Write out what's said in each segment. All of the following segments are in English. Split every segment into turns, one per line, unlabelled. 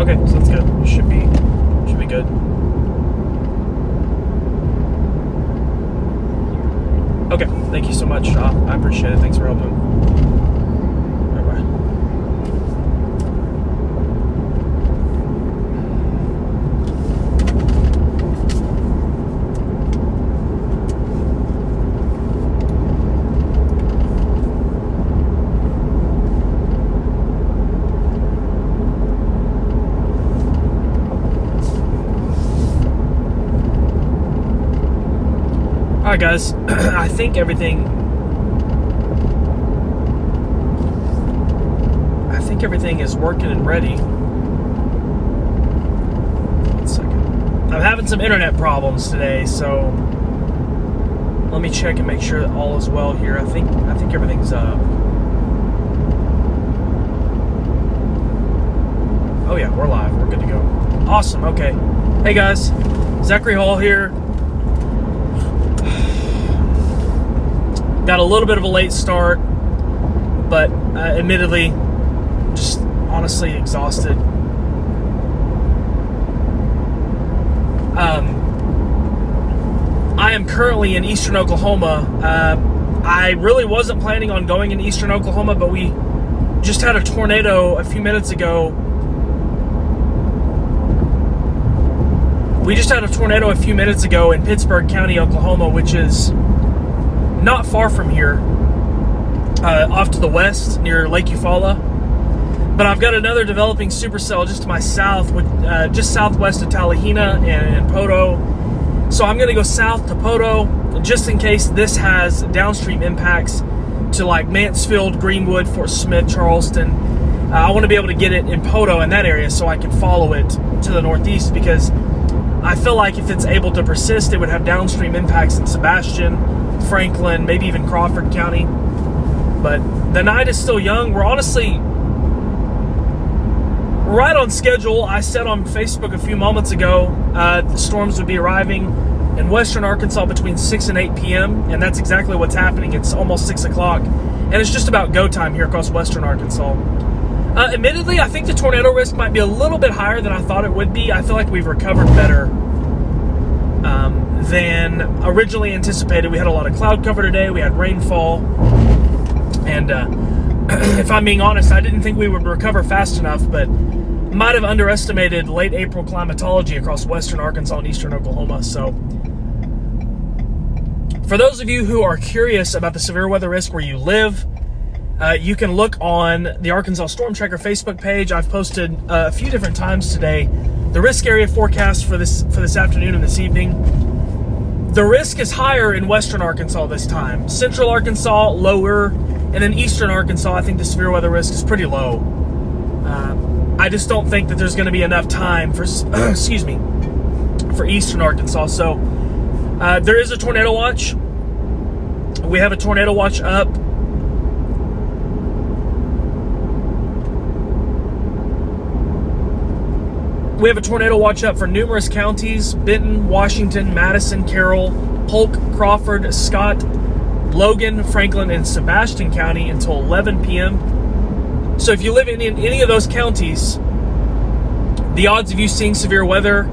Okay, so that's good. We should be good. Okay, thank you so much. I appreciate it. Thanks for helping. Bye-bye. Alright guys, I think everything is working and ready. One second. I'm having some internet problems today, so let me check and make sure that all is well here. I think everything's up. Oh yeah, we're live. We're good to go. Awesome. Okay. Hey guys, Zachary Hall here. Got a little bit of a late start, but admittedly, just honestly exhausted. I am currently in eastern Oklahoma. I really wasn't planning on going in eastern Oklahoma, but we just had a tornado a few minutes ago. We just had a tornado a few minutes ago in Pittsburgh County, Oklahoma, which is not far from here, off to the west near Lake Eufaula. But I've got another developing supercell just to my south, just southwest of Talihina and Poto. So I'm going to go south to Poto just in case this has downstream impacts to like Mansfield, Greenwood, Fort Smith, Charleston. I want to be able to get it in Poto in that area so I can follow it to the northeast, because I feel like if it's able to persist, it would have downstream impacts in Sebastian, Franklin, maybe even Crawford County. But the night is still young. We're honestly right on schedule. I said on Facebook a few moments ago the storms would be arriving in western Arkansas between 6 and 8 p.m. and that's exactly what's happening. It's almost 6 o'clock and it's just about go time here across western Arkansas. Admittedly, I think the tornado risk might be a little bit higher than I thought it would be. I feel like we've recovered better than originally anticipated. We had a lot of cloud cover today. We had rainfall. And if I'm being honest, I didn't think we would recover fast enough, but might have underestimated late April climatology across western Arkansas and eastern Oklahoma. So for those of you who are curious about the severe weather risk where you live, you can look on the Arkansas Storm Tracker Facebook page. I've posted a few different times today the risk area forecast for this afternoon and this evening. The risk is higher in western Arkansas this time. Central Arkansas, lower. And in eastern Arkansas, I think the severe weather risk is pretty low. I just don't think that there's going to be enough time for, excuse me, for eastern Arkansas. So there is a tornado watch. We have a tornado watch up. We have a tornado watch up for numerous counties: Benton, Washington, Madison, Carroll, Polk, Crawford, Scott, Logan, Franklin, and Sebastian County until 11 p.m. So if you live in any of those counties, the odds of you seeing severe weather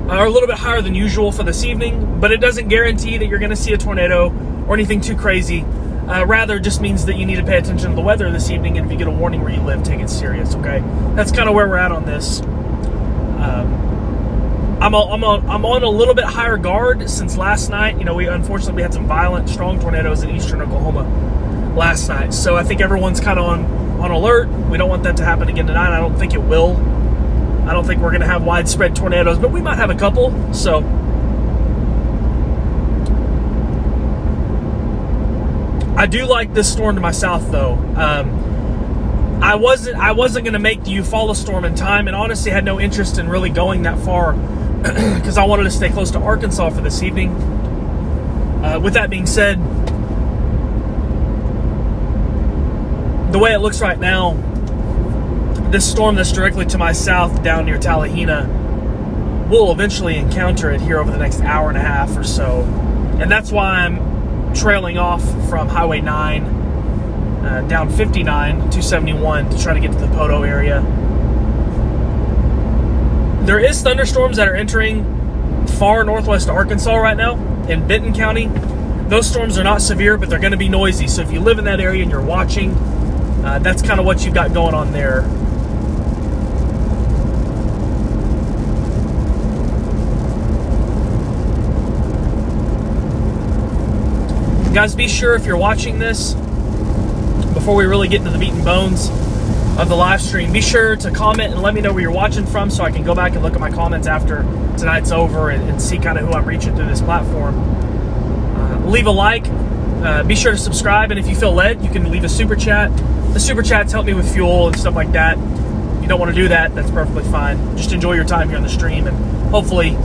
are a little bit higher than usual for this evening, but it doesn't guarantee that you're going to see a tornado or anything too crazy. Rather, it just means that you need to pay attention to the weather this evening, and if you get a warning where you live, take it serious, okay? That's kind of where we're at on this. I'm on a little bit higher guard since last night. You know, we had some violent, strong tornadoes in eastern Oklahoma last night. So I think everyone's kind of on alert. We don't want that to happen again tonight. I don't think it will. I don't think we're going to have widespread tornadoes, but we might have a couple. So I do like this storm to my south, though. I wasn't going to make the Eufaula storm in time, and honestly had no interest in really going that far because I wanted to stay close to Arkansas for this evening. With that being said, the way it looks right now, this storm that's directly to my south down near Talihina, we'll eventually encounter it here over the next hour and a half or so. And that's why I'm trailing off from Highway 9 down 59, 271 to try to get to the Poto area. There is thunderstorms that are entering far northwest Arkansas right now in Benton County. Those storms are not severe, but they're going to be noisy. So if you live in that area and you're watching, that's kind of what you've got going on there. Guys, be sure if you're watching this, before we really get into the meat and bones of the live stream, be sure to comment and let me know where you're watching from so I can go back and look at my comments after tonight's over and see kind of who I'm reaching through this platform. Leave a like. Be sure to subscribe, and if you feel led, you can leave a super chat. The super chats help me with fuel and stuff like that. If you don't want to do that, that's perfectly fine. Just enjoy your time here on the stream, and hopefully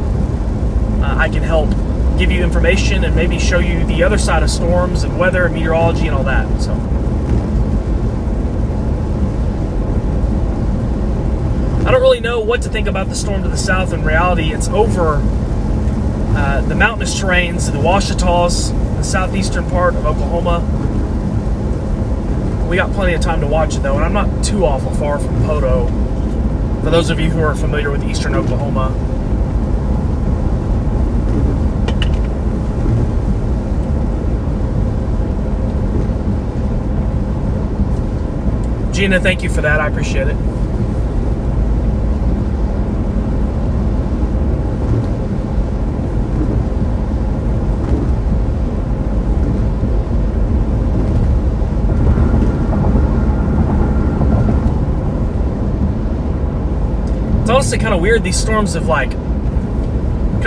I can help give you information and maybe show you the other side of storms and weather and meteorology and all that. So I don't really know what to think about the storm to the south. In reality, it's over the mountainous terrains, the Ouachitas, the southeastern part of Oklahoma. We got plenty of time to watch it though, and I'm not too awful far from Poto, for those of you who are familiar with eastern Oklahoma. Gina, thank you for that. I appreciate it. It's honestly kind of weird. These storms have kind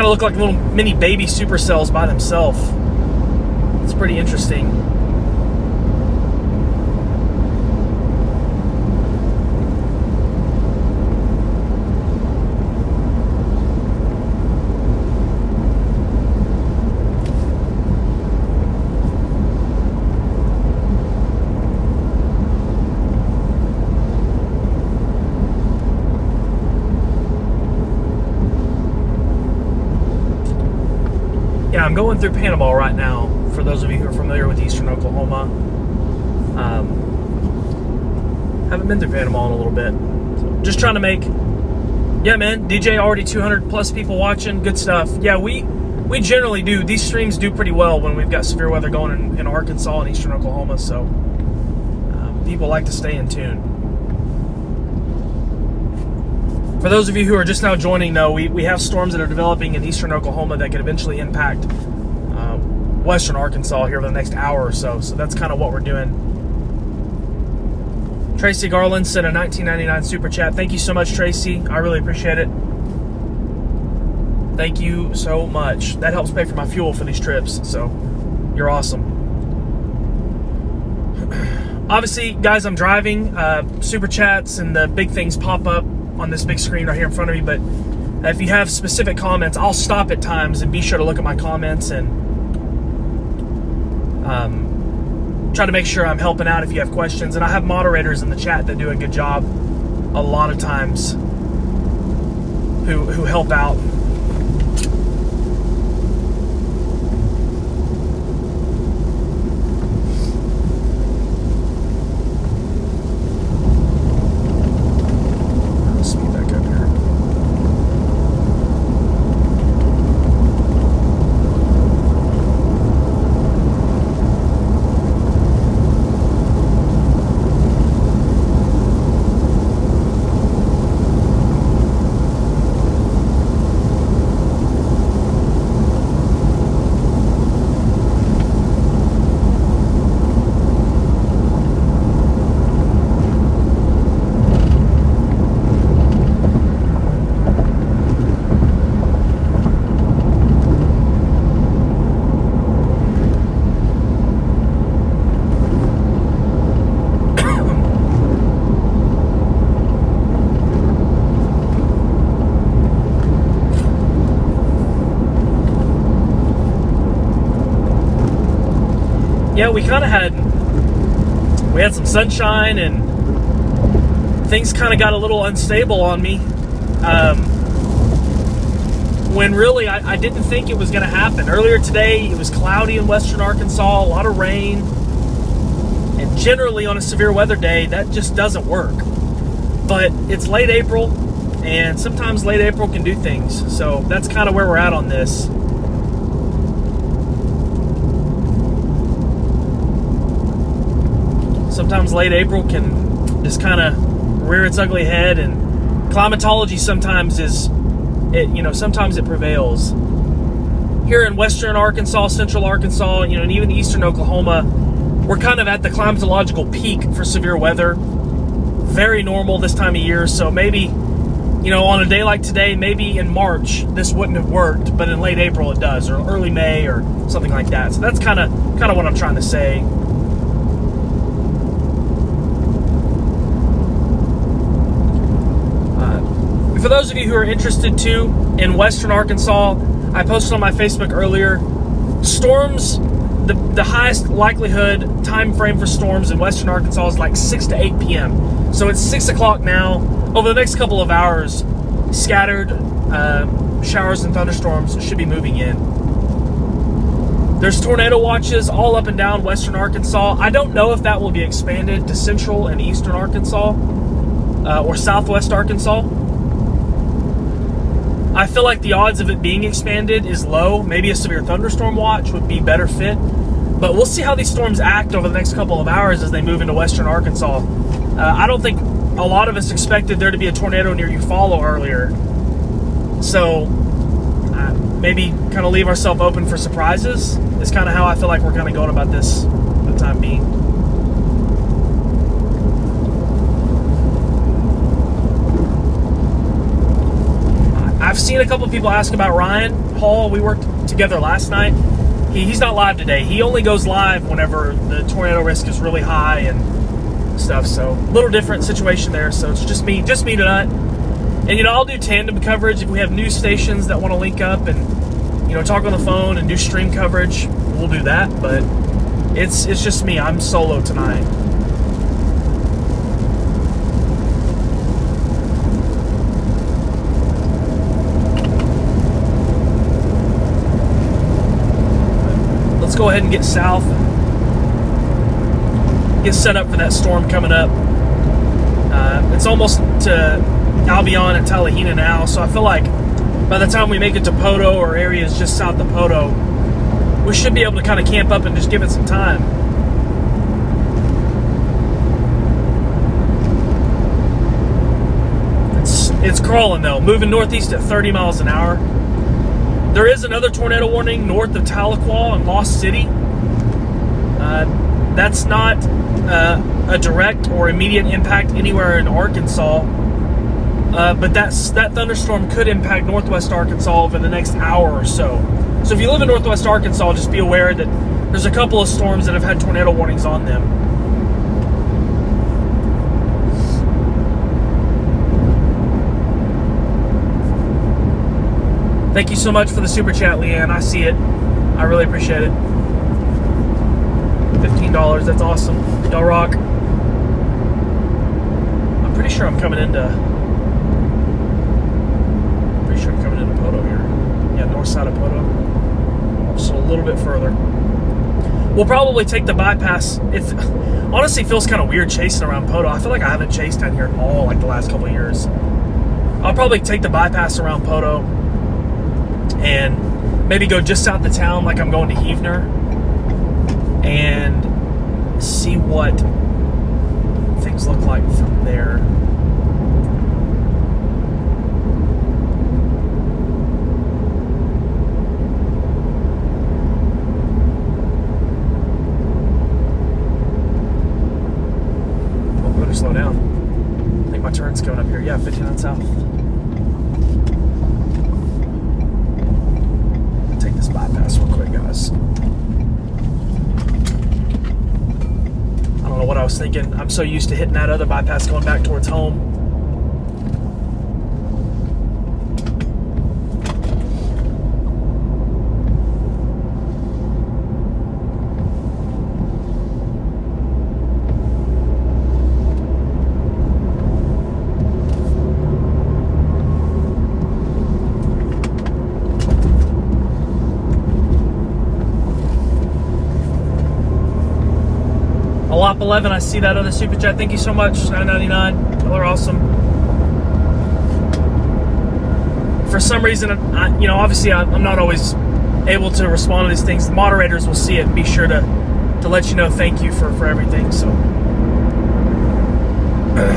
of look like little mini baby supercells by themselves. It's pretty interesting. I'm going through Panama right now, for those of you who are familiar with eastern Oklahoma. Haven't been through Panama in a little bit. So just trying to make... Yeah, man, DJ already 200 plus people watching. Good stuff. Yeah, we generally do. These streams do pretty well when we've got severe weather going in Arkansas and eastern Oklahoma, so people like to stay in tune. For those of you who are just now joining, though, we have storms that are developing in eastern Oklahoma that could eventually impact western Arkansas here over the next hour or so. So that's kind of what we're doing. Tracy Garland sent a $19.99 super chat. Thank you so much, Tracy. I really appreciate it. Thank you so much. That helps pay for my fuel for these trips, so you're awesome. Obviously, guys, I'm driving. Super chats and the big things pop up on this big screen right here in front of me, but if you have specific comments, I'll stop at times and be sure to look at my comments and try to make sure I'm helping out if you have questions. And I have moderators in the chat that do a good job a lot of times who help out. Yeah, we had some sunshine and things kind of got a little unstable on me. When really I didn't think it was going to happen. Earlier today, it was cloudy in western Arkansas, a lot of rain. And generally on a severe weather day, that just doesn't work. But it's late April. and sometimes late April can do things. So that's kind of where we're at on this. Sometimes late April can just kind of rear its ugly head, and climatology sometimes sometimes it prevails. Here in western Arkansas, central Arkansas, and even eastern Oklahoma, we're kind of at the climatological peak for severe weather. Very normal this time of year. So maybe, on a day like today, maybe in March this wouldn't have worked, but in late April it does, or early May or something like that. So that's kind of what I'm trying to say. For those of you who are interested too, in western Arkansas, I posted on my Facebook earlier, storms, the highest likelihood time frame for storms in western Arkansas is like 6 to 8 p.m. So it's 6 o'clock now. Over the next couple of hours, scattered showers and thunderstorms should be moving in. There's tornado watches all up and down western Arkansas. I don't know if that will be expanded to central and eastern Arkansas or southwest Arkansas. I feel like the odds of it being expanded is low. Maybe a severe thunderstorm watch would be better fit. But we'll see how these storms act over the next couple of hours as they move into western Arkansas. I don't think a lot of us expected there to be a tornado near Eufaula earlier. So maybe kind of leave ourselves open for surprises is kind of how I feel like we're kind of going about this for the time being. I've seen a couple of people ask about Ryan Hall. We worked together last night. He's not live today. He only goes live whenever the tornado risk is really high and stuff. So a little different situation there. So it's just me tonight. And I'll do tandem coverage if we have news stations that want to link up and talk on the phone and do stream coverage. We'll do that. But it's just me. I'm solo tonight. Go ahead and get south, get set up for that storm coming up. It's almost to Albion and Tallahena now, so I feel like by the time we make it to Poto or areas just south of Poto, we should be able to kind of camp up and just give it some time. It's crawling though, moving northeast at 30 miles an hour. There is another tornado warning north of Tahlequah and Lost City. That's not a direct or immediate impact anywhere in Arkansas, but that thunderstorm could impact northwest Arkansas over the next hour or so. So if you live in northwest Arkansas, just be aware that there's a couple of storms that have had tornado warnings on them. Thank you so much for the super chat, Leanne. I see it. I really appreciate it. $15. That's awesome. Y'all rock. I'm pretty sure I'm coming into Poto here. Yeah, north side of Poto. Just a little bit further. We'll probably take the bypass. It honestly feels kind of weird chasing around Poto. I feel like I haven't chased down here at all like the last couple of years. I'll probably take the bypass around Poto and maybe go just south of town like I'm going to Heavener and see what things look like from there. Oh, better slow down. I think my turn's coming up here. Yeah, 59 south. Bypass real quick, guys. I don't know what I was thinking. I'm so used to hitting that other bypass going back towards home. Lop 11, I see that other super chat. Thank you so much. $9.99. Y'all are awesome. for some reason, obviously I'm not always able to respond to these things. The moderators will see it and be sure to let you know thank you for everything.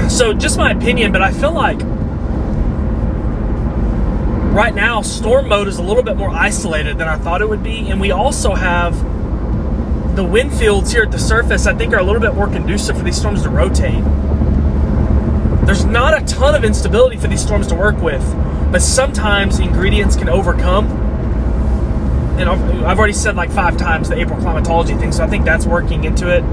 So just my opinion, but I feel like right now storm mode is a little bit more isolated than I thought it would be, and we also have the wind fields here at the surface I think are a little bit more conducive for these storms to rotate. There's not a ton of instability for these storms to work with, but sometimes ingredients can overcome. And I've already said like 5 times the April climatology thing, so I think that's working into it.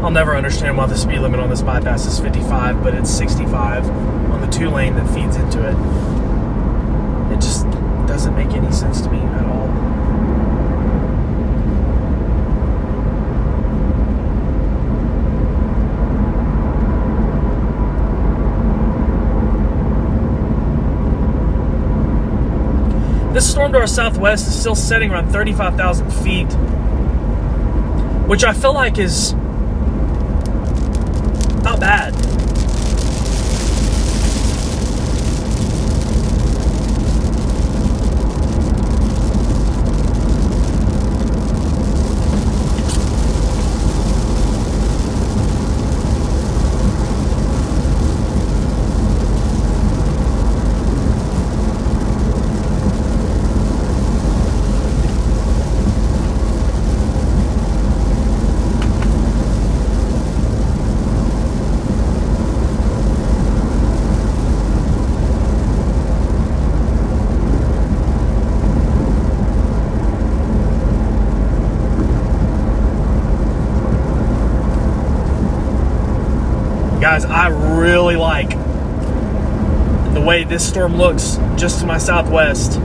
I'll never understand why the speed limit on this bypass is 55, but it's 65 on the 2-lane that feeds into it. It just doesn't make any sense to me at all. This storm to our southwest is still setting around 35,000 feet, which I feel like is not bad. Guys, I really like the way this storm looks just to my southwest.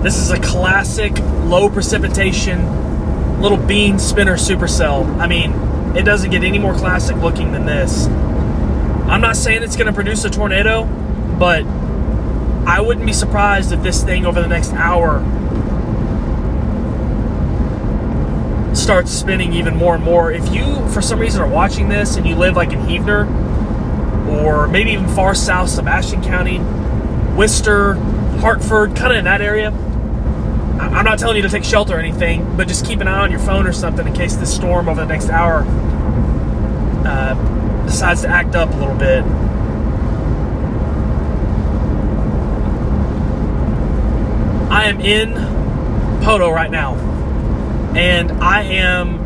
This is a classic low precipitation little bean spinner supercell. I mean, it doesn't get any more classic looking than this. I'm not saying it's going to produce a tornado, but I wouldn't be surprised if this thing over the next hour starts spinning even more and more. If you, for some reason, are watching this and you live like in Heavener, or maybe even far south, Sebastian County, Worcester, Hartford, kind of in that area, I'm not telling you to take shelter or anything, but just keep an eye on your phone or something in case this storm over the next hour decides to act up a little bit. I am in Poto right now, and I am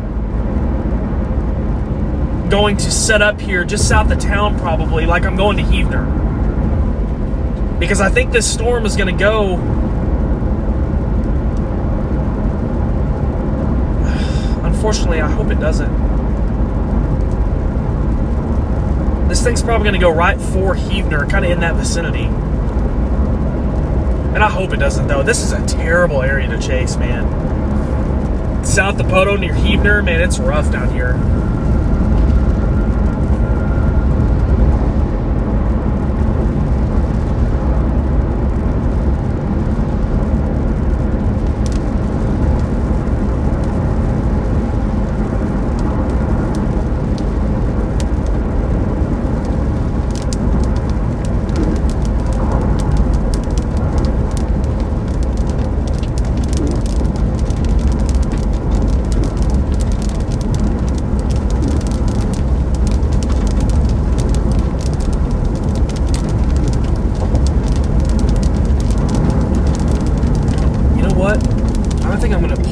going to set up here just south of town, probably like I'm going to Heavener, because I think this storm is going to go unfortunately. I hope it doesn't. This thing's probably going to go right for Heavener, kind of in that vicinity, and I hope it doesn't though. This is a terrible area to chase, man. South of Poto near Heavener, man, it's rough down here.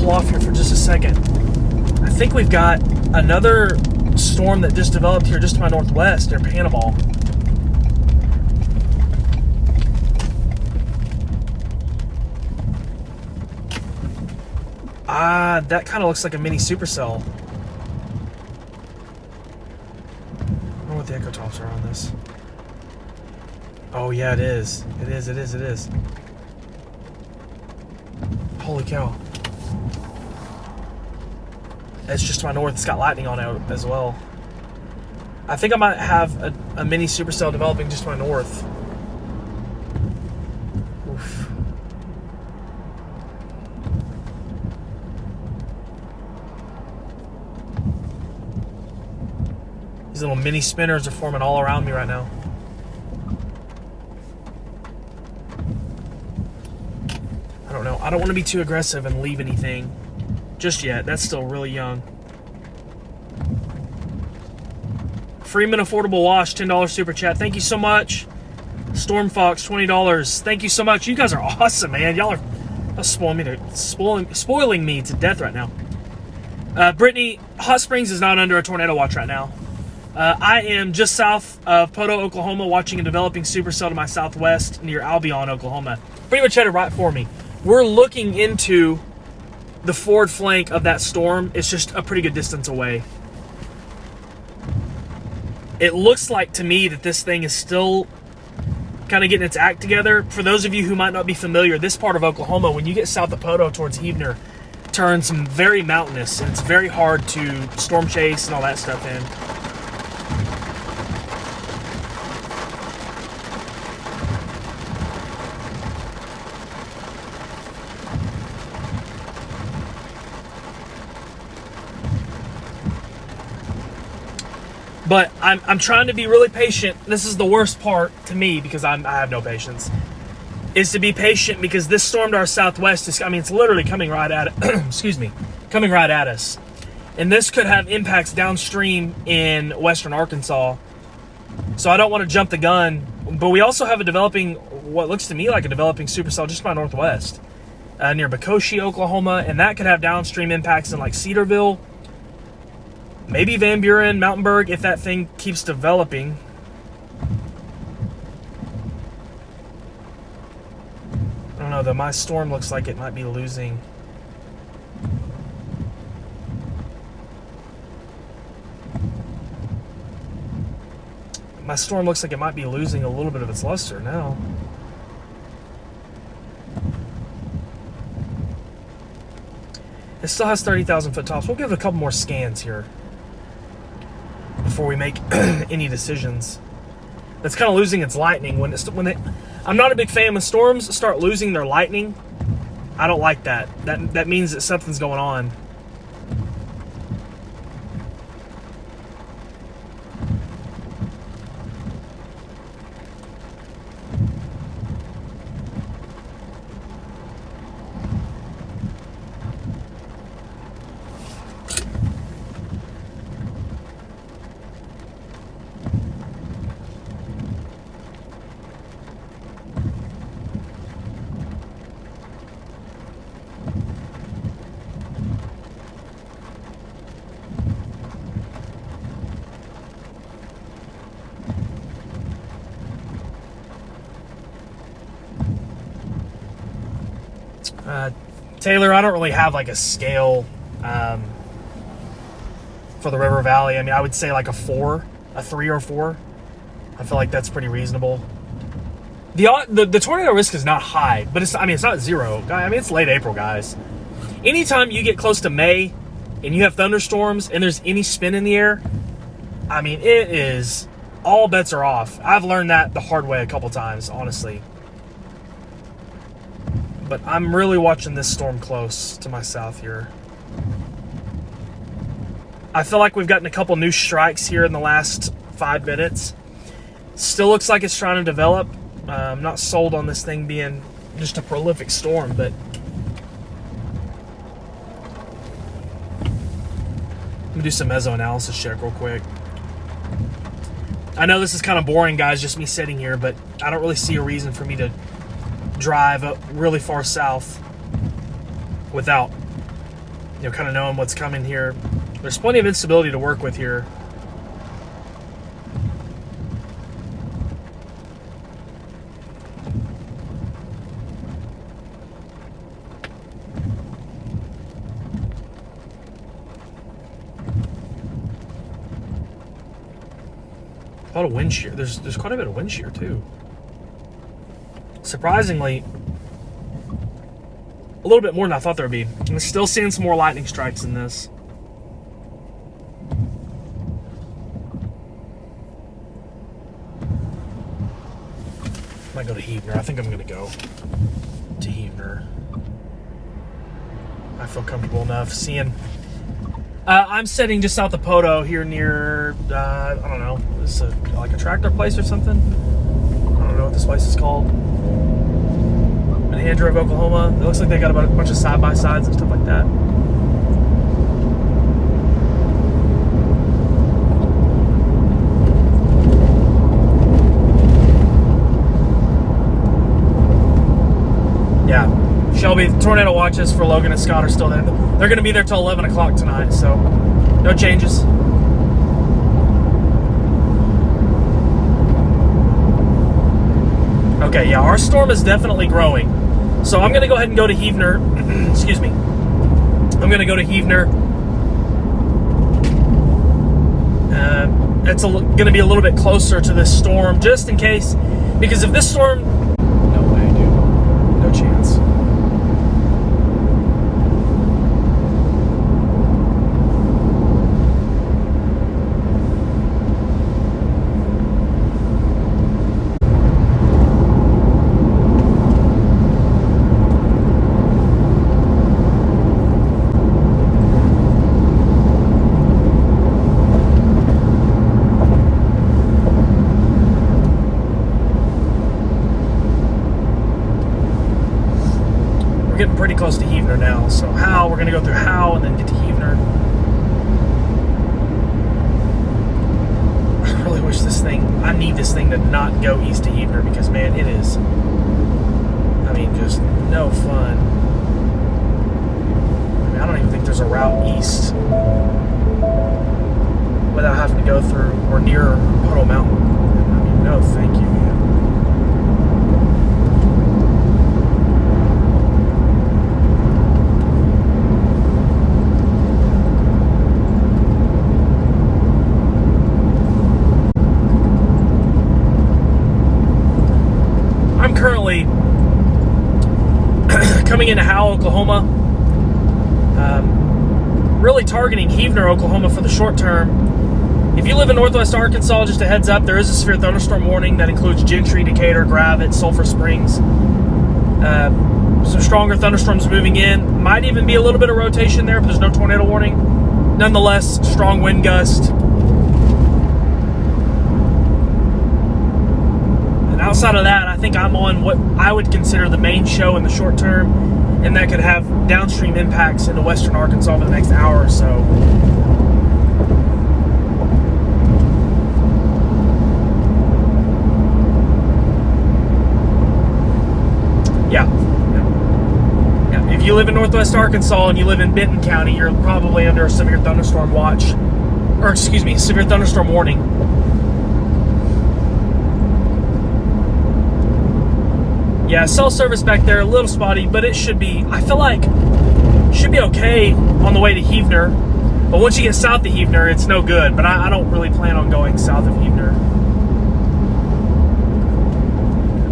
Off here for just a second. I think we've got another storm that just developed here just to my northwest near Panama. That kind of looks like a mini supercell. wonder what the echo tops are on this. Oh yeah, it is. It is. Holy cow. It's just to my north. It's got lightning on it as well. I think I might have a mini supercell developing just to my north. Oof. These little mini spinners are forming all around me right now. I don't know. I don't want to be too aggressive and leave anything just yet. That's still really young. Freeman Affordable Wash, $10 super chat. Thank you so much. Storm Fox, $20. Thank you so much. You guys are awesome, man. Y'all are spoiling me to death right now. Brittany, Hot Springs is not under a tornado watch right now. I am just south of Poto, Oklahoma, watching a developing supercell to my southwest near Albion, Oklahoma. Pretty much headed right for me. We're looking into the forward flank of that storm. It's just a pretty good distance away. It looks like to me that this thing is still kind of getting its act together. For those of you who might not be familiar, this part of Oklahoma, when you get south of Poto towards Heavener, turns very mountainous, and it's very hard to storm chase and all that stuff in. But I'm trying to be really patient. This is the worst part to me because I have no patience. Is to be patient because this storm to our southwest is, it's literally coming right at it. Coming right at us. And this could have impacts downstream in western Arkansas. So I don't want to jump the gun. But we also have what looks to me like a developing supercell just to my northwest. Near Bocoshe, Oklahoma. And that could have downstream impacts in like Cedarville. Maybe Van Buren, Mountainburg, if that thing keeps developing. I don't know, though. My storm looks like it might be losing. My storm looks like it might be losing a little bit of its luster now. It still has 30,000 foot tops. We'll give it a couple more scans here before we make any decisions. It's kind of losing its lightning I'm not a big fan when storms start losing their lightning. I don't like that. That means that something's going on. Taylor, I don't really have like a scale for the River Valley. I would say like a 3 or 4. I feel like that's pretty reasonable. The tornado risk is not high, but it's not zero. It's late April, guys. Anytime you get close to May and you have thunderstorms and there's any spin in the air, it is, all bets are off. I've learned that the hard way a couple times, honestly. But I'm really watching this storm close to my south here. I feel like we've gotten a couple new strikes here in the last 5 minutes. Still looks like it's trying to develop. I'm not sold on this thing being just a prolific storm, but I'm gonna do some mesoanalysis check real quick. I know this is kind of boring, guys, just me sitting here, but I don't really see a reason for me to drive up really far south without kind of knowing what's coming here. There's plenty of instability to work with here. A lot of wind shear. There's quite a bit of wind shear too. Surprisingly, a little bit more than I thought there would be. I'm still seeing some more lightning strikes in this. Might go to Heavener. I think I'm going to go to Heavener. I feel comfortable enough seeing. I'm sitting just south of Poto here near, I don't know, is this like a tractor place or something? I don't know what this place is called. In Andrew, Oklahoma. It looks like they got a bunch of side-by-sides and stuff like that. Yeah. Shelby, tornado watches for Logan and Scott are still there. They're going to be there till 11 o'clock tonight, so no changes. Okay, yeah, our storm is definitely growing. So I'm going to go ahead and go to Heavener. Excuse me. I'm going to go to Heavener. It's going to be a little bit closer to this storm, just in case. Because if this storm... No way, dude. No chance. We're getting pretty close to Heavener now. So Howe, we're going to go through Howe and then get to Heavener. I really wish I need this thing to not go east to Heavener because, man, it is, I mean, just no fun. I mean, I don't even think there's a route east without having to go through or near Poto Mountain. I mean, no, thank you, man. Currently coming into Howe, Oklahoma, really targeting Heavener, Oklahoma for the short term. If you live in northwest Arkansas, just a heads up, there is a severe thunderstorm warning that includes Gentry, Decatur, Gravette, Sulphur Springs. Some stronger thunderstorms moving in. Might even be a little bit of rotation there, but there's no tornado warning. Nonetheless, strong wind gust. Outside of that, I think I'm on what I would consider the main show in the short term, and that could have downstream impacts into western Arkansas for the next hour or so. Yeah. If you live in northwest Arkansas and you live in Benton County, you're probably under a severe thunderstorm watch, or excuse me, severe thunderstorm warning. Yeah, cell service back there, a little spotty, but it should be, I feel like, should be okay on the way to Heavener. But once you get south of Heavener, it's no good. But I don't really plan on going south of Heavener.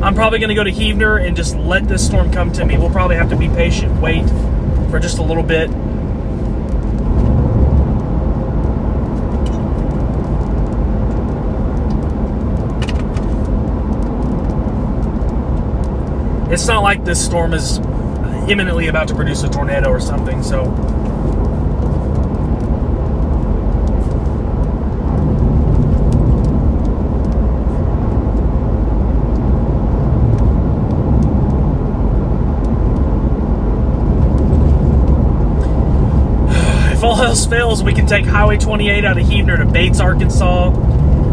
I'm probably going to go to Heavener and just let this storm come to me. We'll probably have to be patient, wait for just a little bit. It's not like this storm is imminently about to produce a tornado or something, so. If all else fails, we can take Highway 28 out of Heavener to Bates, Arkansas,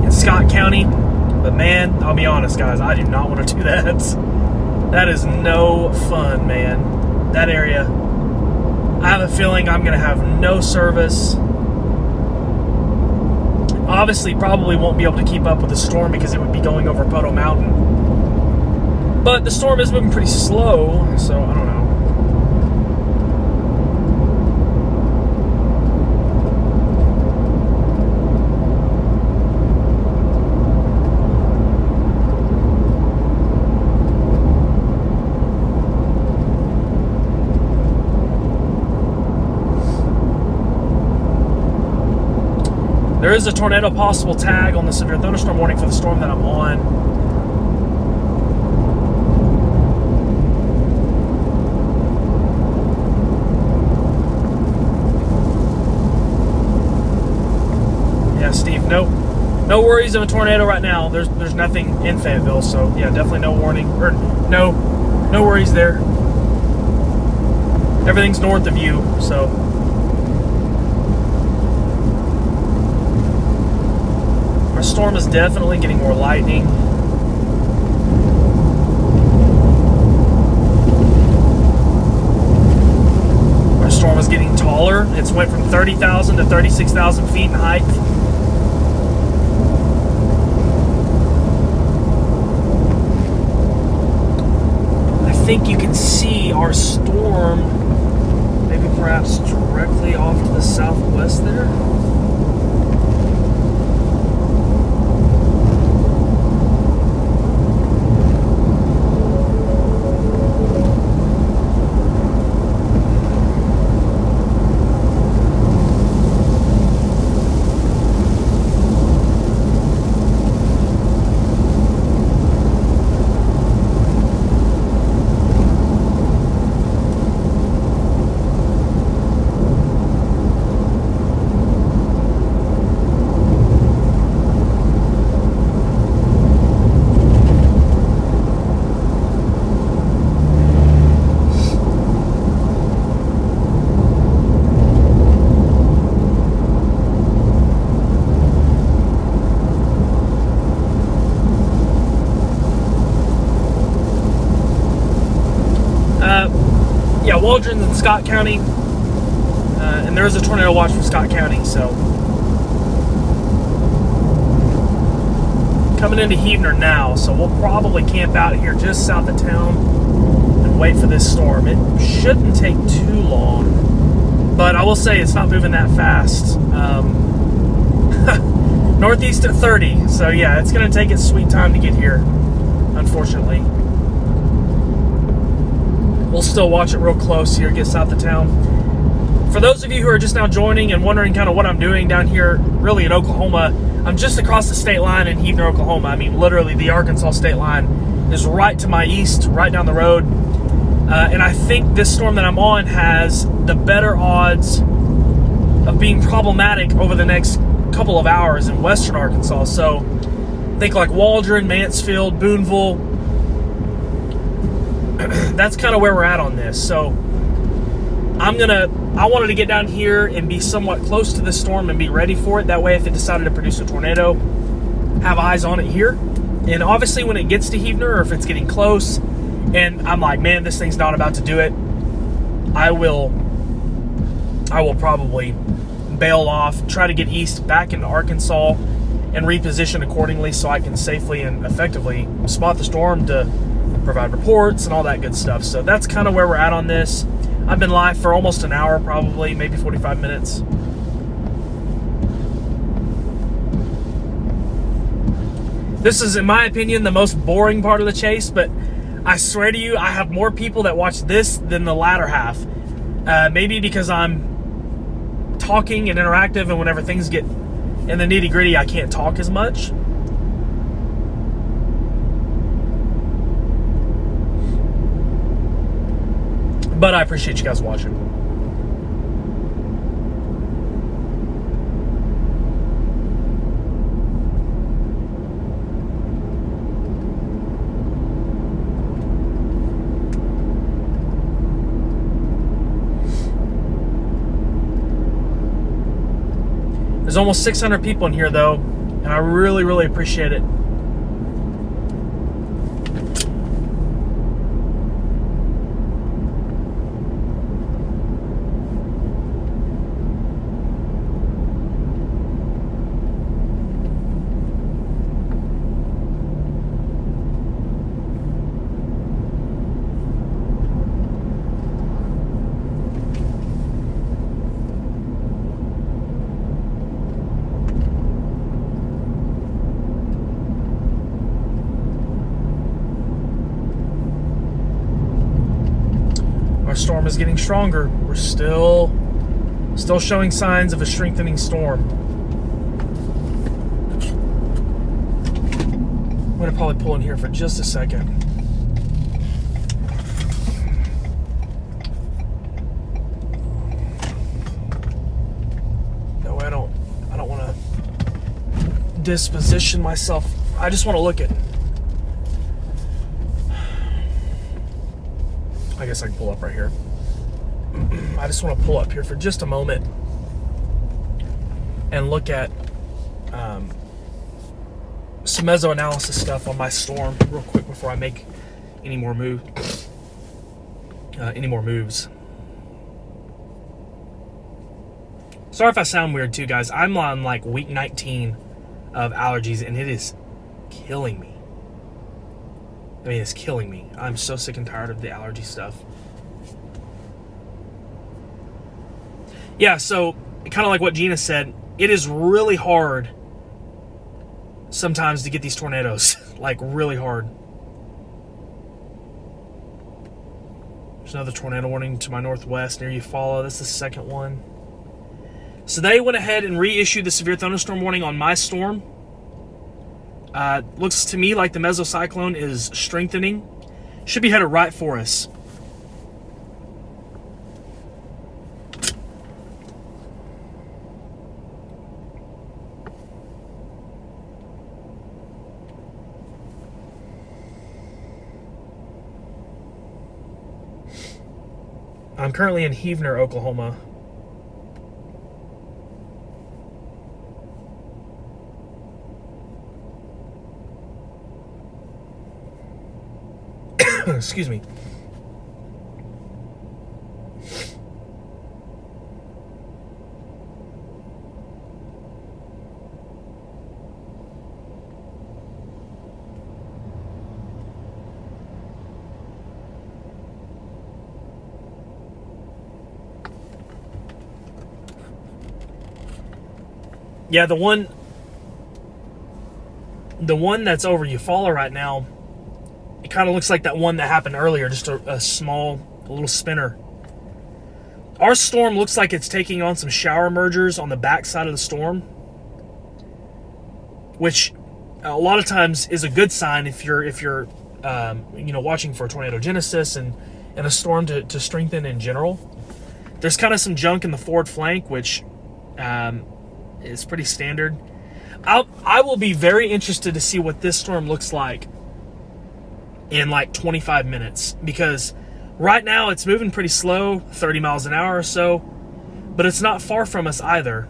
in Scott County. But man, I'll be honest, guys, I do not want to do that. That is no fun, man. That area, I have a feeling I'm going to have no service. Obviously, probably won't be able to keep up with the storm because it would be going over Poto Mountain. But the storm is moving pretty slow, so I don't know. There is a tornado possible tag on the severe thunderstorm warning for the storm that I'm on. Yeah, Steve, no worries of a tornado right now. There's nothing in Fayetteville, so yeah, definitely no warning, or no worries there. Everything's north of you, so. Our storm is definitely getting more lightning. Our storm is getting taller. It's went from 30,000 to 36,000 feet in height. I think you can see our storm maybe perhaps directly off to the southwest there. Yeah, Waldron's in Scott County, and there is a tornado watch for Scott County, so. Coming into Heavener now, so we'll probably camp out here just south of town and wait for this storm. It shouldn't take too long, but I will say it's not moving that fast. Northeast at 30, so yeah, it's going to take its sweet time to get here, unfortunately. We'll still watch it real close here, get south of town. For those of you who are just now joining and wondering kind of what I'm doing down here, really in Oklahoma, I'm just across the state line in Heavener, Oklahoma. I mean, literally the Arkansas state line is right to my east, right down the road. And I think this storm that I'm on has the better odds of being problematic over the next couple of hours in western Arkansas. So think like Waldron, Mansfield, Boonville. That's kind of where we're at on this. So I wanted to get down here and be somewhat close to the storm and be ready for it. That way, if it decided to produce a tornado, have eyes on it here. And obviously when it gets to Heavener, or if it's getting close and I'm like, man, this thing's not about to do it, I will probably bail off, try to get east back into Arkansas and reposition accordingly so I can safely and effectively spot the storm to provide reports and all that good stuff. So that's kind of where we're at on this. I've been live for almost an hour, probably, maybe 45 minutes. This is, in my opinion, the most boring part of the chase, but I swear to you, I have more people that watch this than the latter half. Maybe because I'm talking and interactive, and whenever things get in the nitty-gritty, I can't talk as much. But I appreciate you guys watching. There's almost 600 people in here, though, and I really, really appreciate it. Our storm is getting stronger. We're still showing signs of a strengthening storm. going to probably pull in here for just a second. No, I don't want to disposition myself. I just want to look at. I guess I can pull up right here. I just want to pull up here for just a moment and look at some mesoanalysis stuff on my storm real quick before I make any more moves. Sorry if I sound weird too, guys. I'm on like week 19 of allergies, and it is killing me. I mean, it's killing me. I'm so sick and tired of the allergy stuff. Yeah, so kind of like what Gina said, it is really hard sometimes to get these tornadoes. Like, really hard. There's another tornado warning to my northwest near Eufaula. That's the second one. So they went ahead and reissued the severe thunderstorm warning on my storm. Looks to me like the mesocyclone is strengthening. Should be headed right for us. I'm currently in Heavener, Oklahoma. Excuse me. Yeah, the one that's over Eufaula right now, it kind of looks like that one that happened earlier, just a little spinner. Our storm looks like it's taking on some shower mergers on the back side of the storm, which a lot of times is a good sign if you're watching for tornadogenesis and a storm to strengthen in general. There's kind of some junk in the forward flank, which is pretty standard. I will be very interested to see what this storm looks like in like 25 minutes, because right now it's moving pretty slow, 30 miles an hour or so, but it's not far from us either.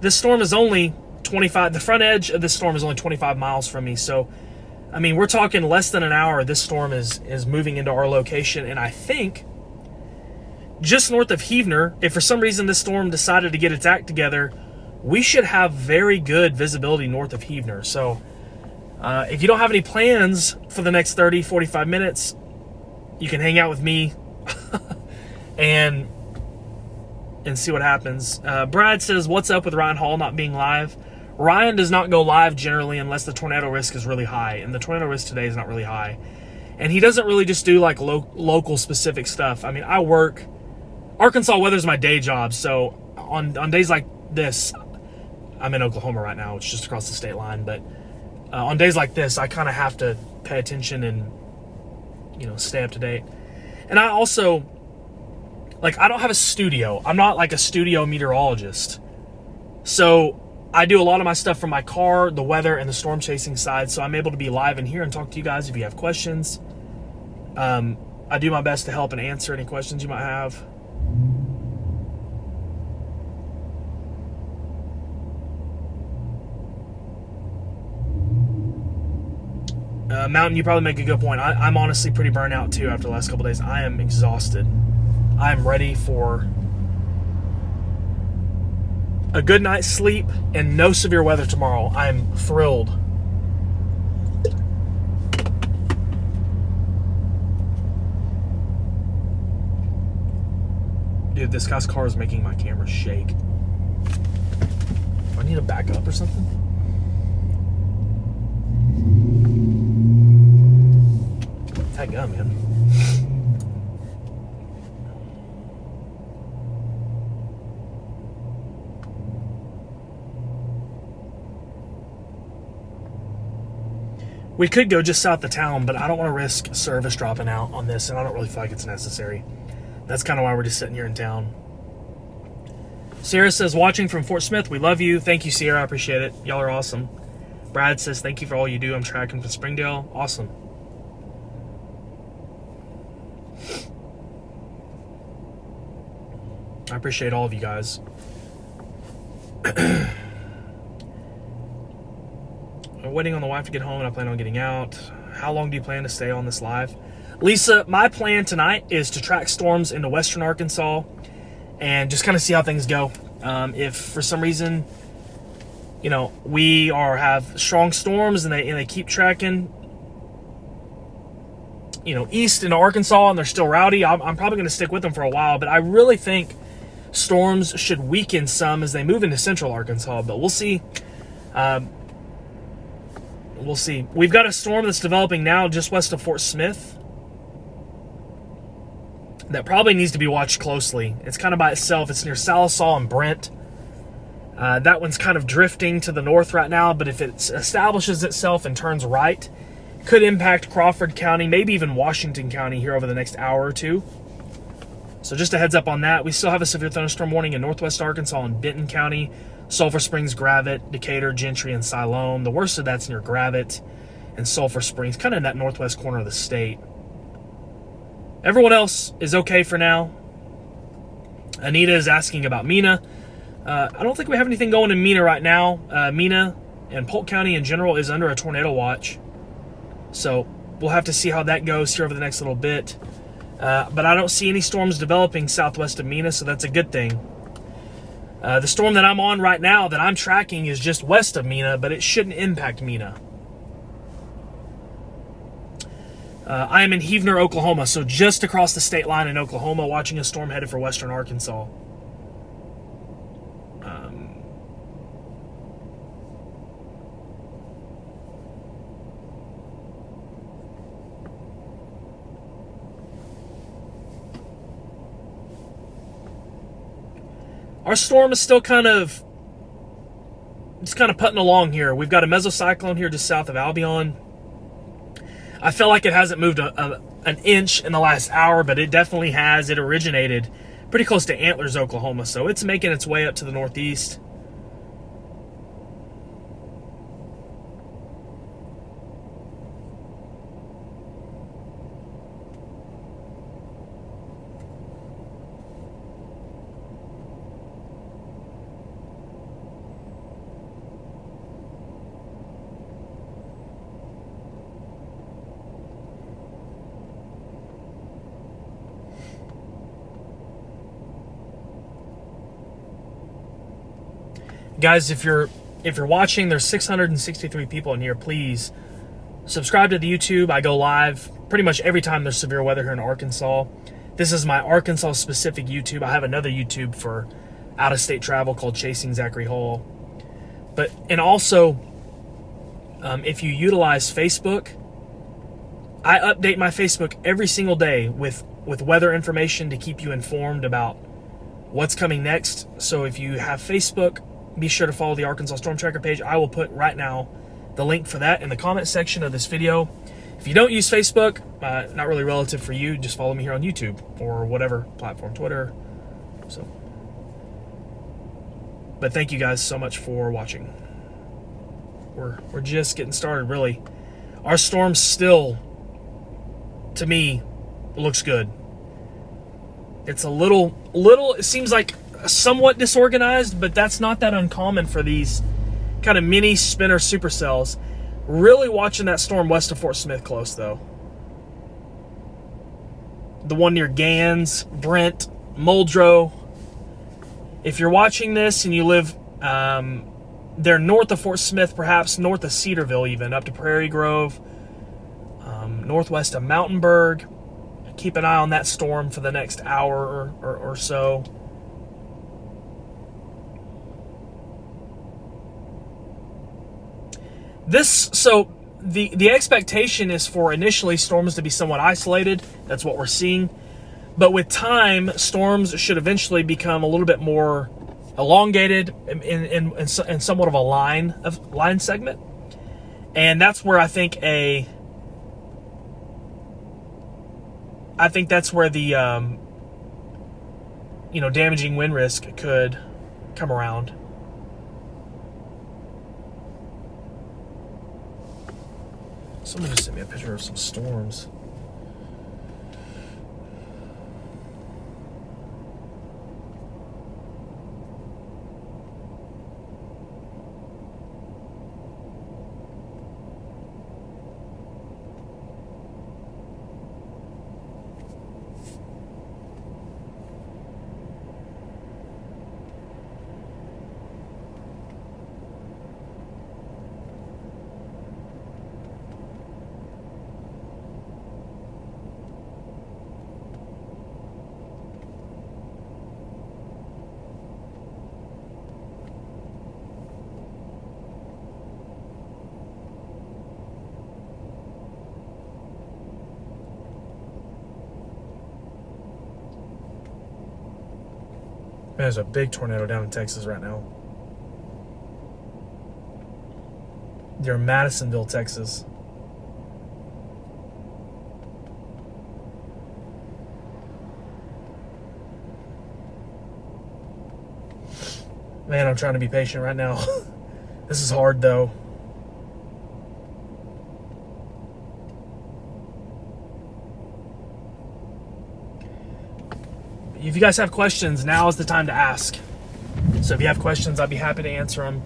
This storm is only 25, the front edge of this storm is only 25 miles from me, so I mean, we're talking less than an hour this storm is moving into our location. And I think just north of Heavener, if for some reason this storm decided to get its act together, we should have very good visibility north of Heavener. So if you don't have any plans for the next 30, 45 minutes, you can hang out with me and see what happens. Brad says, what's up with Ryan Hall not being live? Ryan does not go live generally unless the tornado risk is really high, and the tornado risk today is not really high. And he doesn't really just do like local specific stuff. I mean, I work, Arkansas weather is my day job, so on days like this, I'm in Oklahoma right now, it's just across the state line, but on days like this, I kind of have to pay attention and, stay up to date. And I also, I don't have a studio. I'm not like a studio meteorologist. So I do a lot of my stuff from my car, the weather, and the storm chasing side, so I'm able to be live in here and talk to you guys if you have questions. I do my best to help and answer any questions you might have. Mountain, you probably make a good point. I'm honestly pretty burnt out too after the last couple days. I am exhausted. I am ready for a good night's sleep and no severe weather tomorrow. I'm thrilled. Dude, this guy's car is making my camera shake. Do I need to back up or something? That gun, man. We could go just south of town, but I don't want to risk service dropping out on this, and I don't really feel like it's necessary. That's kind of why we're just sitting here in town. Sierra says, watching from Fort Smith, we love you. Thank you, Sierra. I appreciate it. Y'all are awesome. Brad says, thank you for all you do. I'm tracking from Springdale. Awesome. I appreciate all of you guys. I'm waiting on the wife to get home, and I plan on getting out. How long do you plan to stay on this live? Lisa, my plan tonight is to track storms into western Arkansas and just kind of see how things go. If for some reason, you know, we have strong storms and they keep tracking, you know, east into Arkansas and they're still rowdy, I'm probably going to stick with them for a while. But I really think storms should weaken some as they move into central Arkansas. But we'll see. We'll see. We've got a storm that's developing now just west of Fort Smith that probably needs to be watched closely. It's kind of by itself. It's near Salisaw and Brent. That one's kind of drifting to the north right now, but if it establishes itself and turns right, could impact Crawford County, maybe even Washington County here over the next hour or two. So just a heads up on that. We still have a severe thunderstorm warning in northwest Arkansas and Benton County, Sulphur Springs, Gravette, Decatur, Gentry, and Siloam. The worst of that's near Gravette and Sulphur Springs, kind of in that northwest corner of the state. Everyone else is okay for now. Anita is asking about Mena. I don't think we have anything going in Mena right now. Mena and Polk County in general is under a tornado watch. So we'll have to see how that goes here over the next little bit. But I don't see any storms developing southwest of Mena, so that's a good thing. The storm that I'm on right now that I'm tracking is just west of Mena, but it shouldn't impact Mena. I am in Heavener, Oklahoma, so just across the state line in Oklahoma, watching a storm headed for western Arkansas. Our storm is still kind of putting along here. We've got a mesocyclone here just south of Albion. I feel like it hasn't moved an inch in the last hour, but it definitely has. It originated pretty close to Antlers, Oklahoma, so it's making its way up to the northeast. Guys, if you're watching, there's 663 people in here. Please subscribe to the YouTube. I go live pretty much every time there's severe weather here in Arkansas. This is my Arkansas specific YouTube. I have another YouTube for out-of-state travel called Chasing Zachary Hall. And also, if you utilize Facebook, I update my Facebook every single day with weather information to keep you informed about what's coming next. So if you have Facebook, be sure to follow the Arkansas Storm Tracker page. I will put right now the link for that in the comment section of this video. If you don't use Facebook, not really relative for you, just follow me here on YouTube or whatever platform, Twitter. But thank you guys so much for watching. We're just getting started, really. Our storm still, to me, looks good. It's a little, it seems like somewhat disorganized, but that's not that uncommon for these kind of mini spinner supercells. Really watching that storm west of Fort Smith close, though. The one near Gans, Brent, Muldrow. If you're watching this and you live there north of Fort Smith, perhaps north of Cedarville even, up to Prairie Grove, northwest of Mountainburg, keep an eye on that storm for the next hour or so. So the expectation is for initially storms to be somewhat isolated. That's what we're seeing. But with time, storms should eventually become a little bit more elongated in somewhat of a line segment. And that's where I think that's where the damaging wind risk could come around. Someone just sent me a picture of some storms. There's a big tornado down in Texas right now. They're in Madisonville, Texas. Man, I'm trying to be patient right now. This is hard, though. If you guys have questions, now is the time to ask. So if you have questions, I'd be happy to answer them.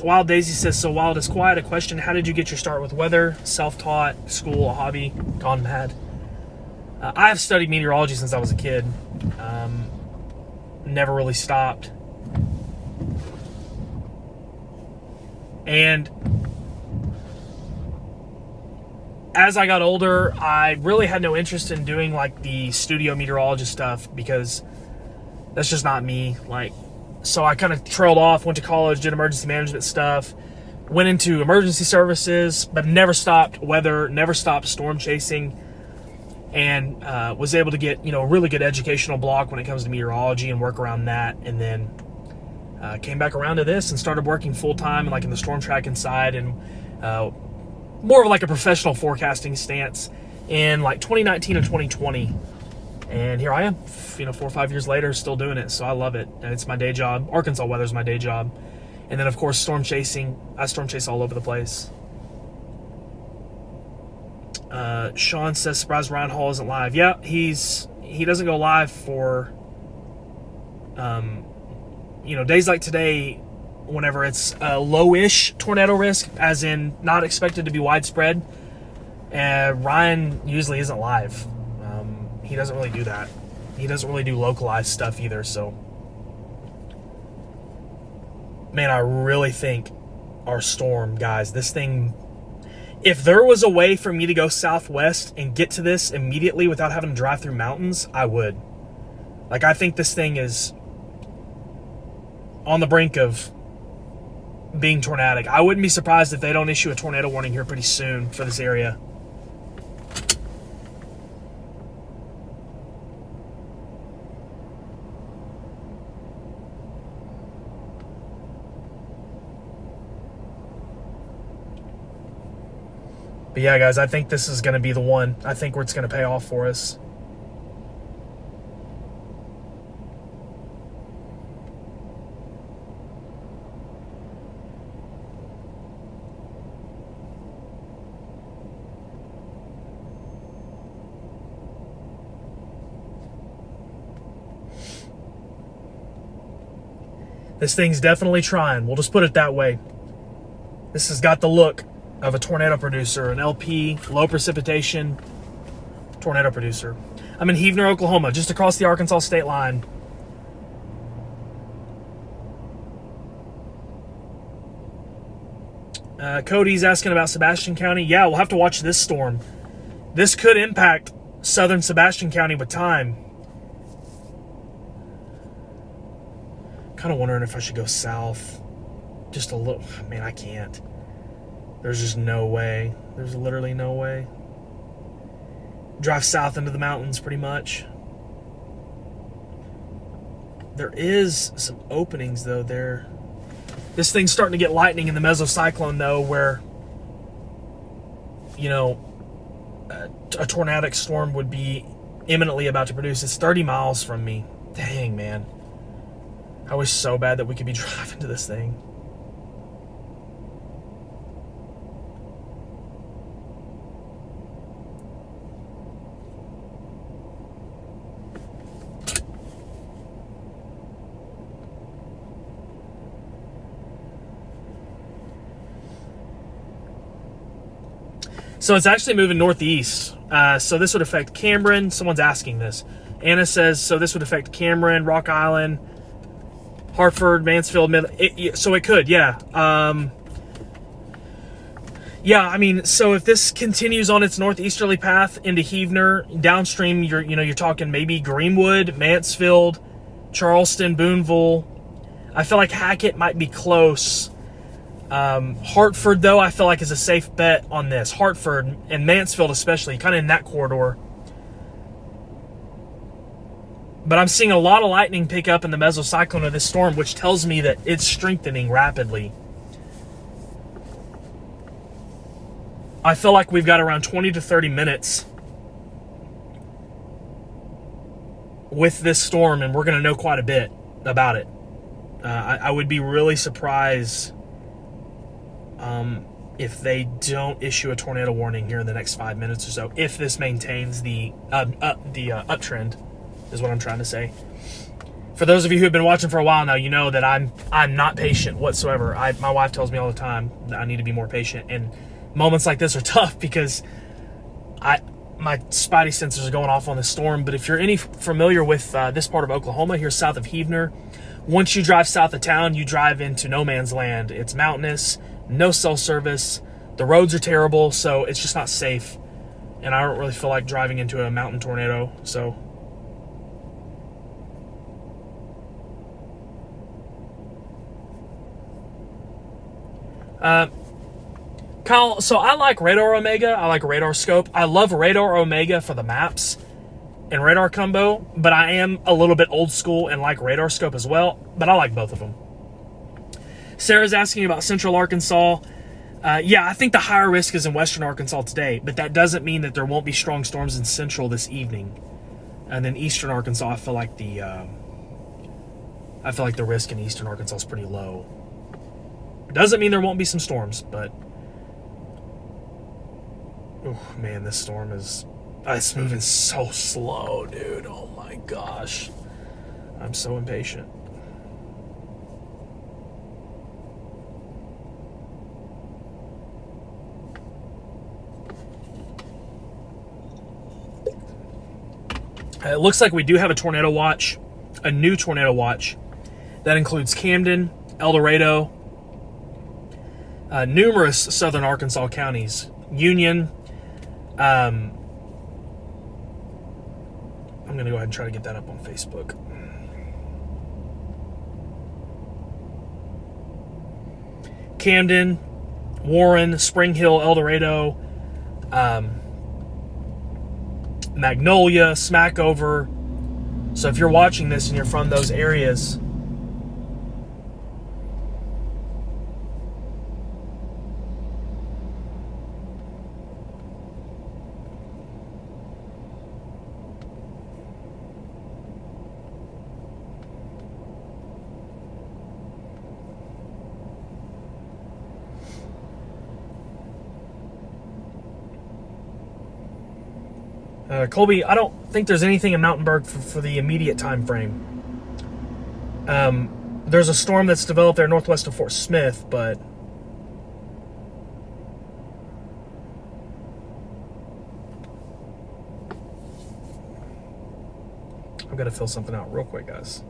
Wild Daisy says, so Wild is quiet. A question: how did you get your start with weather? Self-taught, school, a hobby, gone mad? I have studied meteorology since I was a kid. Never really stopped. And as I got older, I really had no interest in doing like the studio meteorologist stuff because that's just not me. So I kind of trailed off, went to college, did emergency management stuff, went into emergency services, but never stopped weather, never stopped storm chasing, and was able to get, a really good educational block when it comes to meteorology and work around that. And then came back around to this and started working full time and in the storm tracking side and more of a professional forecasting stance in 2019 and 2020. And here I am, 4 or 5 years later, still doing it. So I love it. And it's my day job. Arkansas weather is my day job. And then, of course, storm chasing. I storm chase all over the place. Sean says, surprised Ryan Hall isn't live. Yeah, he doesn't go live for, days like today, whenever it's a low-ish tornado risk, as in not expected to be widespread. Ryan usually isn't live. He doesn't really do that. He doesn't really do localized stuff either, so. Man, I really think our storm, guys, this thing, if there was a way for me to go southwest and get to this immediately without having to drive through mountains, I would. I think this thing is on the brink of being tornadic. I wouldn't be surprised if they don't issue a tornado warning here pretty soon for this area. But yeah, guys, I think this is going to be the one. I think where it's going to pay off for us. This thing's definitely trying. We'll just put it that way. This has got the look of a tornado producer, an LP, low precipitation tornado producer. I'm in Heavener, Oklahoma, just across the Arkansas state line. Cody's asking about Sebastian County. Yeah, we'll have to watch this storm. This could impact southern Sebastian County with time. Kind of wondering if I should go south just a little. Man, I can't. There's just no way. There's literally no way. Drive south into the mountains pretty much. There is some openings, though. This thing's starting to get lightning in the mesocyclone, though, where, you know, a tornadic storm would be imminently about to produce. It's 30 miles from me. Dang, man. I wish so bad that we could be driving to this thing. So it's actually moving northeast. So this would affect Cameron. Someone's asking this. Anna says, so this would affect Cameron, Rock Island, Hartford, Mansfield. So it could, yeah. Yeah, I mean, so if this continues on its northeasterly path into Heavener, downstream, you're talking maybe Greenwood, Mansfield, Charleston, Boonville. I feel like Hackett might be close. Hartford, though, I feel like is a safe bet on this. Hartford and Mansfield especially, kind of in that corridor. But I'm seeing a lot of lightning pick up in the mesocyclone of this storm, which tells me that it's strengthening rapidly. I feel like we've got around 20 to 30 minutes with this storm, and we're going to know quite a bit about it. I would be really surprised if they don't issue a tornado warning here in the next 5 minutes or so, if this maintains the uptrend, is what I'm trying to say. For those of you who have been watching for a while now, you know that I'm not patient whatsoever. My wife tells me all the time that I need to be more patient, and moments like this are tough because my spidey sensors are going off on the storm. But if you're any familiar with this part of Oklahoma, here south of Heavener, once you drive south of town, you drive into no man's land. It's mountainous, no cell service, the roads are terrible, so it's just not safe. And I don't really feel like driving into a mountain tornado, so. Kyle, so I like Radar Omega. I like Radar Scope. I love Radar Omega for the maps and Radar Combo, but I am a little bit old school and like Radar Scope as well, but I like both of them. Sarah's asking about Central Arkansas. Yeah, I think the higher risk is in Western Arkansas today, but that doesn't mean that there won't be strong storms in Central this evening. And then Eastern Arkansas, I feel like the risk in Eastern Arkansas is pretty low. Doesn't mean there won't be some storms, but oh man, this storm it's moving so slow, dude. Oh my gosh. I'm so impatient. It looks like we do have a tornado watch, a new tornado watch that includes Camden, El Dorado, numerous southern Arkansas counties, Union. I'm going to go ahead and try to get that up on Facebook. Camden, Warren, Spring Hill, El Dorado, Magnolia, Smackover. So if you're watching this and you're from those areas, Colby, I don't think there's anything in Mountainburg for the immediate time frame. There's a storm that's developed there northwest of Fort Smith, but I've got to fill something out real quick, guys.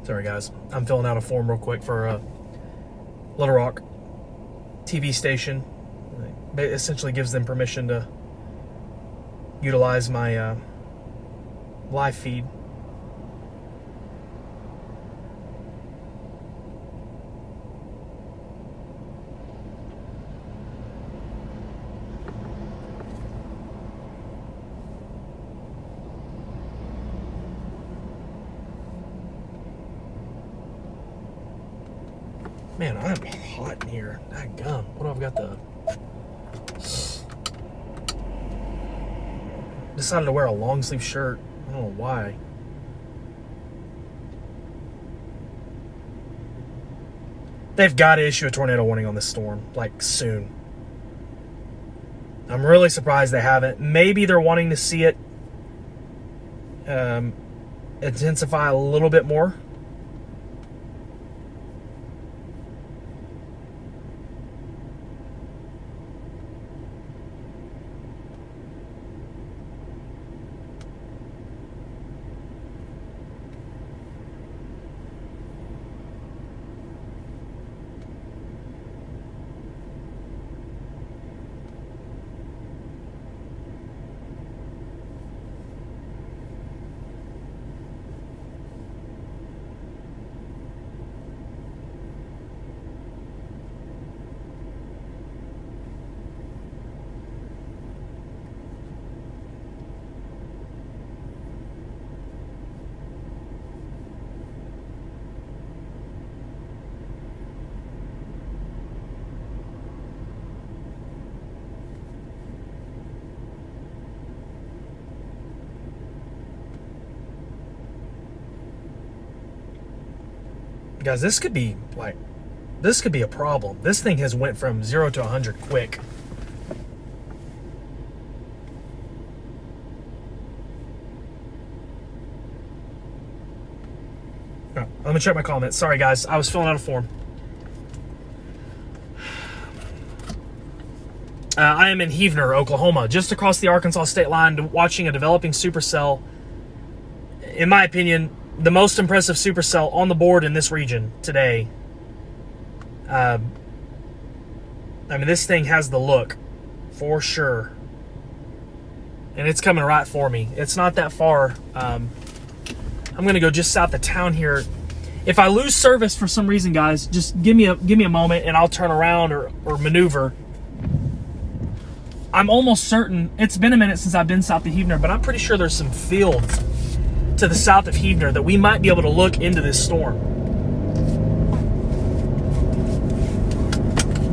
Sorry guys, I'm filling out a form real quick for a Little Rock TV station. It essentially gives them permission to utilize my live feed. Man, I'm hot in here. Dadgum. What do I've got the... Decided to wear a long sleeve shirt. I don't know why. They've got to issue a tornado warning on this storm, like, soon. I'm really surprised they haven't. Maybe they're wanting to see it intensify a little bit more. Guys, this could be a problem. This thing has went from 0 to 100 quick. Oh, let me check my comments. Sorry guys, I was filling out a form. I am in Heavener, Oklahoma, just across the Arkansas state line, watching a developing supercell. In my opinion, the most impressive supercell on the board in this region today. I mean, this thing has the look, for sure. And it's coming right for me. It's not that far. I'm going to go just south of town here. If I lose service for some reason, guys, just give me a moment and I'll turn around or maneuver. I'm almost certain, it's been a minute since I've been south of Heavener, but I'm pretty sure there's some fields to the south of Heavener that we might be able to look into this storm.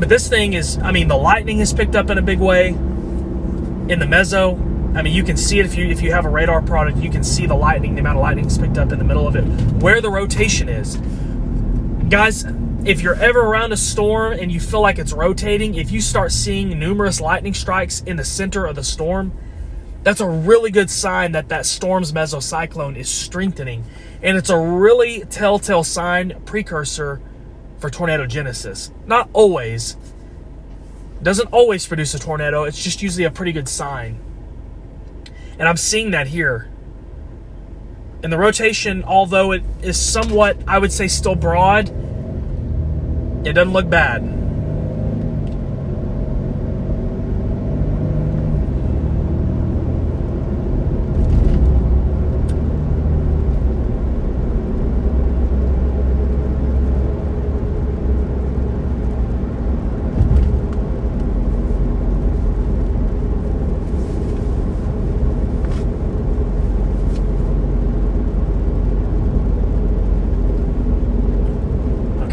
But this thing is, I mean, the lightning has picked up in a big way in the mezzo. I mean, you can see it if you have a radar product, you can see the lightning, the amount of lightning that's picked up in the middle of it, where the rotation is. Guys, if you're ever around a storm and you feel like it's rotating, if you start seeing numerous lightning strikes in the center of the storm, that's a really good sign that that storm's mesocyclone is strengthening. And it's a really telltale sign, precursor for tornadogenesis. Not always. Doesn't always produce a tornado. It's just usually a pretty good sign. And I'm seeing that here. And the rotation, although it is somewhat, I would say, still broad, it doesn't look bad.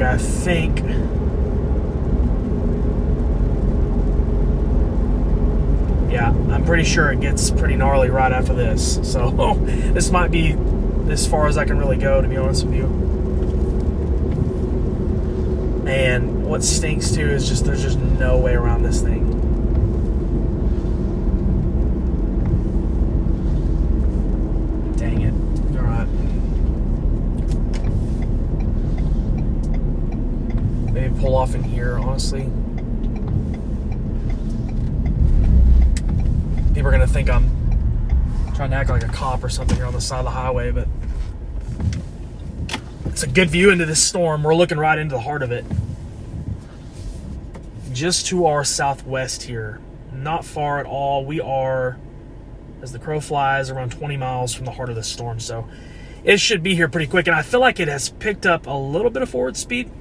I think I'm pretty sure it gets pretty gnarly right after this. So this might be as far as I can really go, to be honest with you. And what stinks too is just there's just no way around this thing. Dang it. All right. Maybe pull off in here, honestly. People are going to think I'm trying to act like a cop or something here on the side of the highway, but It's a good view into this storm. We're looking right into the heart of it. Just to our southwest here. Not far at all. We are, as the crow flies, around 20 miles from the heart of the storm. So it should be here pretty quick. And I feel like it has picked up a little bit of forward speed.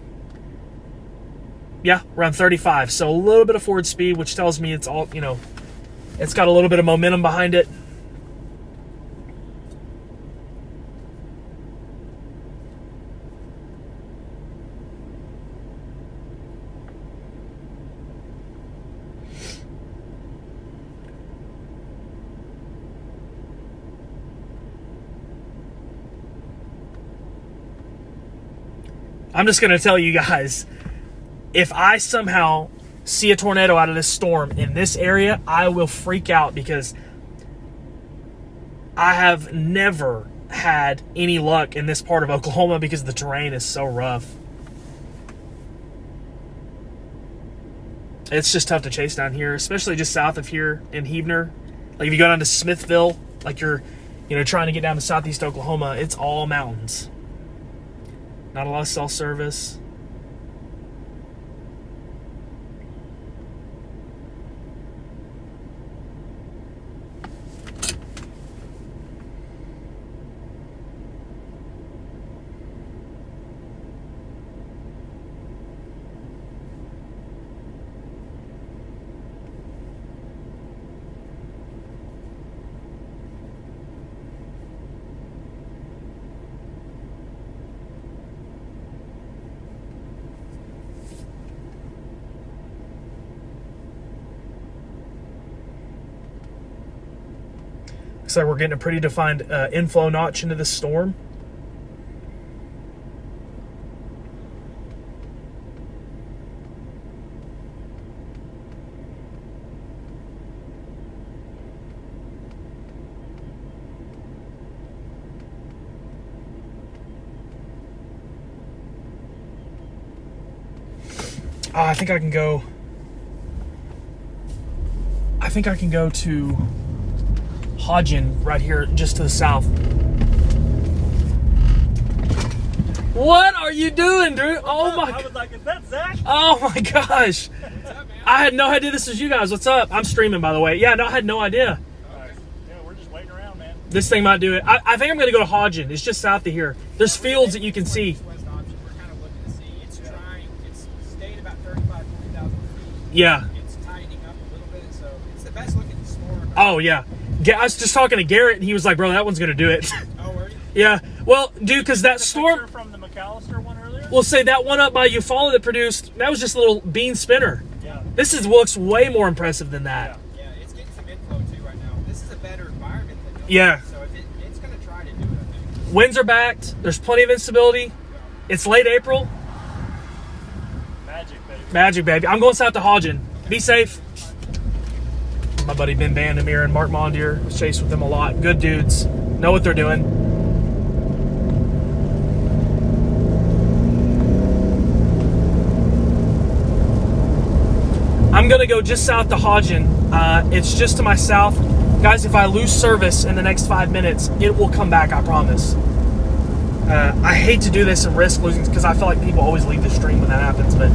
Yeah, around 35. So a little bit of forward speed, which tells me it's all, you know, it's got a little bit of momentum behind it. I'm just going to tell you guys, if I somehow see a tornado out of this storm in this area, I will freak out because I have never had any luck in this part of Oklahoma because the terrain is so rough. It's just tough to chase down here, especially just south of here in Heavener. Like if you go down to Smithville, like you're, you know, trying to get down to southeast Oklahoma, it's all mountains. Not a lot of cell service. Looks like we're getting a pretty defined inflow notch into this storm. I think I can go to Hodgen right here just to the south. What are you doing, Drew? Oh my!
I was like, is that Zach?
Oh my gosh!
What's up, man?
I had no idea this was you guys. What's up? I'm streaming, by the way. Yeah, no, I had no idea.
Right. Yeah, we're just waiting around, man.
This thing might do it. I think I'm going to go to Hodgen. It's just south of here. There's fields that you can see.
West option, we're kind of looking to see. It's trying. It's stayed about 35,000 to 40,000 feet.
Yeah.
It's tightening up a little bit, so it's the best looking storm.
Oh yeah. I was just talking to Garrett, and he was like, "Bro, that one's going to do it."
Oh, were you?
Yeah. Well, dude, because that storm.
From the McAllister one earlier.
We'll say that one up by Eufaula that produced. That was just a little bean spinner.
Yeah.
This looks way more impressive than that.
Yeah.
Yeah, it's getting some inflow too right now. This is a better environment than
Yeah.
So if it's going to try to do it, I think.
Winds are backed. There's plenty of instability. It's late April.
Magic, baby.
Magic, baby. I'm going south to Hodgen. Be safe. My buddy Ben Bandemir and Mark Mondier chase with them a lot. Good dudes. Know what they're doing. I'm going to go just south to Hodgen. It's just to my south. Guys, if I lose service in the next 5 minutes, it will come back, I promise. I hate to do this and risk losing because I feel like people always leave the stream when that happens, but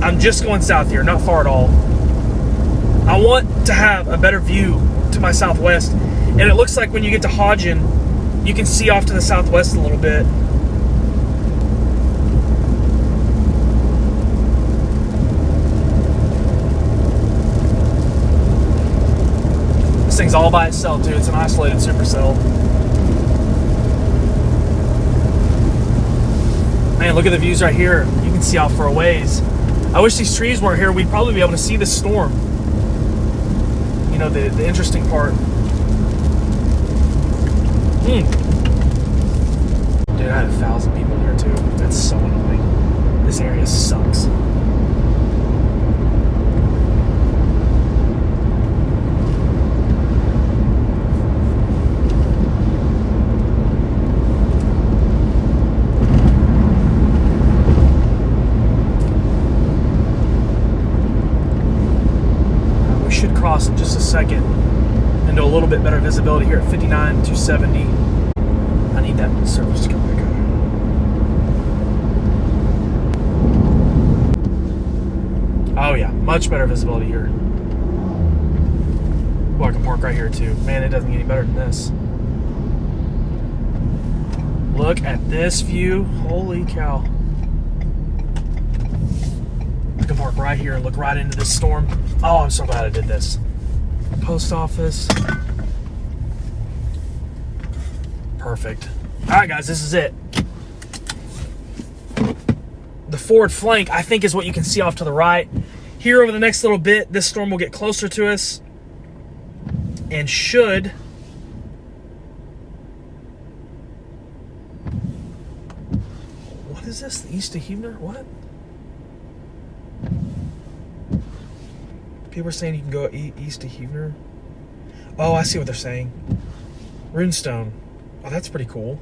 I'm just going south here, not far at all. I want to have a better view to my southwest, and it looks like when you get to Hodgen, you can see off to the southwest a little bit. This thing's all by itself, dude. It's an isolated supercell. Man, look at the views right here. You can see out for a ways. I wish these trees weren't here. We'd probably be able to see this storm. You know, the interesting part. Dude, I had 1,000 people here too. That's so annoying. This area sucks. In just a second into a little bit better visibility here at 59 to 70. I need that service to come back on. Oh yeah, much better visibility here. Well, I can park right here too. Man, it doesn't get any better than this. Look at this view. Holy cow. I can park right here and look right into this storm. Oh, I'm so glad I did this. Post office. Perfect. All right, guys, this is it. The forward flank, I think, is what you can see off to the right. Here over the next little bit, this storm will get closer to us and should what is this? The east of Huebner? What? People are saying you can go east of Huebner. Oh, I see what they're saying. Runestone. Oh, that's pretty cool.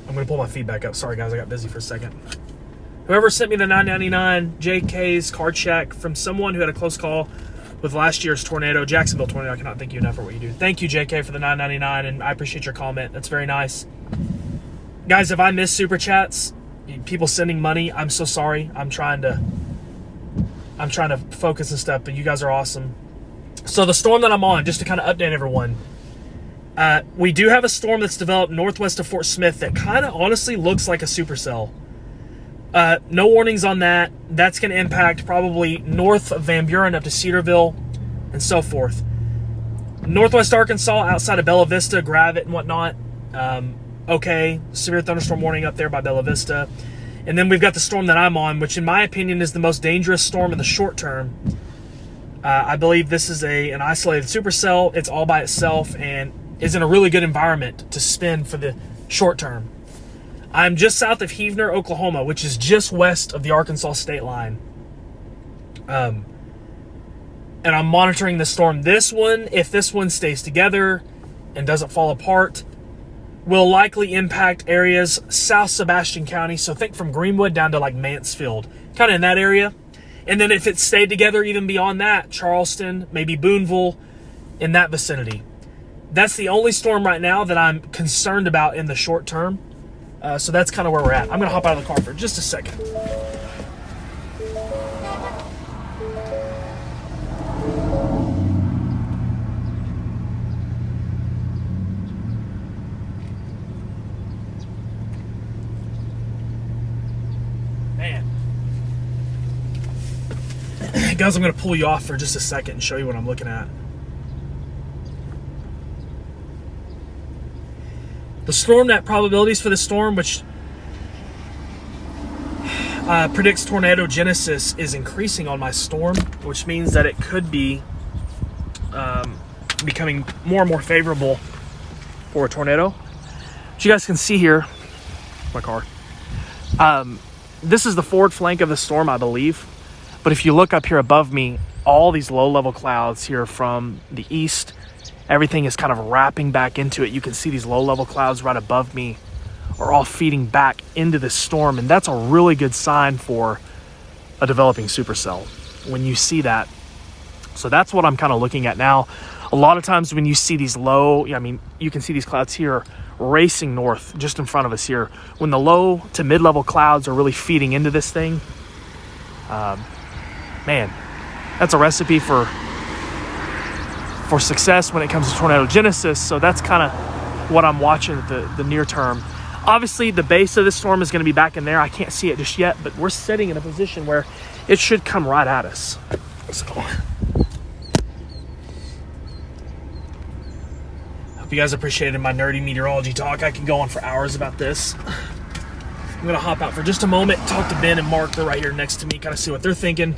I'm going to pull my feed back up. Sorry, guys, I got busy for a second. Whoever sent me the $9.99 JK's card check from someone who had a close call with last year's tornado, Jacksonville tornado, I cannot thank you enough for what you do. Thank you, JK, for the $9.99, and I appreciate your comment. That's very nice. Guys, if I miss super chats, people sending money, I'm so sorry. I'm trying to focus and stuff, but you guys are awesome. So the storm that I'm on, just to kind of update everyone, we do have a storm that's developed northwest of Fort Smith that kind of honestly looks like a supercell. No warnings on that. That's going to impact probably north of Van Buren up to Cedarville and so forth. Northwest Arkansas outside of Bella Vista, Gravette and whatnot. Okay, severe thunderstorm warning up there by Bella Vista. And then we've got the storm that I'm on, which in my opinion is the most dangerous storm in the short term. I believe this is an isolated supercell. It's all by itself and is in a really good environment to spin for the short term. I'm just south of Huebner, Oklahoma, which is just west of the Arkansas state line. And I'm monitoring the storm. This one, if this one stays together and doesn't fall apart, will likely impact areas South Sebastian County. So think from Greenwood down to like Mansfield, kind of in that area. And then if it stayed together even beyond that, Charleston, maybe Boonville, in that vicinity. That's the only storm right now that I'm concerned about in the short term. So that's kind of where we're at. I'm going to hop out of the car for just a second. Man. Guys, I'm going to pull you off for just a second and show you what I'm looking at. The storm net probabilities for the storm, which predicts tornado genesis, is increasing on my storm, which means that it could be becoming more and more favorable for a tornado. As you guys can see here, my car. This is the forward flank of the storm, I believe. But if you look up here above me, all these low-level clouds here from the east, everything is kind of wrapping back into it. You can see these low-level clouds right above me are all feeding back into this storm, and that's a really good sign for a developing supercell when you see that. So that's what I'm kind of looking at now. A lot of times when you see these low, I mean, you can see these clouds here racing north just in front of us here. When the low to mid-level clouds are really feeding into this thing, man, that's a recipe for success when it comes to tornado genesis. So that's kind of what I'm watching at the near term. Obviously, the base of the storm is going to be back in there. I can't see it just yet, but we're sitting in a position where it should come right at us. So, hope you guys appreciated my nerdy meteorology talk. I can go on for hours about this. I'm going to hop out for just a moment, talk to Ben and Mark. They're right here next to me, kind of see what they're thinking.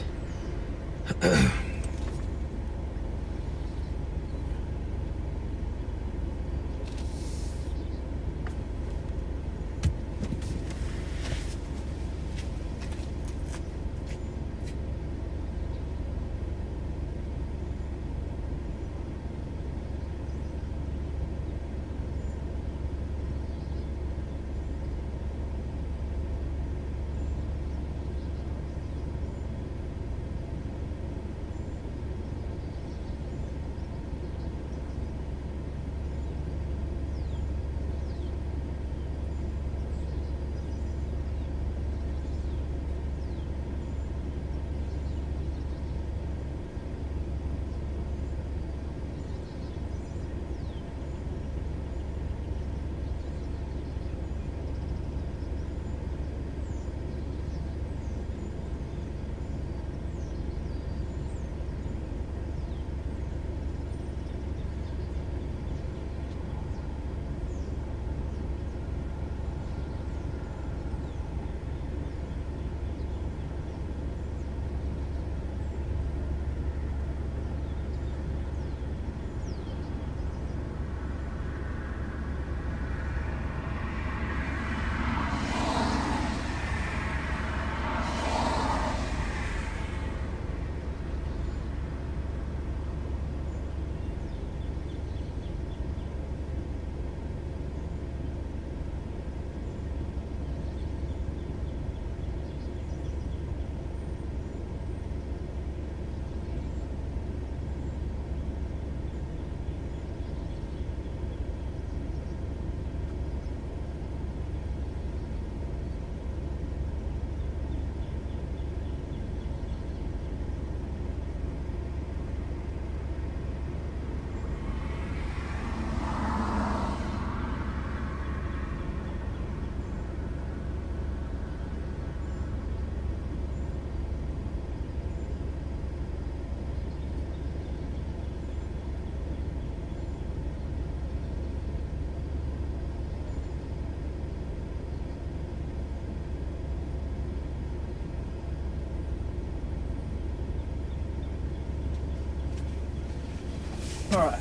All right.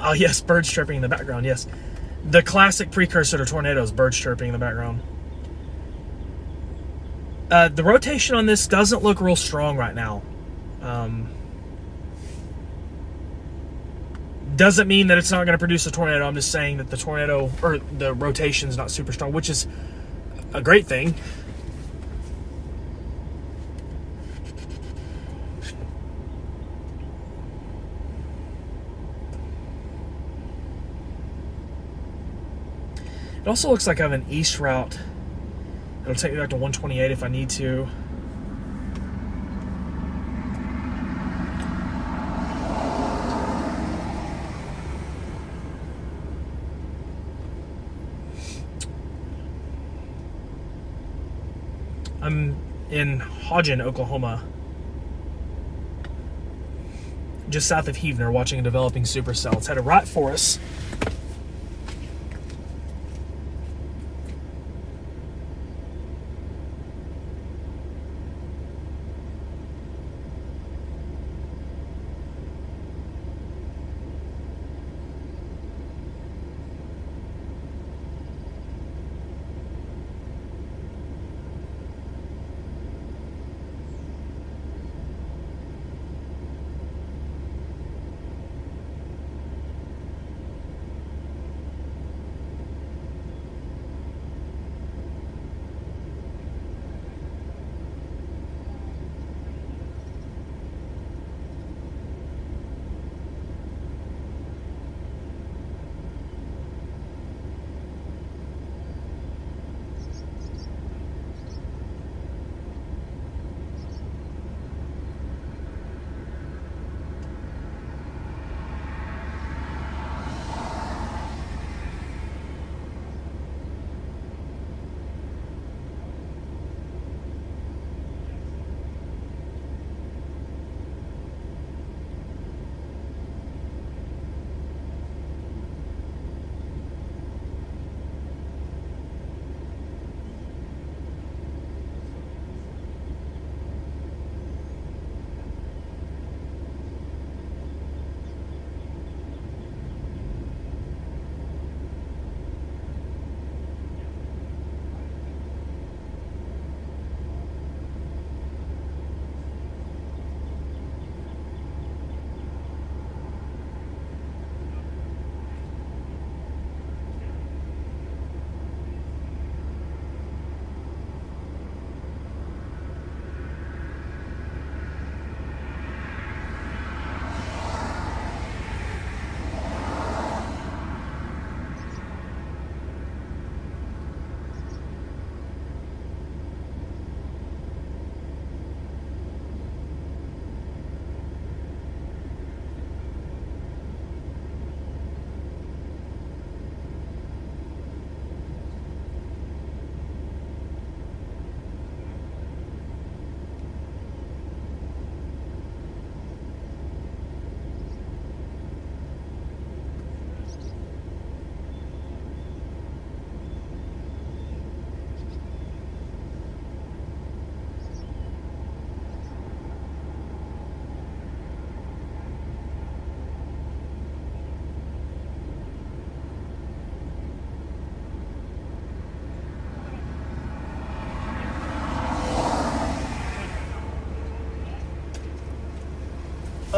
Oh, yes, birds chirping in the background, yes. The classic precursor to tornadoes, birds chirping in the background. The rotation on this doesn't look real strong right now. Doesn't mean that it's not going to produce a tornado. I'm just saying that the tornado, or the rotation is not super strong, which is a great thing. It also looks like I have an east route. It'll take me back to 128 if I need to. I'm in Hodgen, Oklahoma, just south of Heavener, watching a developing supercell. It's headed right for us.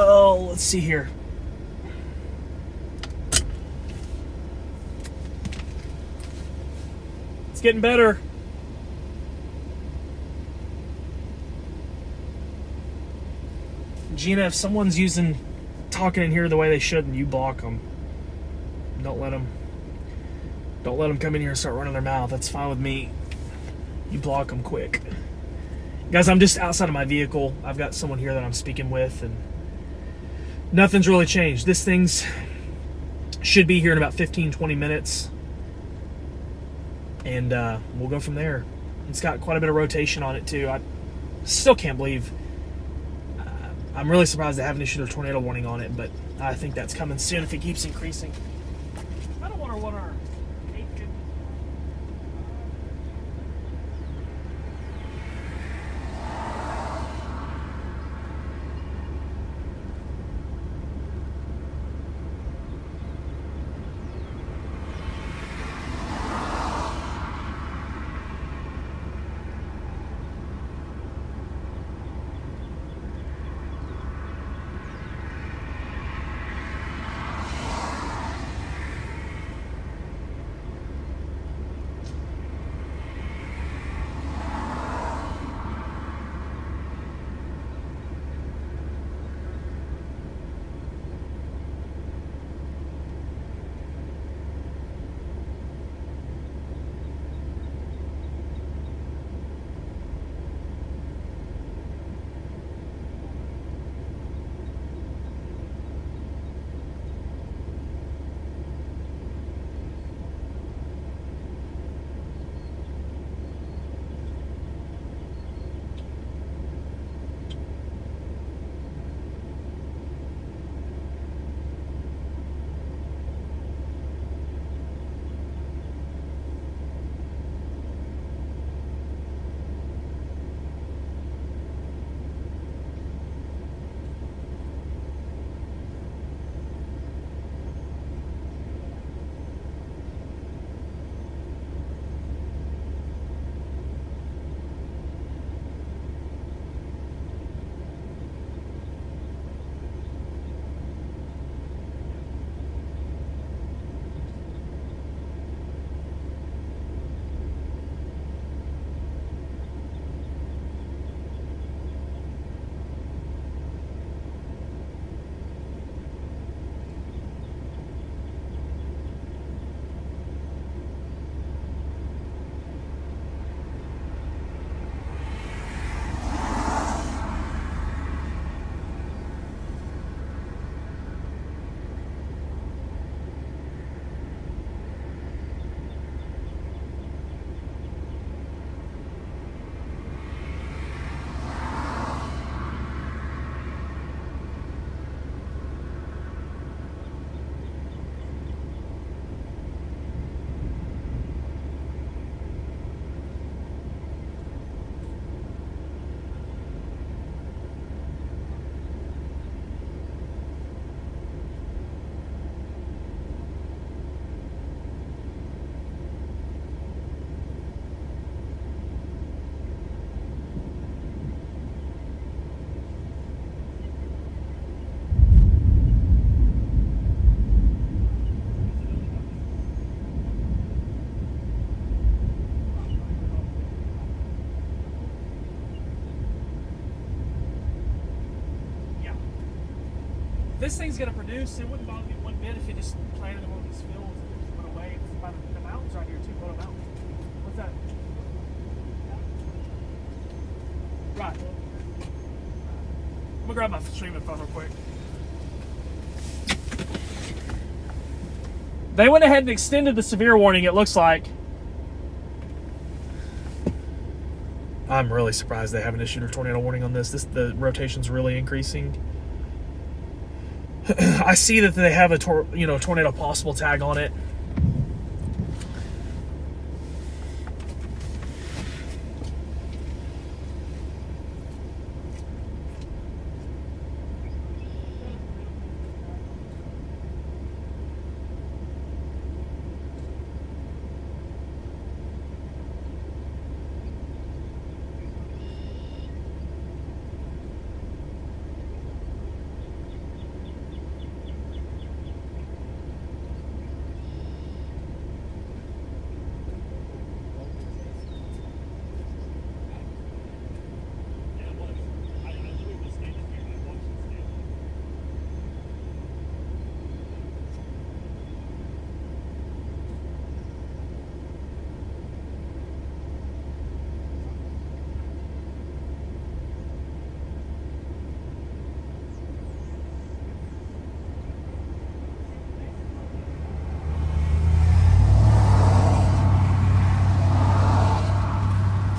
Oh, let's see here. It's getting better. Gina, if someone's talking in here the way they shouldn't, you block them. Don't let them come in here and start running their mouth. That's fine with me. You block them quick. Guys, I'm just outside of my vehicle. I've got someone here that I'm speaking with, and nothing's really changed. This thing's should be here in about 15-20 minutes, and we'll go from there. It's got quite a bit of rotation on it too. I still can't believe, I'm really surprised they haven't issued a tornado warning on it, but I think that's coming soon if it keeps increasing. I don't wonder what our 850. This thing's gonna produce. It wouldn't bother me one bit if it just planted in one of these fields and just went away. It's by the mountains right here too. What a mountain? What's that? Right. I'm gonna grab my streaming phone real quick. They went ahead and extended the severe warning, it looks like. I'm really surprised they haven't issued a tornado warning on this. The rotation's really increasing. I see that they have a tornado possible tag on it.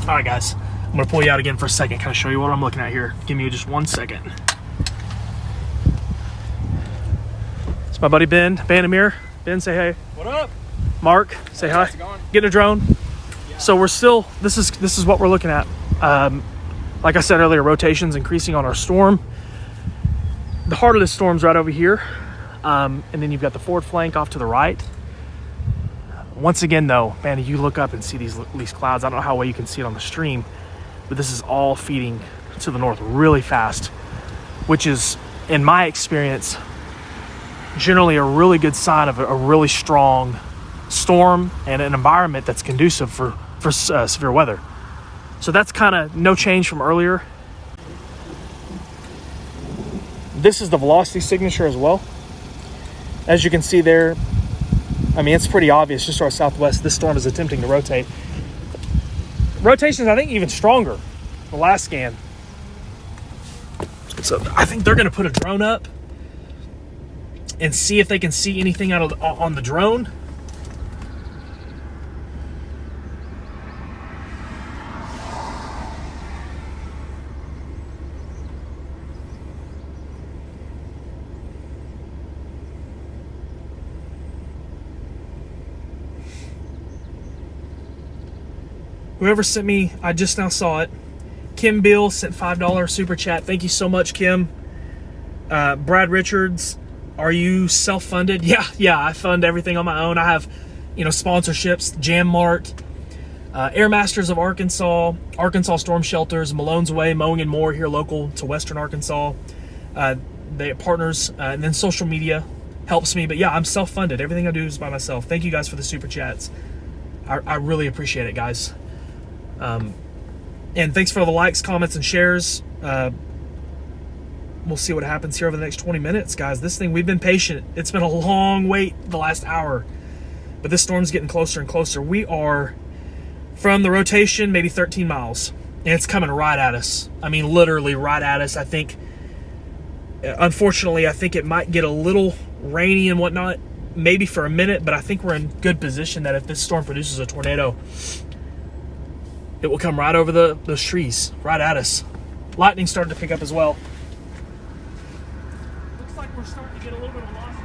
All right, guys, I'm gonna pull you out again for a second. Kind of show you what I'm looking at here. Give me just 1 second. It's my buddy Ben, Amir. Ben, say hey.
What up?
Mark, say hi.
How's it going?
Getting a drone.
Yeah.
So we're still. This is what we're looking at. Like I said earlier, rotations increasing on our storm. The heart of the storm's right over here, and then you've got the forward flank off to the right. Once again, though, man, you look up and see these clouds. I don't know how well you can see it on the stream, but this is all feeding to the north really fast, which is, in my experience, generally a really good sign of a really strong storm and an environment that's conducive for severe weather. So that's kind of no change from earlier. This is the velocity signature as well. As you can see there, I mean, it's pretty obvious just to our southwest, this storm is attempting to rotate. Rotation's, I think, even stronger the last scan. So I think they're going to put a drone up and see if they can see anything on the drone. Whoever sent me, I just now saw it. Kim Bill sent $5 super chat. Thank you so much, Kim. Brad Richards, are you self-funded? Yeah, I fund everything on my own. I have, sponsorships, Jam Mart, Air Masters of Arkansas, Arkansas Storm Shelters, Malone's Way, Mowing and More here local to Western Arkansas. They partners, and then social media helps me. But yeah, I'm self-funded. Everything I do is by myself. Thank you guys for the super chats. I really appreciate it, guys. And thanks for all the likes, comments, and shares. We'll see what happens here over the next 20 minutes, guys. This thing, we've been patient. It's been a long wait the last hour, but this storm's getting closer and closer. We are from the rotation, maybe 13 miles, and it's coming right at us. I mean, literally right at us. I think, unfortunately, it might get a little rainy and whatnot, maybe for a minute, but I think we're in good position that if this storm produces a tornado, it will come right over those trees, right at us. Lightning started to pick up as well. Looks like we're starting to get a little bit of velocity.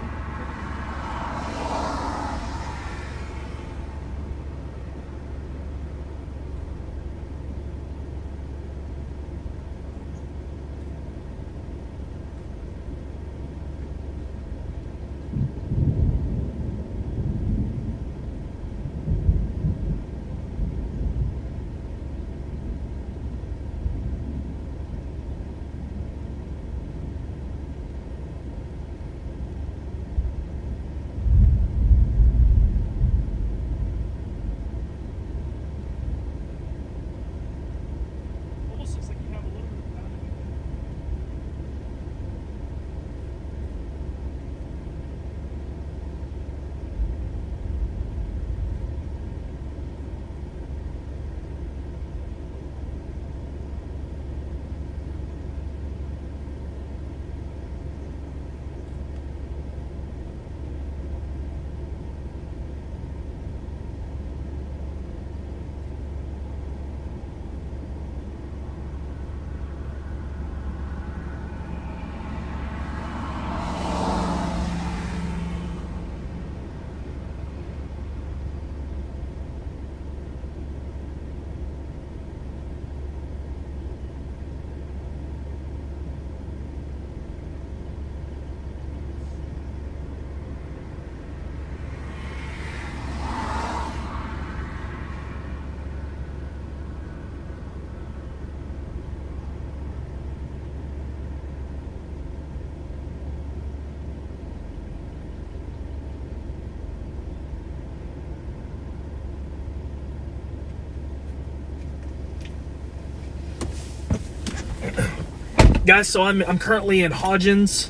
Guys, so I'm currently in Hodgins.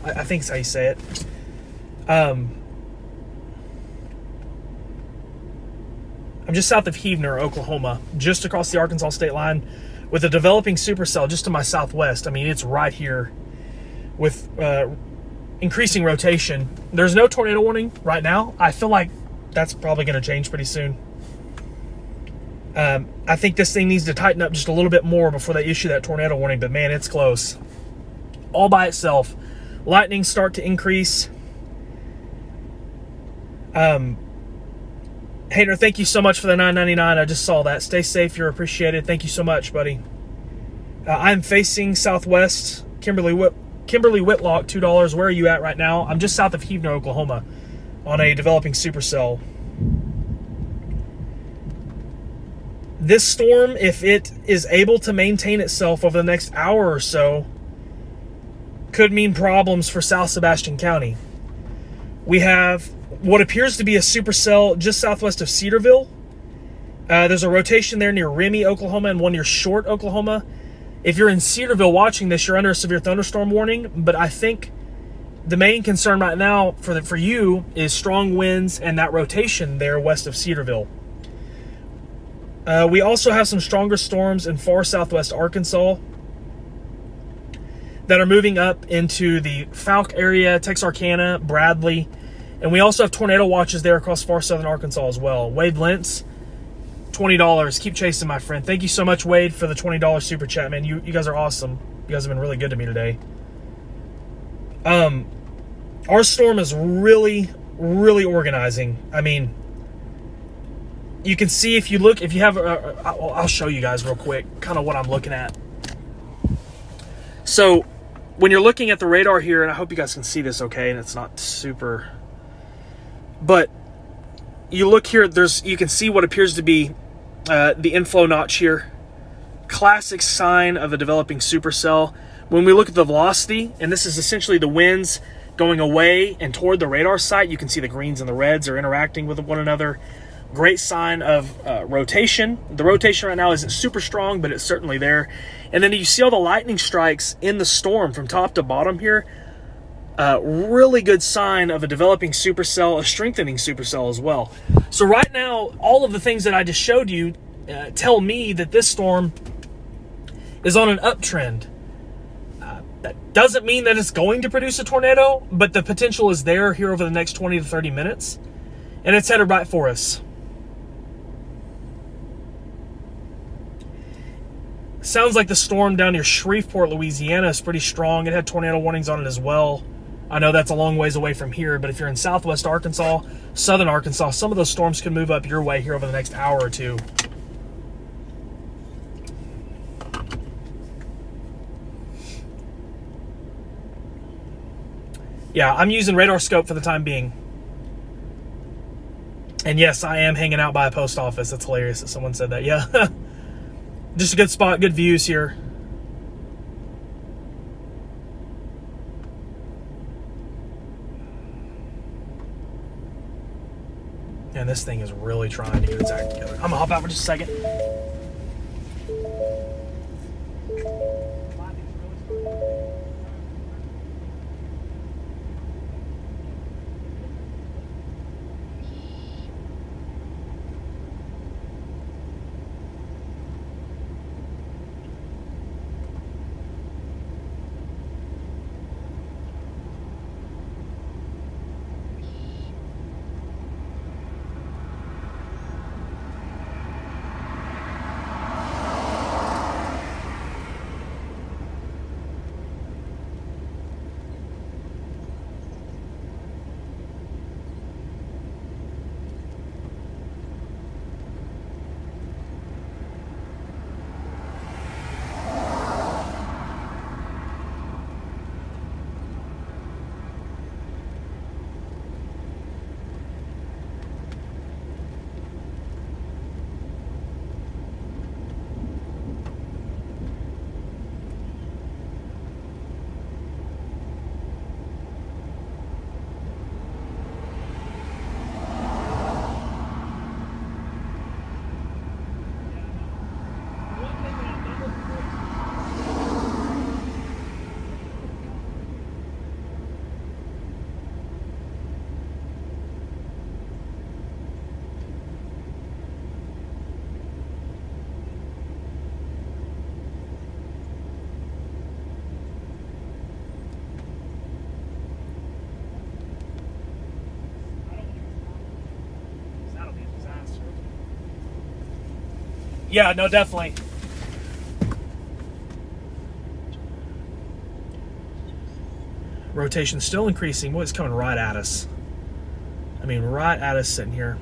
I think that's how you say it. I'm just south of Heavener, Oklahoma, just across the Arkansas state line, with a developing supercell just to my southwest. I mean, it's right here with increasing rotation. There's no tornado warning right now. I feel like that's probably going to change pretty soon. I think this thing needs to tighten up just a little bit more before they issue that tornado warning, but man, it's close. All by itself. Lightning start to increase. Hater, thank you so much for the $9.99. I just saw that. Stay safe. You're appreciated. Thank you so much, buddy. I'm facing southwest. Kimberly Whitlock, $2. Where are you at right now? I'm just south of Heavener, Oklahoma, on a developing supercell. This storm, if it is able to maintain itself over the next hour or so, could mean problems for South Sebastian County. We have what appears to be a supercell just southwest of Cedarville. There's a rotation there near Remy, Oklahoma, and one near Short, Oklahoma. If you're in Cedarville watching this, you're under a severe thunderstorm warning, but I think the main concern right now for you is strong winds and that rotation there west of Cedarville. We also have some stronger storms in far southwest Arkansas that are moving up into the Fouke area, Texarkana, Bradley, and we also have tornado watches there across far southern Arkansas as well. Wade Lentz, $20. Keep chasing, my friend. Thank you so much, Wade, for the $20 super chat, man. You guys are awesome. You guys have been really good to me today. Our storm is really, really organizing. I mean, you can see if you look, if you have, I'll show you guys real quick kind of what I'm looking at. So when you're looking at the radar here, and I hope you guys can see this okay, and it's not super, but you look here, you can see what appears to be the inflow notch here. Classic sign of a developing supercell. When we look at the velocity, and this is essentially the winds going away and toward the radar site, you can see the greens and the reds are interacting with one another. Great sign of rotation. The rotation right now isn't super strong, but it's certainly there. And then you see all the lightning strikes in the storm from top to bottom here. Really good sign of a developing supercell, a strengthening supercell as well. So right now, all of the things that I just showed you tell me that this storm is on an uptrend. That doesn't mean that it's going to produce a tornado, but the potential is there here over the next 20 to 30 minutes. And it's headed right for us. Sounds like the storm down near Shreveport, Louisiana is pretty strong. It had tornado warnings on it as well. I know that's a long ways away from here, but if you're in southwest Arkansas, southern Arkansas, some of those storms could move up your way here over the next hour or two. Yeah, I'm using radar scope for the time being. And yes, I am hanging out by a post office. That's hilarious that someone said that. Yeah. Just a good spot, good views here. And this thing is really trying to get its act together. I'm gonna hop out for just a second. Yeah, no, definitely. Rotation still increasing. Boy, it's coming right at us. I mean, right at us sitting here.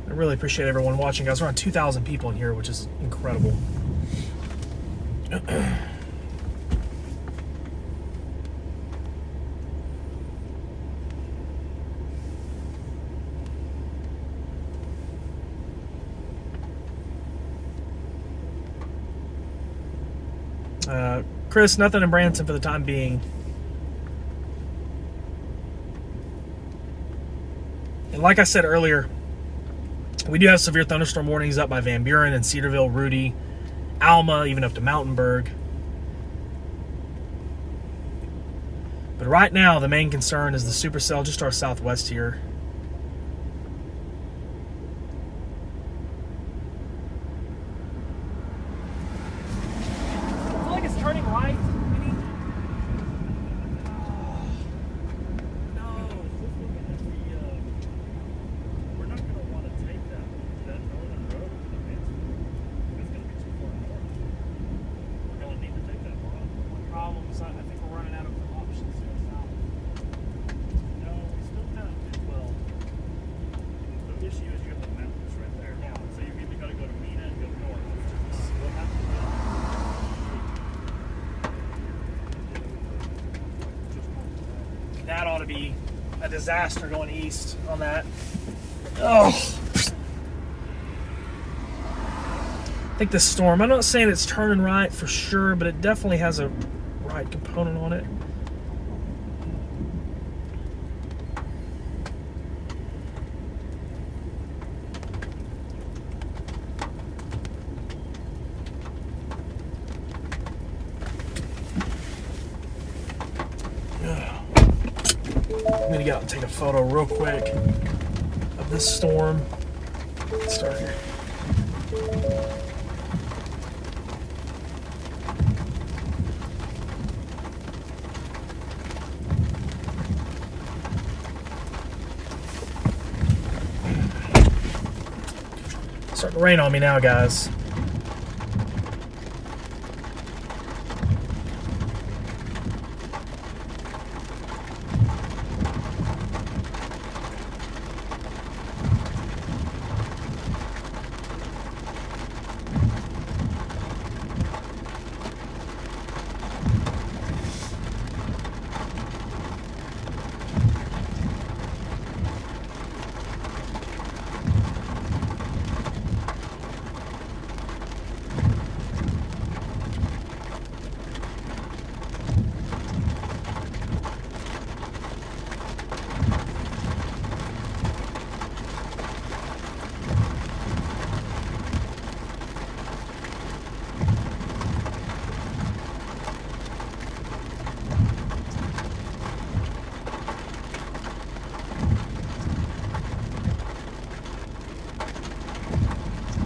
I really appreciate everyone watching, guys. We're on 2,000 people in here, which is incredible. Chris, nothing in Branson for the time being. And like I said earlier, we do have severe thunderstorm warnings up by Van Buren and Cedarville, Rudy, Alma, even up to Mountainburg. But right now, the main concern is the supercell just to our southwest here. I feel like it's turning right.
We're not going to want to take that northern road to Mansfield. It's going to be too far north. We're going to need to take that north.
One problem is I think we're running out of options here south.
No, we still kind of do well. The issue is you have the mountains right there.
Yeah.
So you've either got to go to Mina and go north, which is not. We'll have to do just north of that.
That ought to be a disaster going east on that. Oh. I think this storm, I'm not saying it's turning right for sure, but it definitely has a right component on it. I'm gonna get out and take a photo real quick of this storm. Let's start here. It's starting to rain on me now, guys.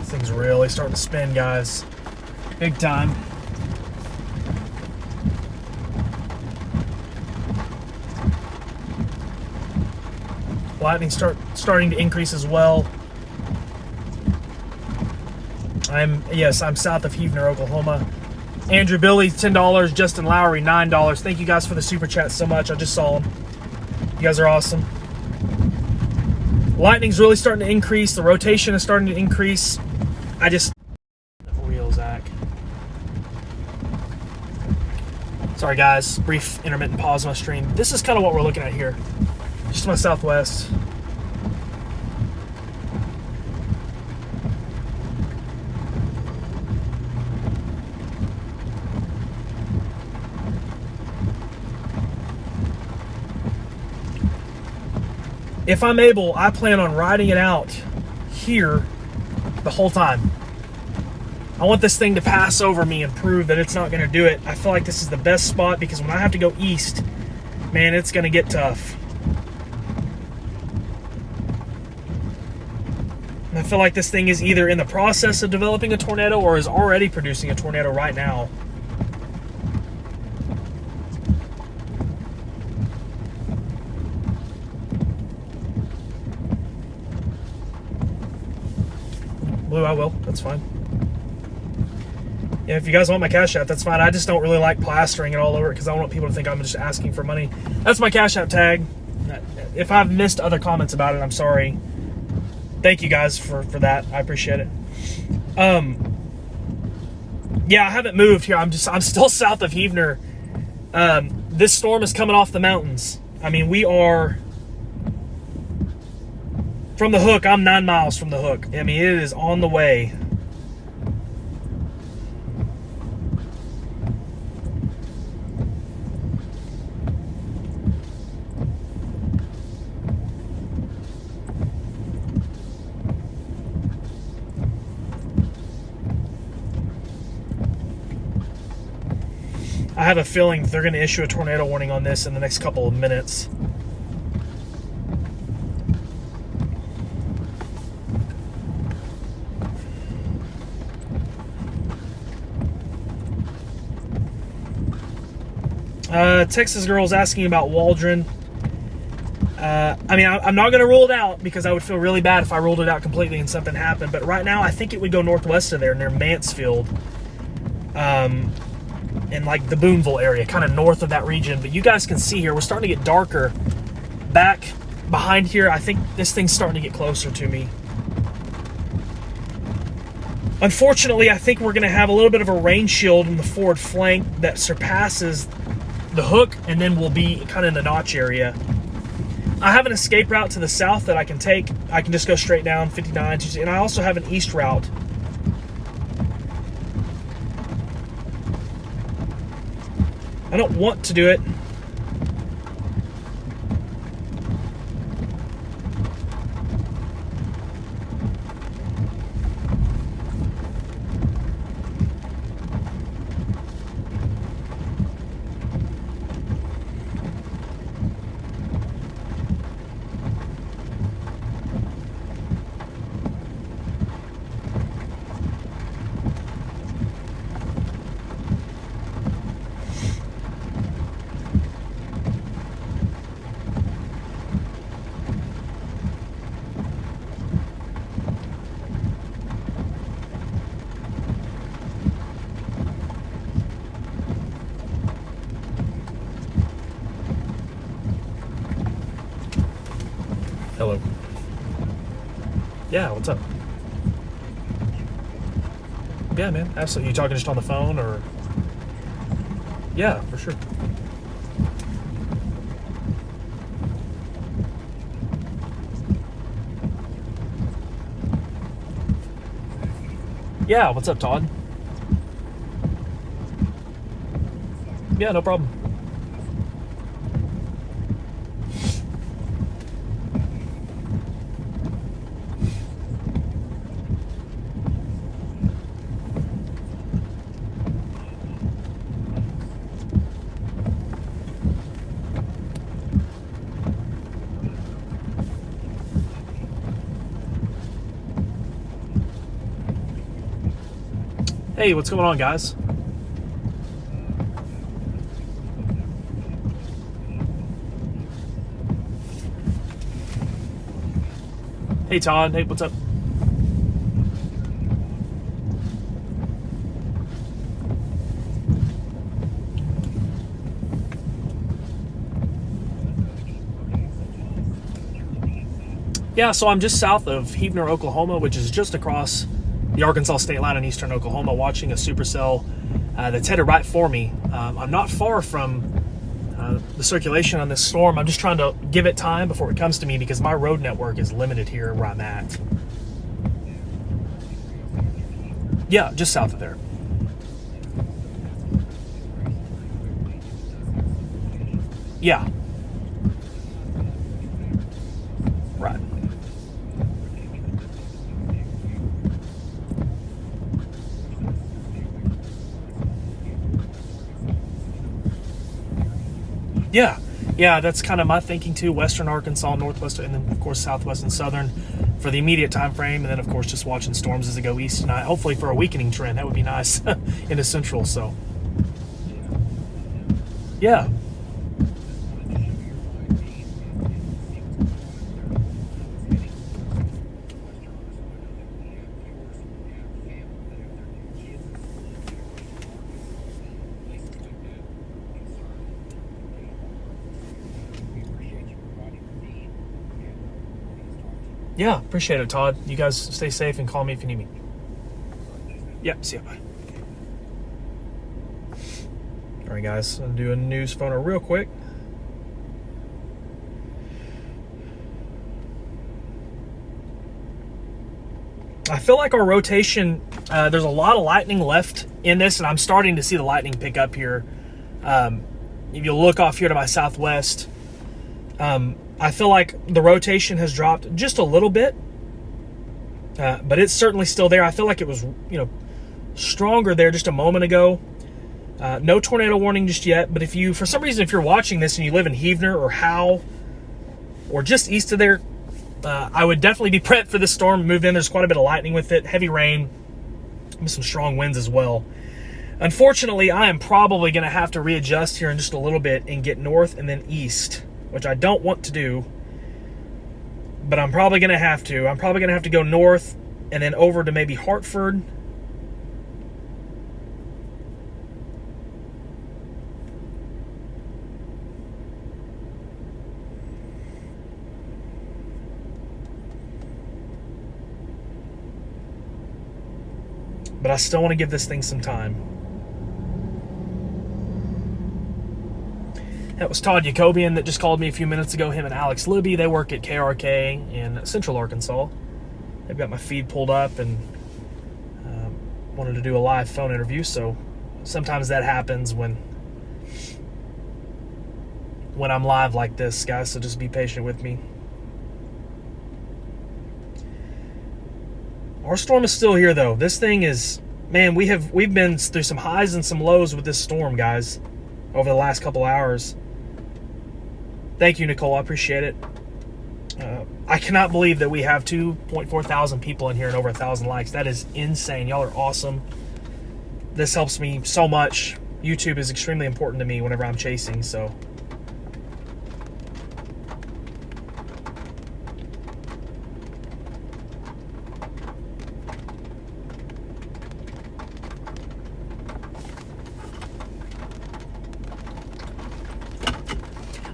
Thing's really starting to spin, guys. Big time. Lightning starting to increase as well. I'm south of Heavener, Oklahoma. Andrew Billy, $10. Justin Lowry, $9. Thank you guys for the super chat so much. I just saw them. You guys are awesome. Lightning's really starting to increase. The rotation is starting to increase. Real Zach. Sorry guys, brief intermittent pause on my stream. This is kind of what we're looking at here. Just to my southwest. If I'm able, I plan on riding it out here the whole time. I want this thing to pass over me and prove that it's not going to do it. I feel like this is the best spot because when I have to go east, man, it's going to get tough. And I feel like this thing is either in the process of developing a tornado or is already producing a tornado right now. Blue, I will. That's fine. Yeah, if you guys want my Cash App, that's fine. I just don't really like plastering it all over it because I don't want people to think I'm just asking for money. That's my Cash App tag. If I've missed other comments about it, I'm sorry. Thank you guys for that. I appreciate it. Yeah, I haven't moved here. I'm still south of Heavener. This storm is coming off the mountains. I mean, we are from the hook. I'm 9 miles from the hook. I mean, it is on the way. I have a feeling they're going to issue a tornado warning on this in the next couple of minutes. Texas girl's asking about Waldron. I mean, I'm not going to rule it out because I would feel really bad if I ruled it out completely and something happened. But right now, I think it would go northwest of there near Mansfield. In like the Boonville area, kind of north of that region. But you guys can see here, we're starting to get darker. Back behind here, I think this thing's starting to get closer to me. Unfortunately, I think we're going to have a little bit of a rain shield in the forward flank that surpasses the hook, and then we'll be kind of in the notch area. I have an escape route to the south that I can take. I can just go straight down 59, and I also have an east route. I don't want to do it. Hello. Yeah, what's up? Yeah, man, absolutely. You talking just on the phone, or? Yeah, for sure. Yeah, what's up, Todd? Yeah, no problem. Hey, what's going on, guys? Hey, Todd. Hey, what's up? Yeah, so I'm just south of Heavener, Oklahoma, which is just across the Arkansas state line in eastern Oklahoma, watching a supercell that's headed right for me. I'm not far from the circulation on this storm. I'm just trying to give it time before it comes to me because my road network is limited here where I'm at. Yeah, just south of there. Yeah. Right. Yeah, that's kind of my thinking too. Western Arkansas, northwest, and then of course southwest and southern for the immediate time frame, and then of course just watching storms as they go east tonight. Hopefully for a weakening trend, that would be nice into central. So yeah. Yeah, appreciate it, Todd. You guys stay safe and call me if you need me. Yep, see ya, bye. All right, guys, I'll do a news phoner real quick. I feel like our rotation, there's a lot of lightning left in this, and I'm starting to see the lightning pick up here. If you look off here to my southwest, I feel like the rotation has dropped just a little bit, but it's certainly still there. I feel like it was, stronger there just a moment ago. No tornado warning just yet, but for some reason, if you're watching this and you live in Heavener or Howe or just east of there, I would definitely be prepped for this storm. Move in. There's quite a bit of lightning with it, heavy rain, with some strong winds as well. Unfortunately, I am probably going to have to readjust here in just a little bit and get north and then east, which I don't want to do, but I'm probably going to have to. I'm probably going to have to go north and then over to maybe Hartford. But I still want to give this thing some time. That was Todd Jacobian that just called me a few minutes ago. Him and Alex Libby, they work at KRK in Central Arkansas. They've got my feed pulled up and wanted to do a live phone interview. So sometimes that happens when I'm live like this, guys. So just be patient with me. Our storm is still here, though. This thing is, man, we've been through some highs and some lows with this storm, guys, over the last couple hours. Thank you, Nicole. I appreciate it. I cannot believe that we have 2.4 thousand people in here and over 1,000 likes. That is insane. Y'all are awesome. This helps me so much. YouTube is extremely important to me whenever I'm chasing, so...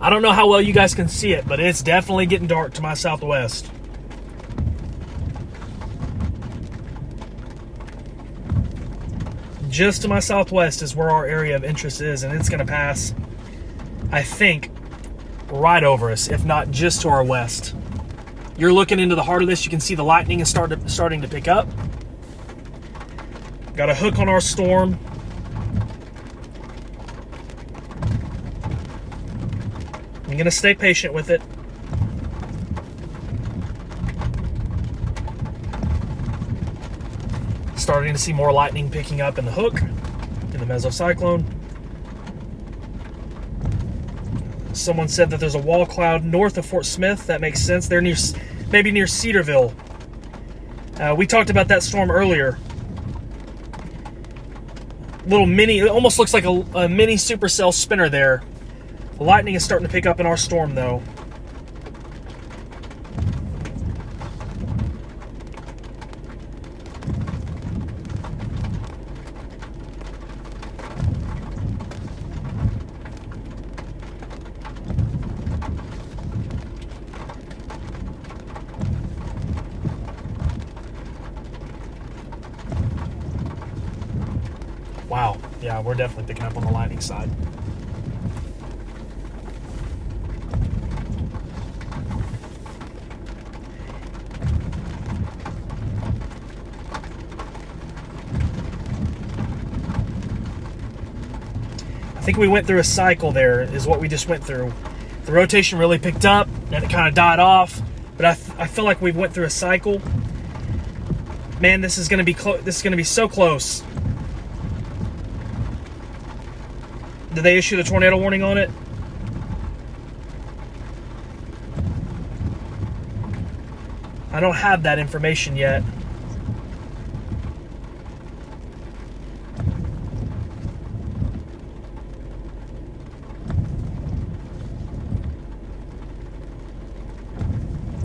I don't know how well you guys can see it, but it's definitely getting dark to my southwest. Just to my southwest is where our area of interest is, and it's going to pass, I think, right over us, if not just to our west. You're looking into the heart of this. You can see the lightning is starting to pick up. Got a hook on our storm. I'm going to stay patient with it. Starting to see more lightning picking up in the hook, in the mesocyclone. Someone said that there's a wall cloud north of Fort Smith. That makes sense. They're maybe near Cedarville. We talked about that storm earlier. Little mini, it almost looks like a mini supercell spinner there. The lightning is starting to pick up in our storm, though. Wow. Yeah, we're definitely picking up on the lightning side. I think we went through a cycle there, is what we just went through. The rotation really picked up, and it kind of died off. But I feel like we went through a cycle. Man, this is going to be this is going to be so close. Did they issue the tornado warning on it? I don't have that information yet.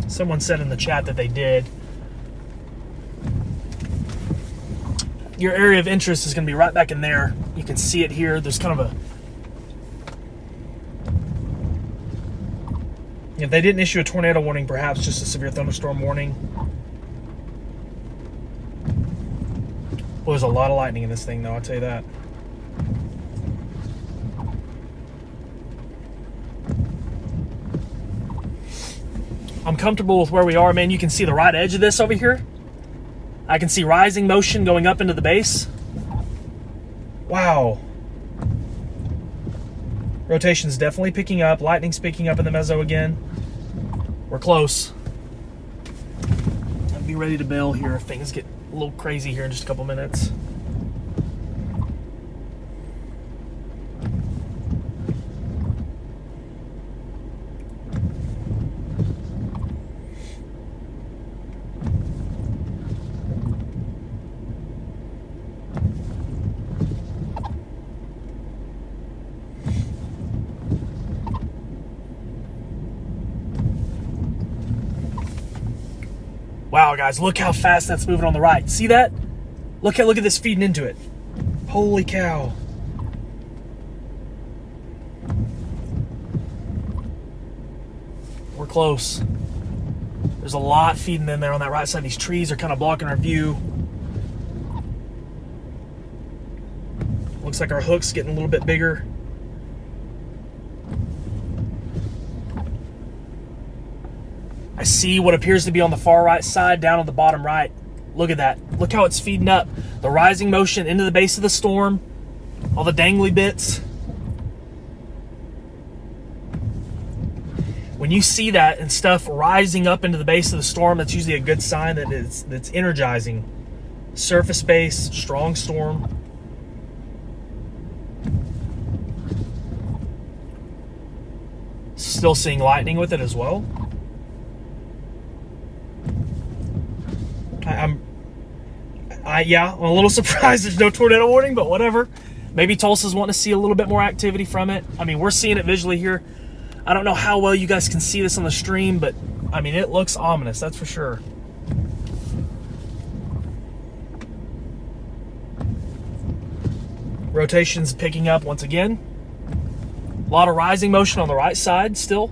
Someone said in the chat that they did. Your area of interest is going to be right back in there. You can see it here. There's kind of If they didn't issue a tornado warning, perhaps just a severe thunderstorm warning. Well, there's a lot of lightning in this thing, though, I'll tell you that. I'm comfortable with where we are, man. You can see the right edge of this over here. I can see rising motion going up into the base. Wow. Rotation's definitely picking up. Lightning's picking up in the mezzo again. We're close. I'll be ready to bail here if things get a little crazy here in just a couple minutes. Wow, guys, look how fast that's moving on the right. See that? Look at this feeding into it. Holy cow. We're close. There's a lot feeding in there on that right side. These trees are kind of blocking our view. Looks like our hook's getting a little bit bigger. I see what appears to be on the far right side, down on the bottom right. Look at that. Look how it's feeding up. The rising motion into the base of the storm. All the dangly bits. When you see that and stuff rising up into the base of the storm, that's usually a good sign that it's energizing. Surface base, strong storm. Still seeing lightning with it as well. I'm a little surprised there's no tornado warning, but whatever. Maybe Tulsa's wanting to see a little bit more activity from it. I mean, we're seeing it visually here. I don't know how well you guys can see this on the stream, but I mean, it looks ominous, that's for sure. Rotation's picking up once again. A lot of rising motion on the right side still.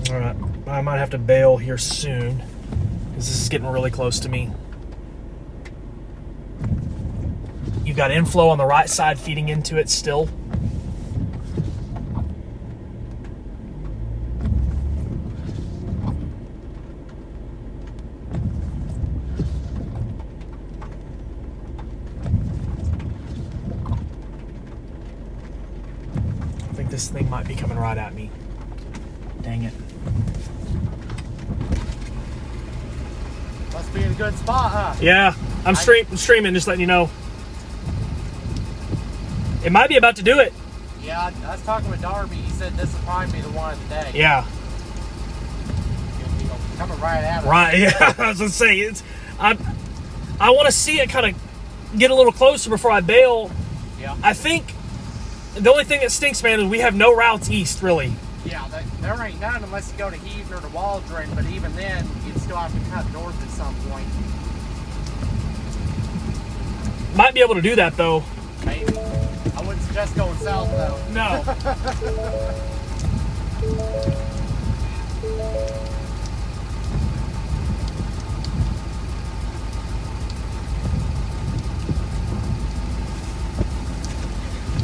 All right, I might have to bail here soon because this is getting really close to me. You've got inflow on the right side feeding into it still. I think this thing might be coming right at me. Dang it.
Must be in a good spot, huh?
Yeah, I'm streaming, just letting you know. It might be about to do it.
Yeah, I was talking with Darby. He said this will probably be the one of the day.
Yeah.
Coming right at us.
Right, yeah. I was going to say, I want to see it kind of get a little closer before I bail.
Yeah.
I think the only thing that stinks, man, is we have no routes east, really.
Yeah, there ain't none unless you go to Heath or to Waldron, but even then, you'd still have to cut north at some point.
Might be able to do that, though.
Maybe. I wouldn't suggest going south, though.
No.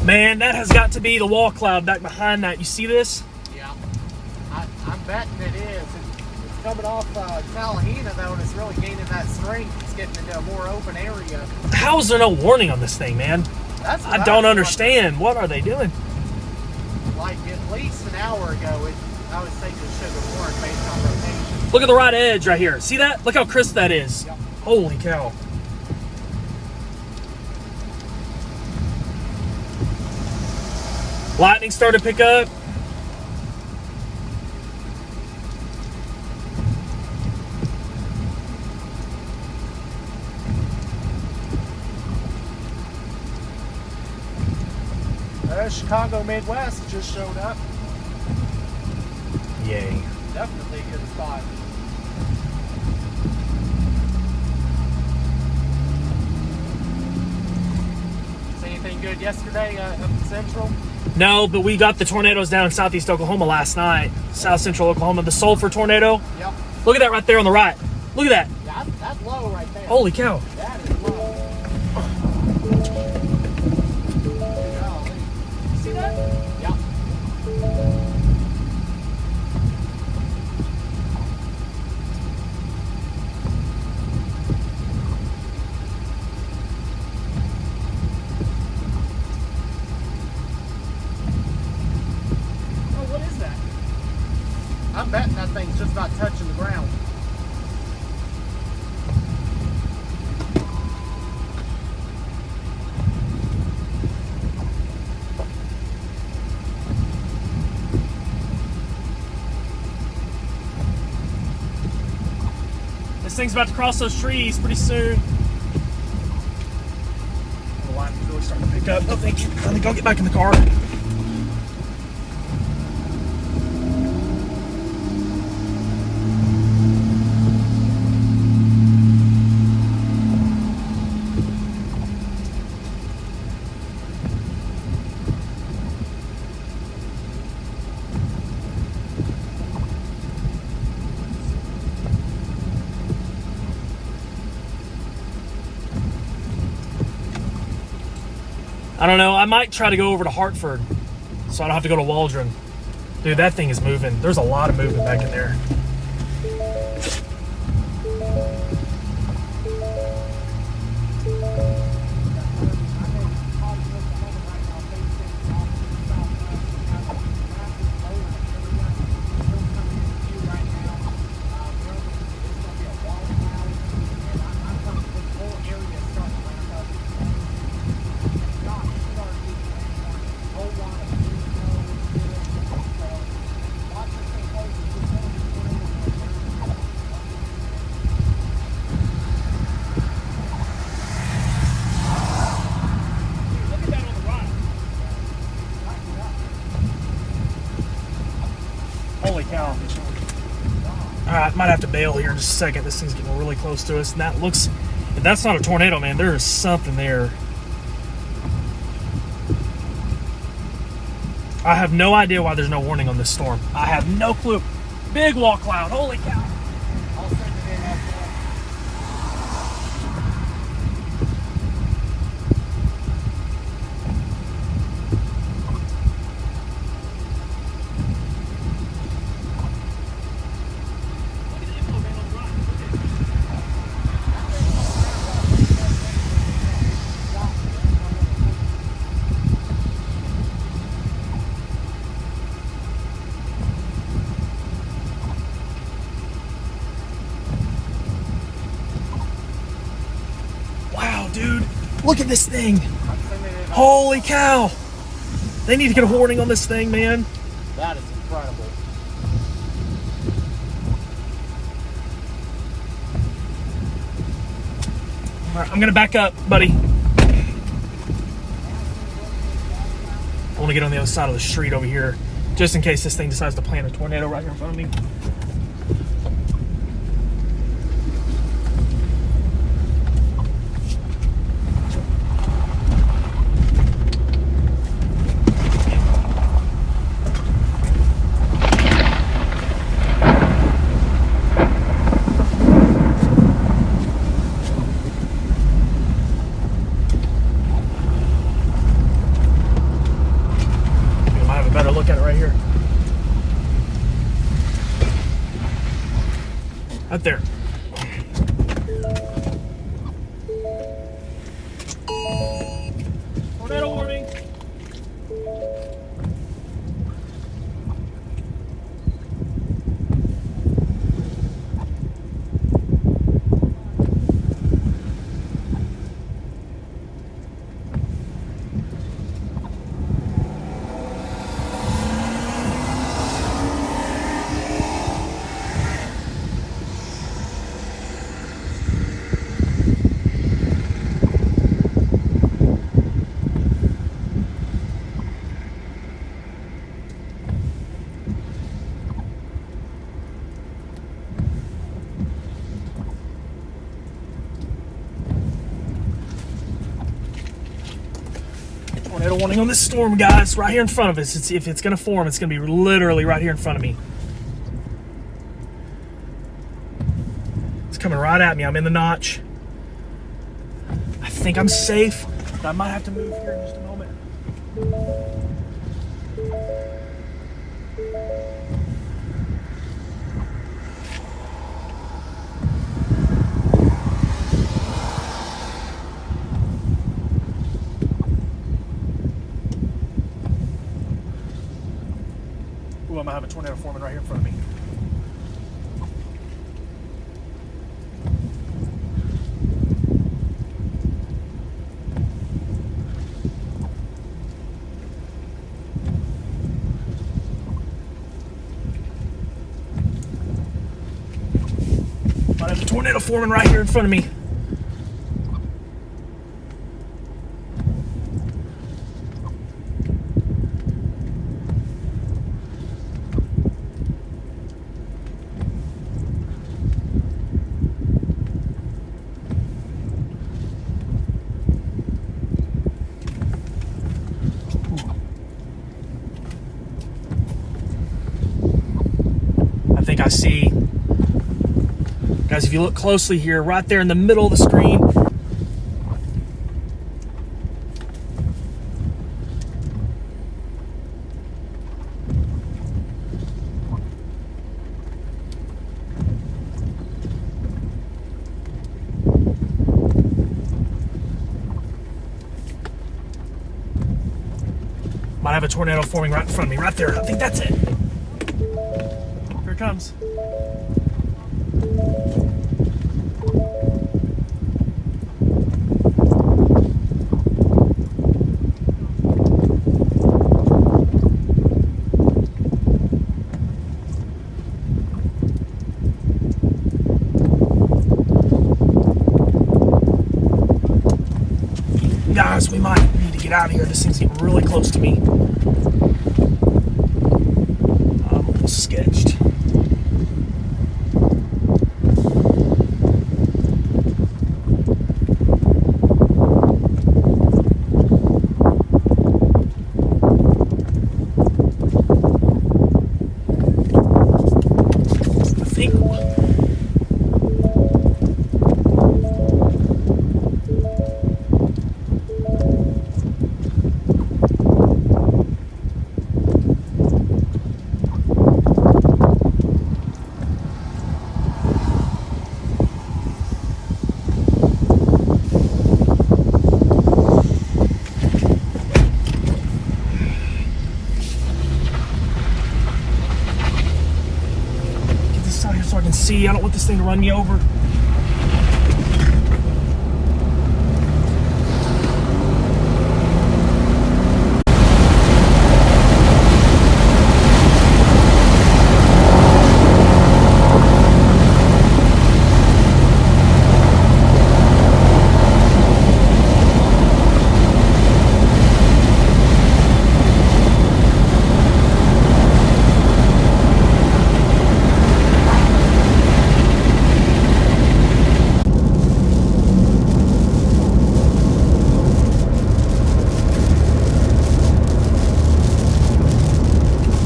Man, that has got to be the wall cloud back behind that. You see this?
Yeah. I'm betting it is. It's coming off Talahina, though, and it's really gaining that strength. It's getting into a more open area.
How is there no warning on this thing, man?
That's what
I don't understand. What are they doing?
Like, at least an hour ago, I was thinking it should have warned based on rotation.
Look at the right edge right here. See that? Look how crisp that is.
Yep.
Holy cow. Lightning started to pick up.
Chicago Midwest just showed up.
Yay.
Definitely a good spot. See anything good yesterday up in Central?
No, but we got the tornadoes down in southeast Oklahoma last night. South central Oklahoma. The Sulphur tornado.
Yep.
Look at that right there on the right. Look at that.
Yeah, that's low right there.
Holy cow.
That is low. Golly. You see that? Yep. Oh, what is that? I'm betting that thing's just about touching the ground.
This thing's about to cross those trees pretty soon. The line is really starting to pick up. Oh, thank you. Let me go get back in the car. I don't know. I might try to go over to Hartford so I don't have to go to Waldron. Dude, that thing is moving. There's a lot of movement back in there. Holy cow. Alright, might have to bail here in just a second. This thing's getting really close to us. And that looks, if that's not a tornado, man, there is something there. I have no idea why there's no warning on this storm. I have no clue. Big wall cloud. Holy cow.
I'll send it in after that.
Dude, look at this thing. Holy cow. They need to get a warning on this thing, man.
That is incredible.
All right, I'm gonna back up, buddy. I want to get on the other side of the street over here, just in case this thing decides to plant a tornado right here in front of me. Better look at it right here. Right there. Tornado warning. Tornado warning on this storm, guys. Right here in front of us. If it's going to form, it's going to be literally right here in front of me. It's coming right at me. I'm in the notch. I think I'm safe, but I might have to move here in just a moment. Ooh, I might have a tornado forming right here in front of me. Might have a tornado forming right here in front of me. I think I see, guys, if you look closely here, right there in the middle of the screen, might have a tornado forming right in front of me, right there. I think that's it. Here it comes. Guys, we might need to get out of here. This thing's getting really close to me. I'm a little sketched. I think out here so I can see. I don't want this thing to run me over.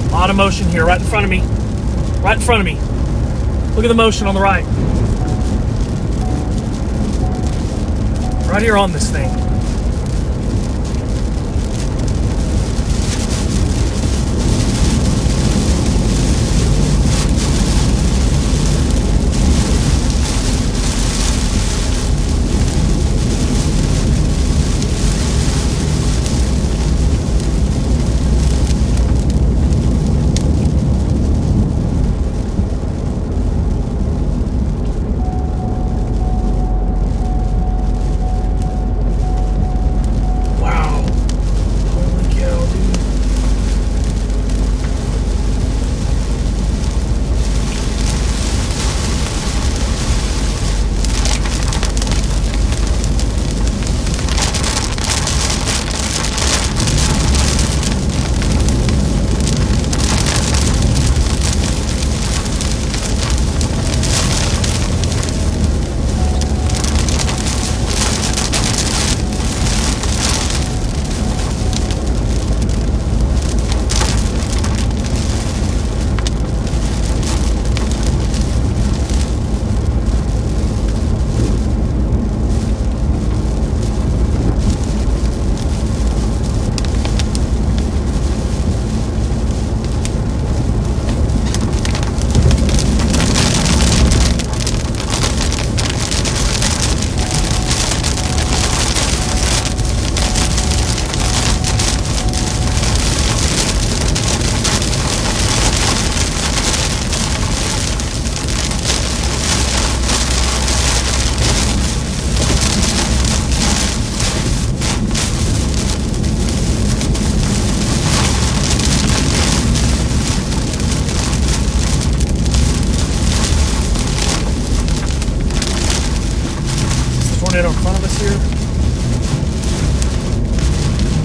A lot of motion here, right in front of me. Right in front of me. Look at the motion on the right. Right here on this thing.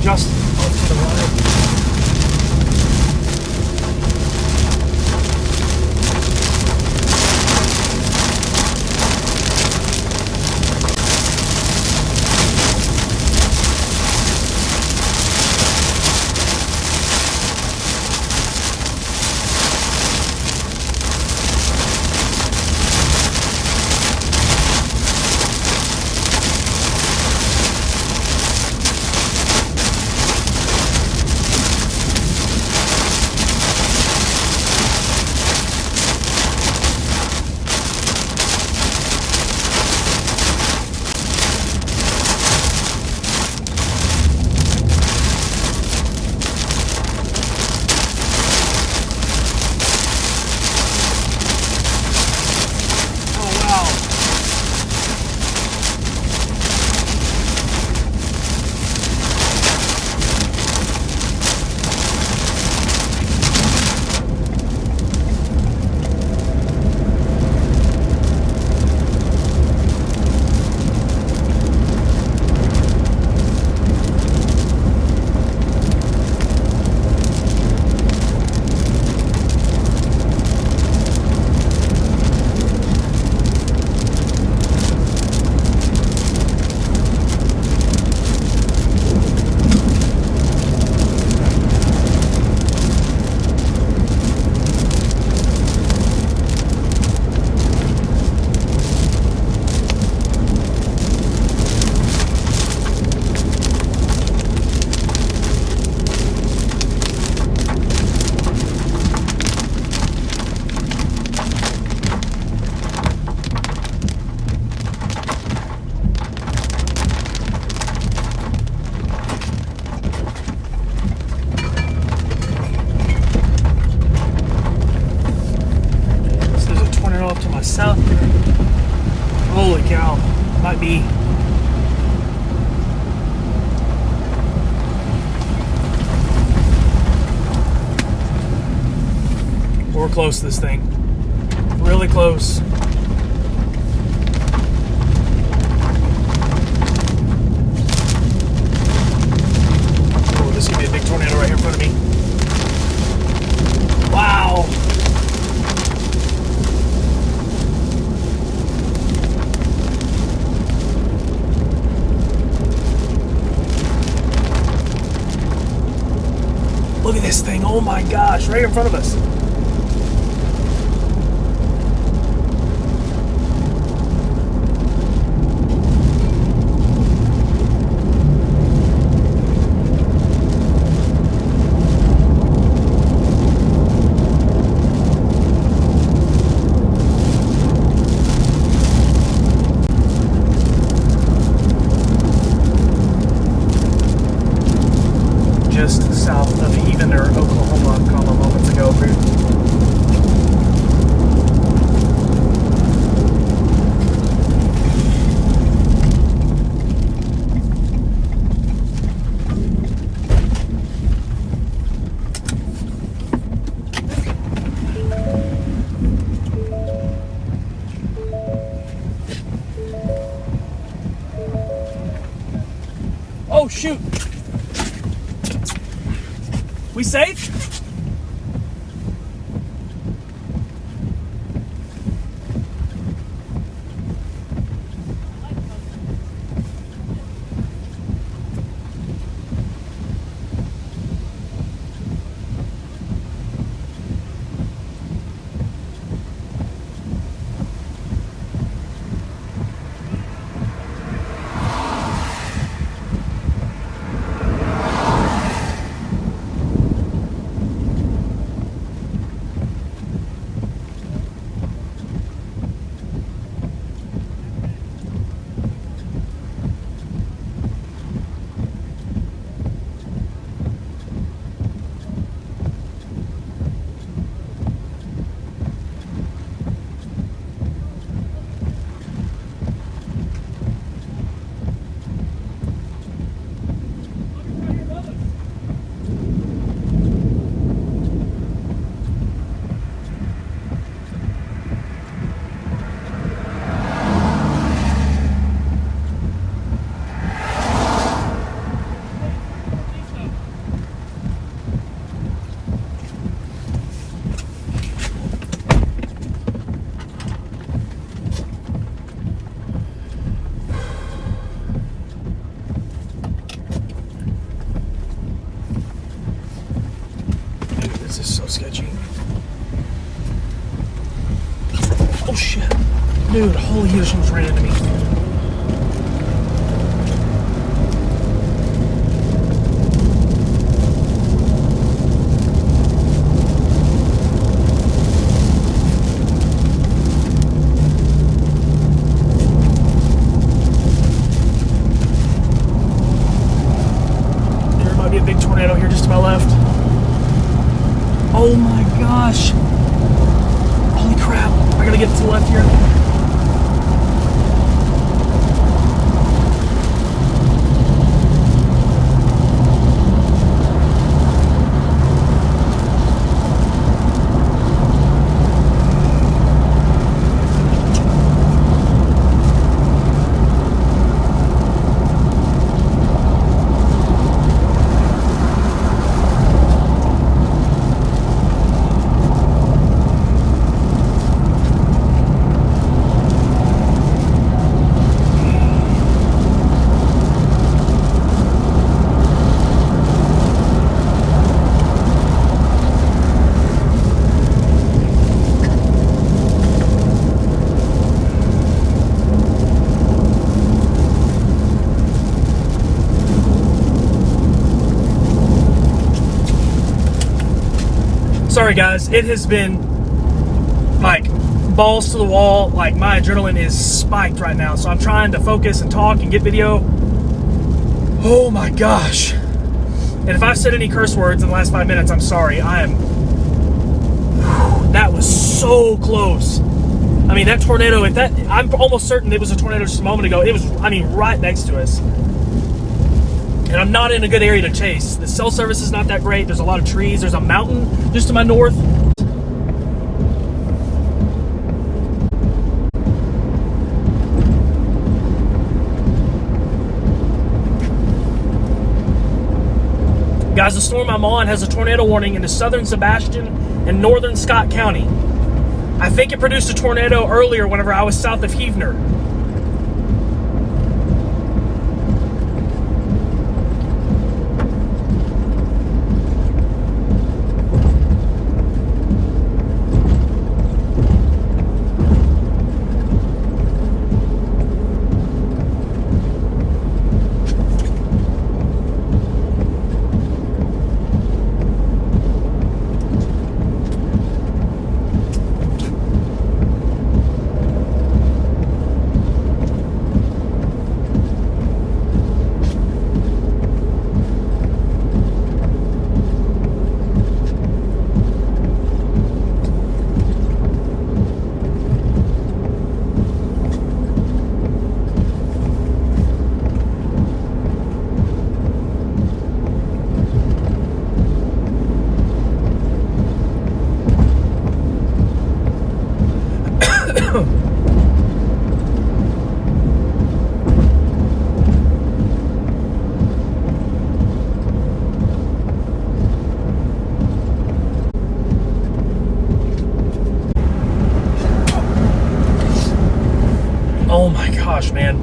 adjust off to the right. South. Holy cow, might be. We're close to this thing. Really close. Oh, this could be a big tornado right here in front of me. Wow. Look at this thing. Oh my gosh, right in front of us. Just south of Evander, Oklahoma, a couple moments ago. Oh shoot! We safe? this is so sketchy. Oh shit. Dude, holy shit, someone's ran into me. There might be a big tornado here just to my left. Oh my gosh. Holy crap. I gotta get to the left here. Sorry guys, it has been like balls to the wall. Like my adrenaline is spiked right now, so I'm trying to focus and talk and get video. Oh my gosh. And if I've said any curse words in the last 5 minutes, I'm sorry. That was so close. I mean, that tornado, I'm almost certain it was a tornado just a moment ago. It was, I mean, right next to us. And I'm not in a good area to chase. The cell service is not that great. There's a lot of trees. There's a mountain just to my north. Guys, the storm I'm on has a tornado warning in the southern Sebastian and northern Scott County. I think it produced a tornado earlier whenever I was south of Heavener. Oh my gosh, man.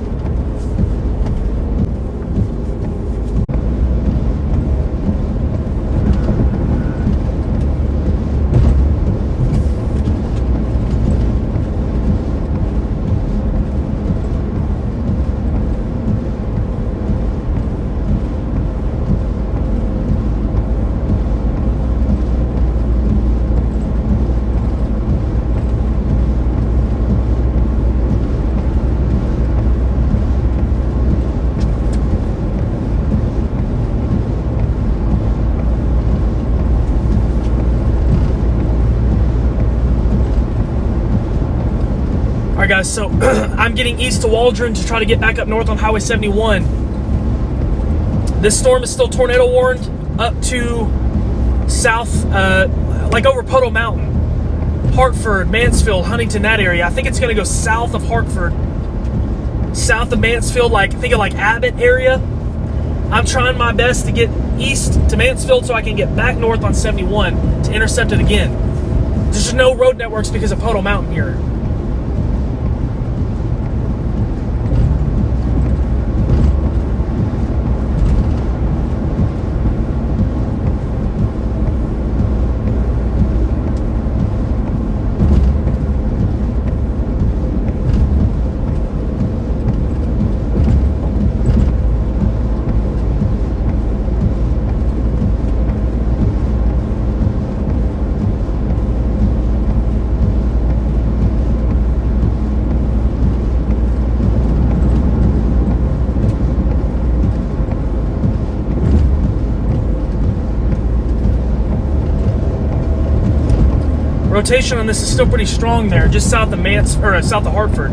Alright guys, so I'm getting east to Waldron to try to get back up north on Highway 71. This storm is still tornado warned up to south, like over Poto Mountain, Hartford, Mansfield, Huntington, that area. I think it's going to go south of Hartford, south of Mansfield, like think of like Abbott area. I'm trying my best to get east to Mansfield so I can get back north on 71 to intercept it again. There's just no road networks because of Poto Mountain here. Rotation on this is still pretty strong there, just south of south of Hartford.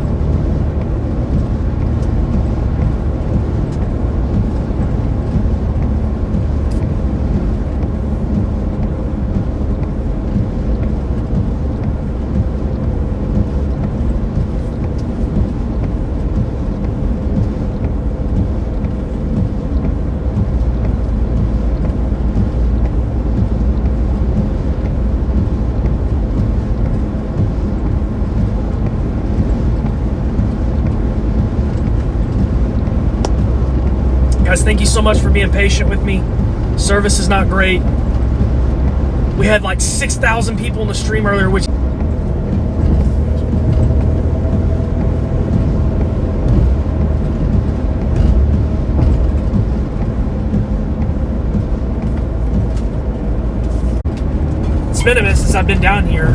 Guys, thank you so much for being patient with me. Service is not great. We had like 6,000 people in the stream earlier, which it's been a minute since I've been down here.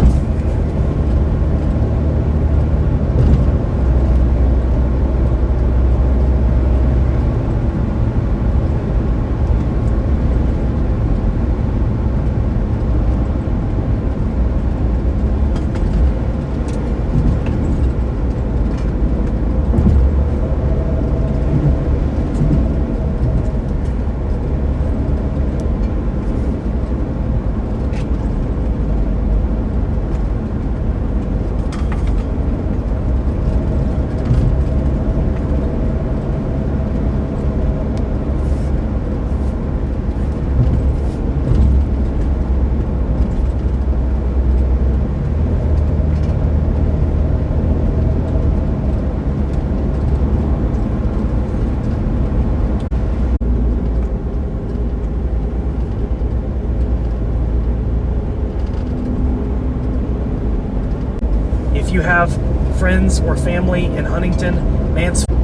If you have friends or family in Huntington, Mansfield,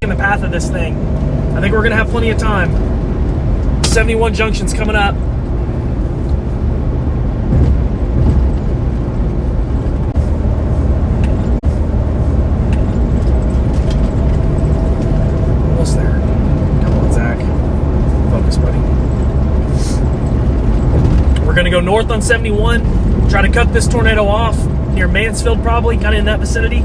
in the path of this thing, I think we're going to have plenty of time. 71 Junction's coming up. Almost there. Come on, Zach. Focus, buddy. We're going to go north on 71, try to cut this tornado off near Mansfield, probably, kind of in that vicinity.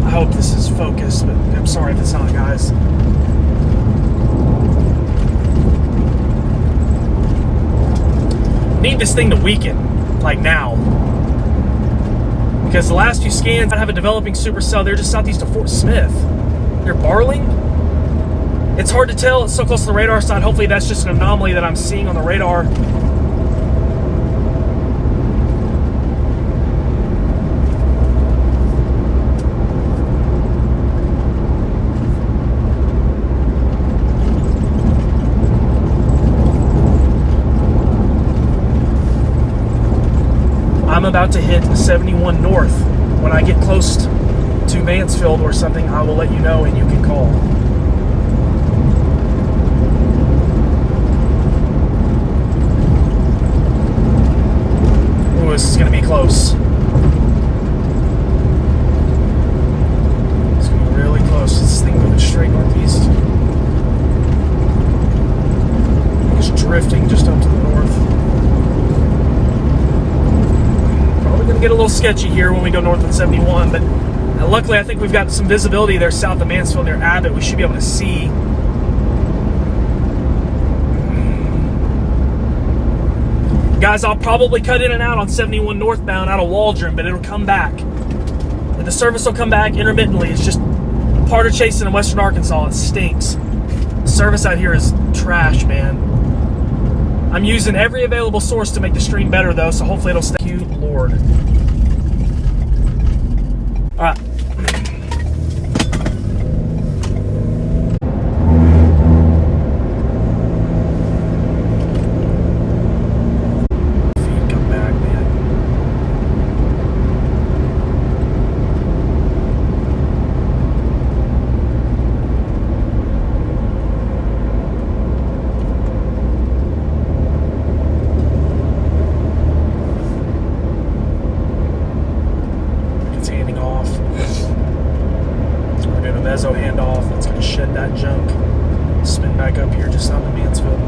I hope this is focused, but I'm sorry if it's not, guys. Need this thing to weaken, like now. Because the last few scans, I have a developing supercell. They're just southeast of Fort Smith. They're Barling. It's hard to tell. It's so close to the radar side. Hopefully that's just an anomaly that I'm seeing on the radar. I'm about to hit 71 north. When I get close to Mansfield or something, I will let you know and you can call. Ooh, this is going to be close. It's going to be really close. This thing moving straight northeast. It's drifting just up to the north. Going to get a little sketchy here when we go north on 71, but luckily I think we've got some visibility there south of Mansfield near Abbott. We should be able to see. Guys, I'll probably cut in and out on 71 northbound out of Waldron, but it'll come back. The service will come back intermittently. It's just part of chasing in western Arkansas. It stinks. The service out here is trash, man. I'm using every available source to make the stream better, though, so hopefully it'll stay. Thank you, Lord. All right. Come back, man. It's handing off. We're doing a mezzo handoff. That's going to shed that junk. Spin back up here just south of Mansfield.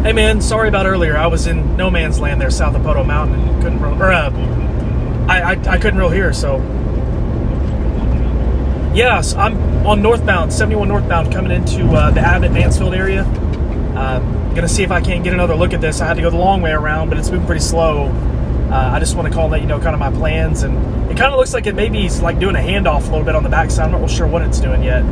Hey man, sorry about earlier. I was in no man's land there south of Poto Mountain and couldn't I couldn't real hear, so yes, I'm on northbound, 71 northbound, coming into the Abbott Mansfield area. Gonna see if I can't get another look at this. I had to go the long way around, but it's moving pretty slow. I just want to call and let you know kind of my plans, and it kind of looks like it maybe is like doing a handoff a little bit on the backside. I'm not real sure what it's doing yet.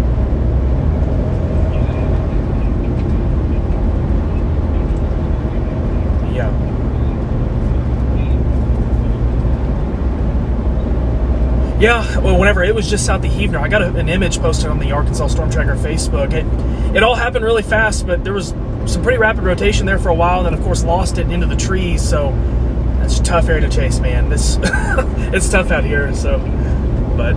Yeah, well, whenever it was just south of Heavener, I got an image posted on the Arkansas Storm Tracker Facebook. It all happened really fast, but there was some pretty rapid rotation there for a while, and then, of course, lost it into the trees, so that's a tough area to chase, man. This it's tough out here, so, but...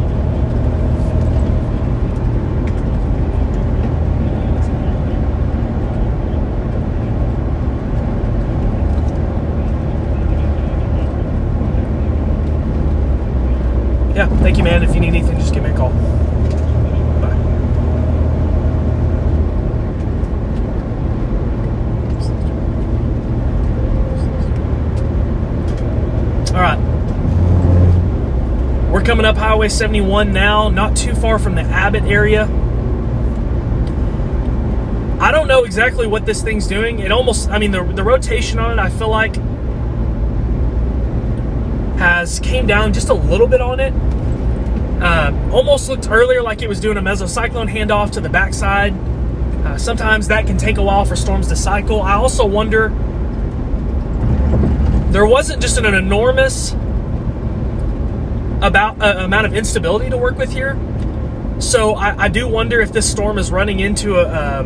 Yeah, thank you, man. If you need anything, just give me a call. Bye. All right. We're coming up Highway 71 now, not too far from the Abbott area. I don't know exactly what this thing's doing. It almost, I mean, the rotation on it, I feel like, has came down just a little bit on it. Almost looked earlier like it was doing a mesocyclone handoff to the backside. Sometimes that can take a while for storms to cycle. I also wonder, there wasn't just an enormous amount of instability to work with here. So I do wonder if this storm is running into a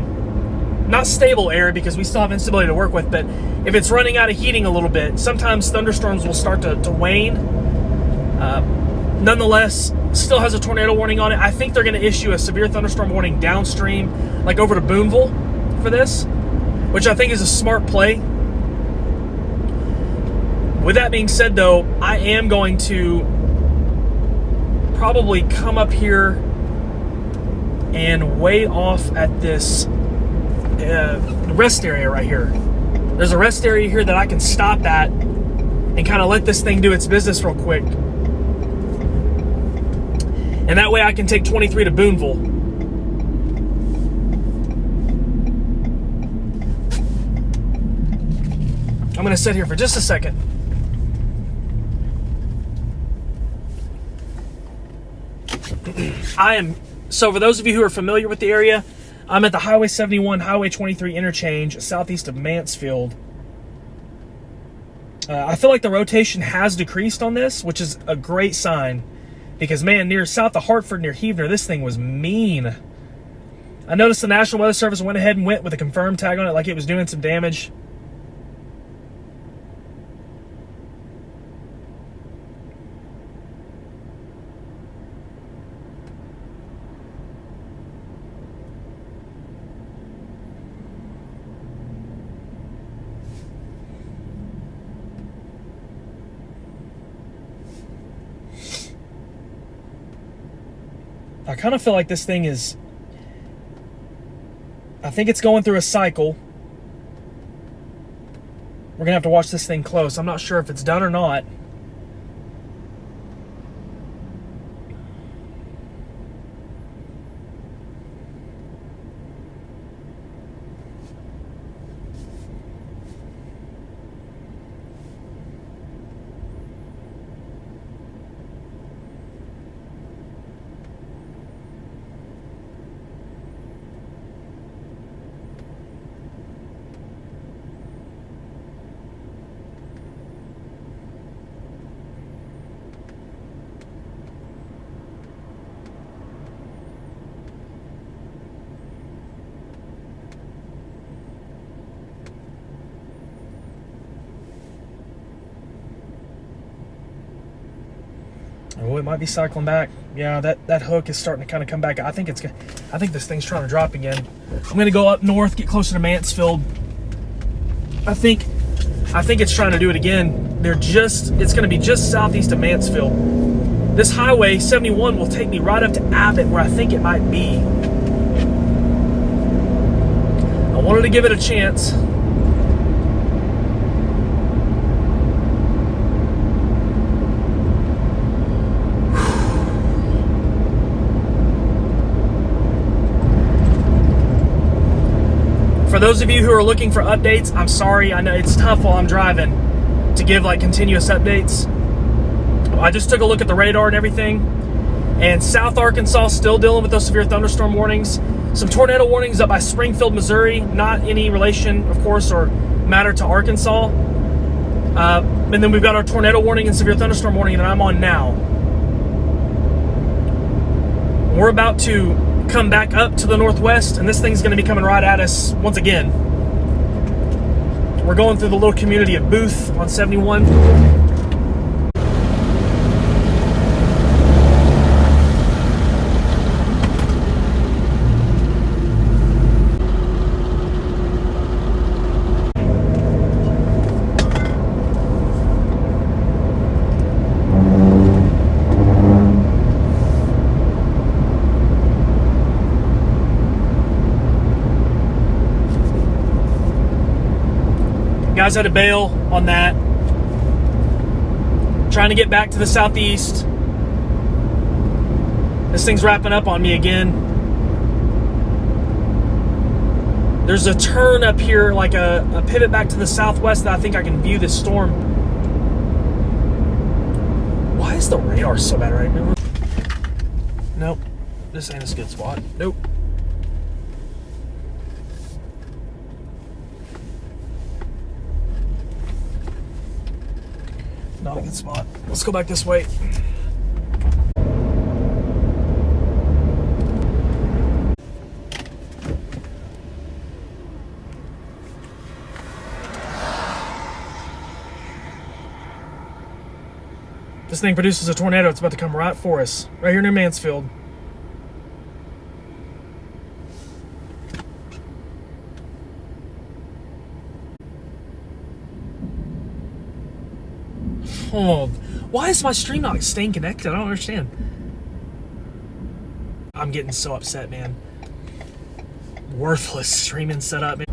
not stable area, because we still have instability to work with, but if it's running out of heating a little bit, sometimes thunderstorms will start to wane. Nonetheless, still has a tornado warning on it. I think they're going to issue a severe thunderstorm warning downstream, like over to Boonville for this, which I think is a smart play. With that being said, though, I am going to probably come up here and wait off at this rest area right here. There's a rest area here that I can stop at and kind of let this thing do its business real quick. And that way I can take 23 to Boonville. I'm going to sit here for just a second. So for those of you who are familiar with the area, I'm at the Highway 71, Highway 23 interchange, southeast of Mansfield. I feel like the rotation has decreased on this, which is a great sign. Because, man, near south of Hartford, near Heavener, this thing was mean. I noticed the National Weather Service went ahead and went with a confirmed tag on it like it was doing some damage. I kind of feel like this thing is, I think it's going through a cycle. We're gonna have to watch this thing close. I'm not sure if it's done or not. Oh, it might be cycling back. Yeah, that hook is starting to kind of come back. I think this thing's trying to drop again. I'm gonna go up north, get closer to Mansfield. I think it's trying to do it again. It's gonna be just southeast of Mansfield. This highway 71 will take me right up to Abbott, where I think it might be. I wanted to give it a chance. For those of you who are looking for updates, I'm sorry. I know it's tough while I'm driving to give like continuous updates. I just took a look at the radar and everything, and South Arkansas still dealing with those severe thunderstorm warnings. Some tornado warnings up by Springfield, Missouri. Not any relation, of course, or matter to Arkansas. And then we've got our tornado warning and severe thunderstorm warning that I'm on now. We're about to come back up to the northwest, and this thing's going to be coming right at us once again. We're going through the little community of Booth on 71. Guys had to bail on that. Trying to get back to the southeast. This thing's wrapping up on me again. There's a turn up here, like a pivot back to the southwest, that I think I can view this storm. Why is the radar so bad right now? Nope. This ain't a good spot. Nope. Not a good spot. Let's go back this way. This thing produces a tornado. It's about to come right for us. Right here near Mansfield. Oh, why is my stream not staying connected? I don't understand. I'm getting so upset, man. Worthless streaming setup, man.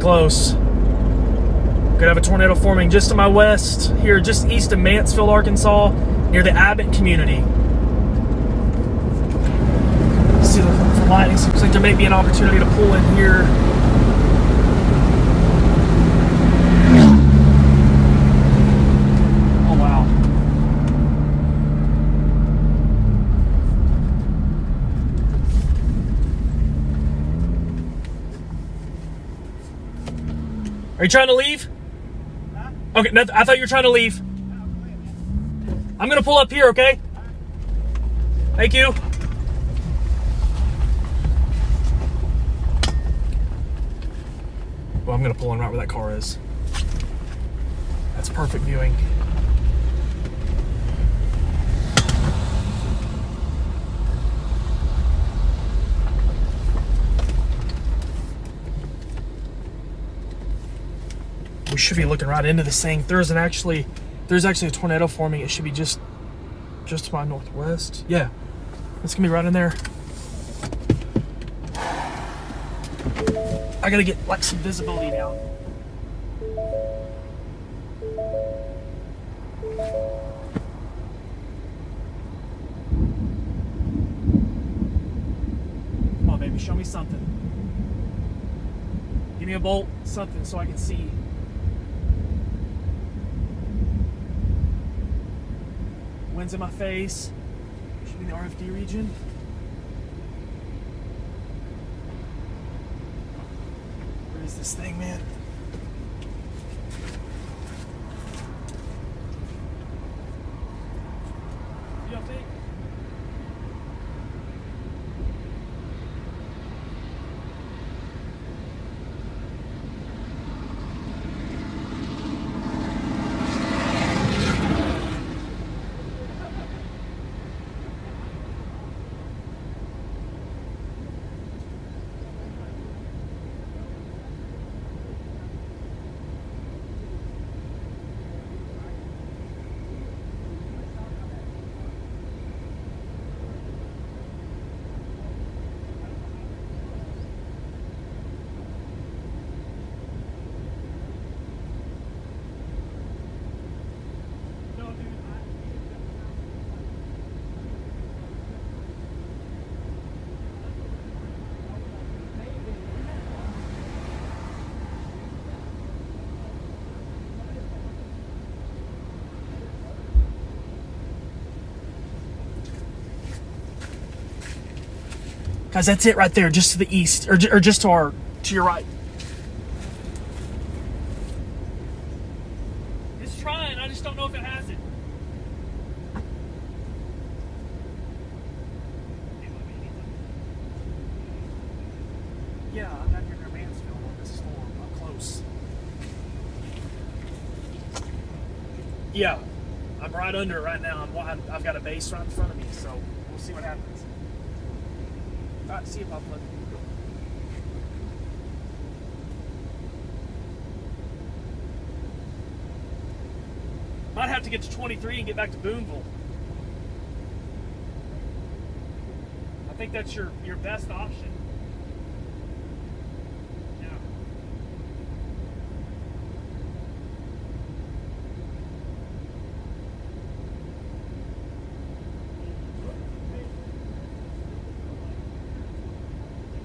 close. Could have a tornado forming just to my west, here just east of Mansfield, Arkansas, near the Abbott community. See the lightning. Seems like there may be an opportunity to pull in here. Oh wow. Are you trying to leave? Okay, I thought you were trying to leave. I'm gonna pull up here, okay? Thank you. Well, I'm gonna pull in right where that car is. That's perfect viewing. We should be looking right into this thing. There's actually a tornado forming. It should be just to my northwest. Yeah, it's gonna be right in there. I gotta get like some visibility down. Come on, baby, show me something. Give me a bolt, something, so I can see. Wind's in my face. Should be in the RFD region. Where is this thing, man? You don't think? Guys, that's it right there, just to the east, or just to your right. It's trying, I just don't know if it has it. Yeah, I'm down here near Mansfield on this storm. I'm close. Yeah, I'm right under it right now. I've got a base right in front of me, so we'll see what happens. All right, see you, Papa. Might have to get to 23 and get back to Boonville. I think that's your best option.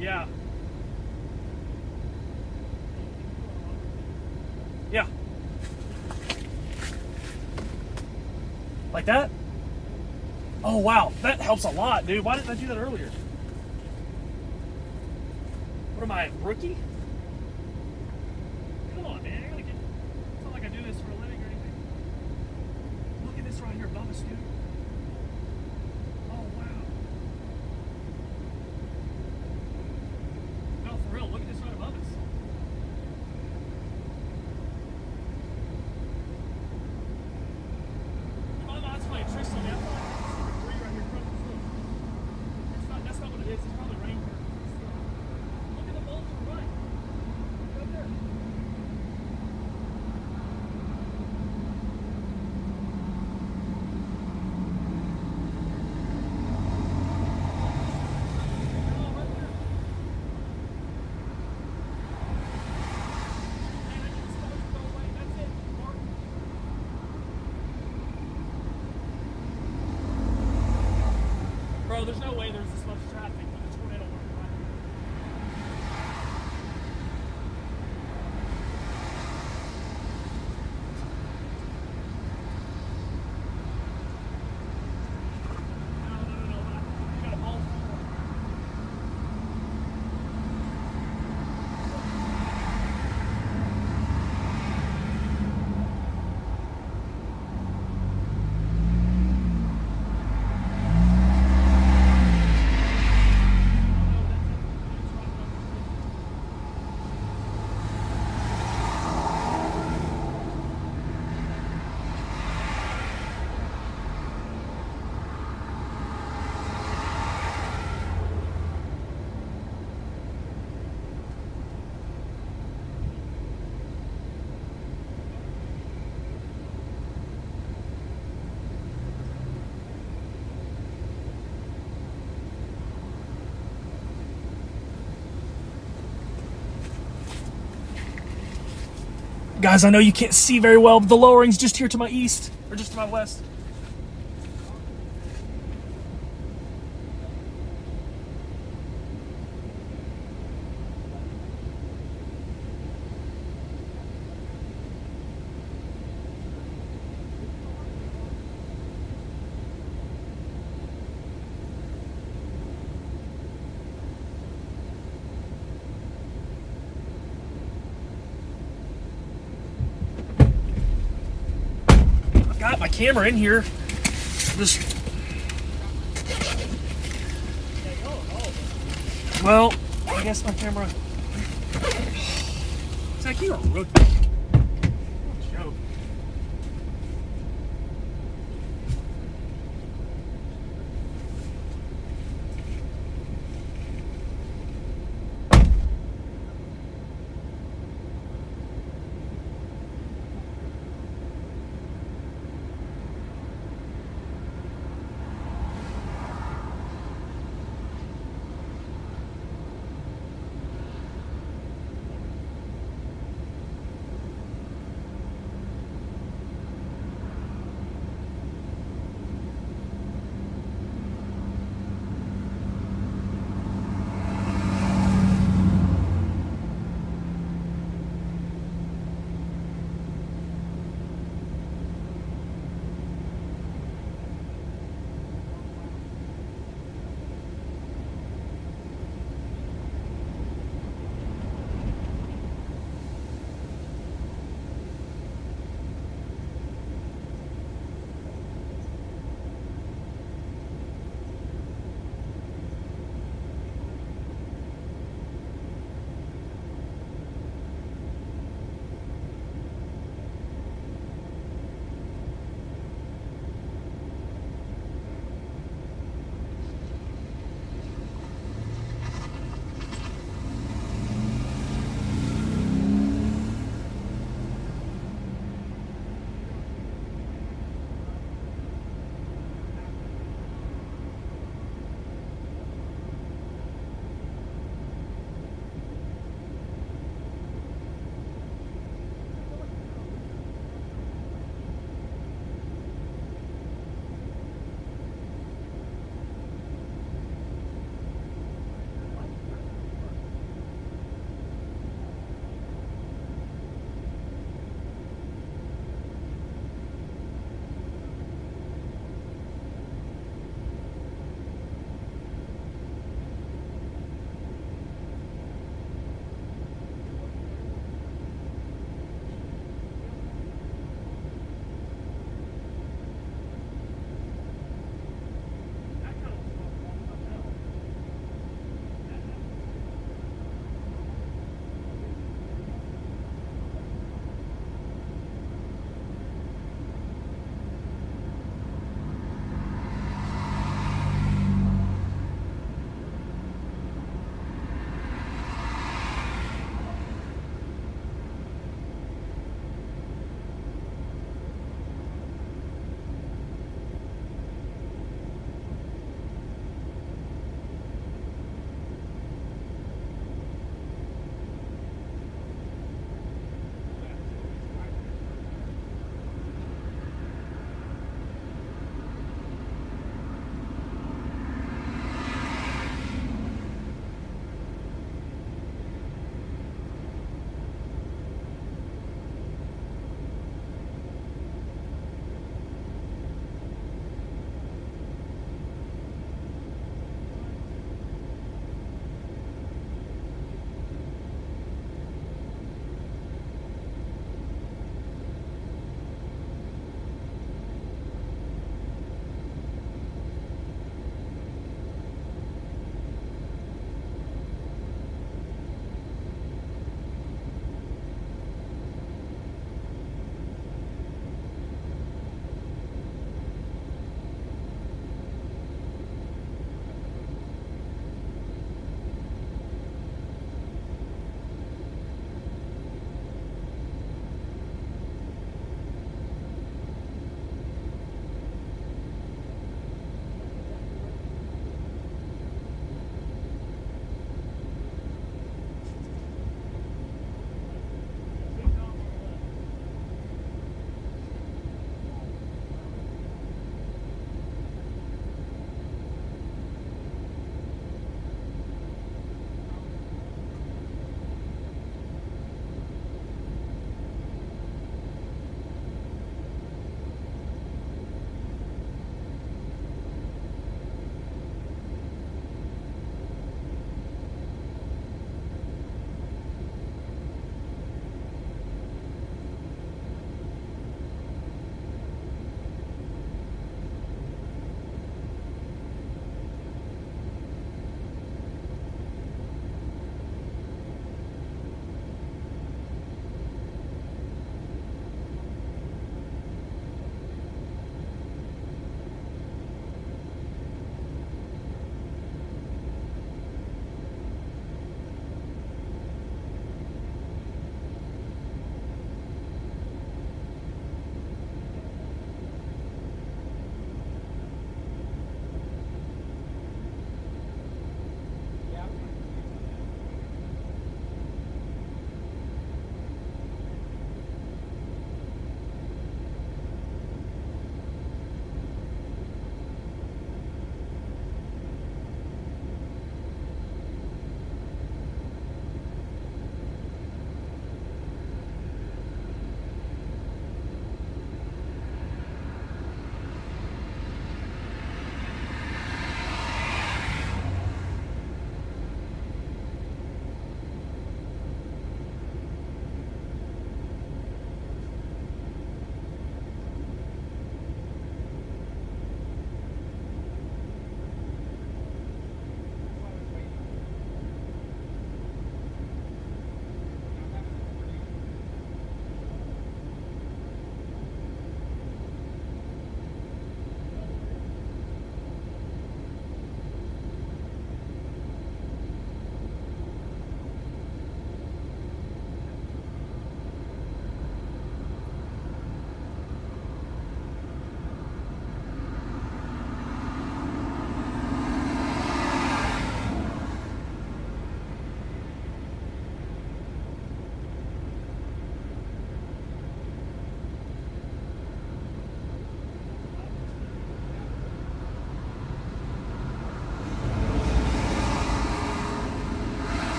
Yeah. Yeah. Like that? Oh, wow. That helps a lot, dude. Why didn't I do that earlier? What am I, a rookie? Come on, man. I gotta get... It's not like I do this for a living or anything. Look at this right here above us, dude. Oh, wow. No, for real. Look at this right above us. My mind's playing tricks on me. I feel like there's a debris right here in front of us. Look. That's not what it is. It's probably rain curtains. Look at the bolts on the right. Bro, there's no way there's this much traffic for the tornado warning right here. No. You got a ball forward. Guys, I know you can't see very well, but the lowering's just here to my east, or just to my west. Got my camera in here. Just well, I guess my camera. Zach, you're a rookie. Joke.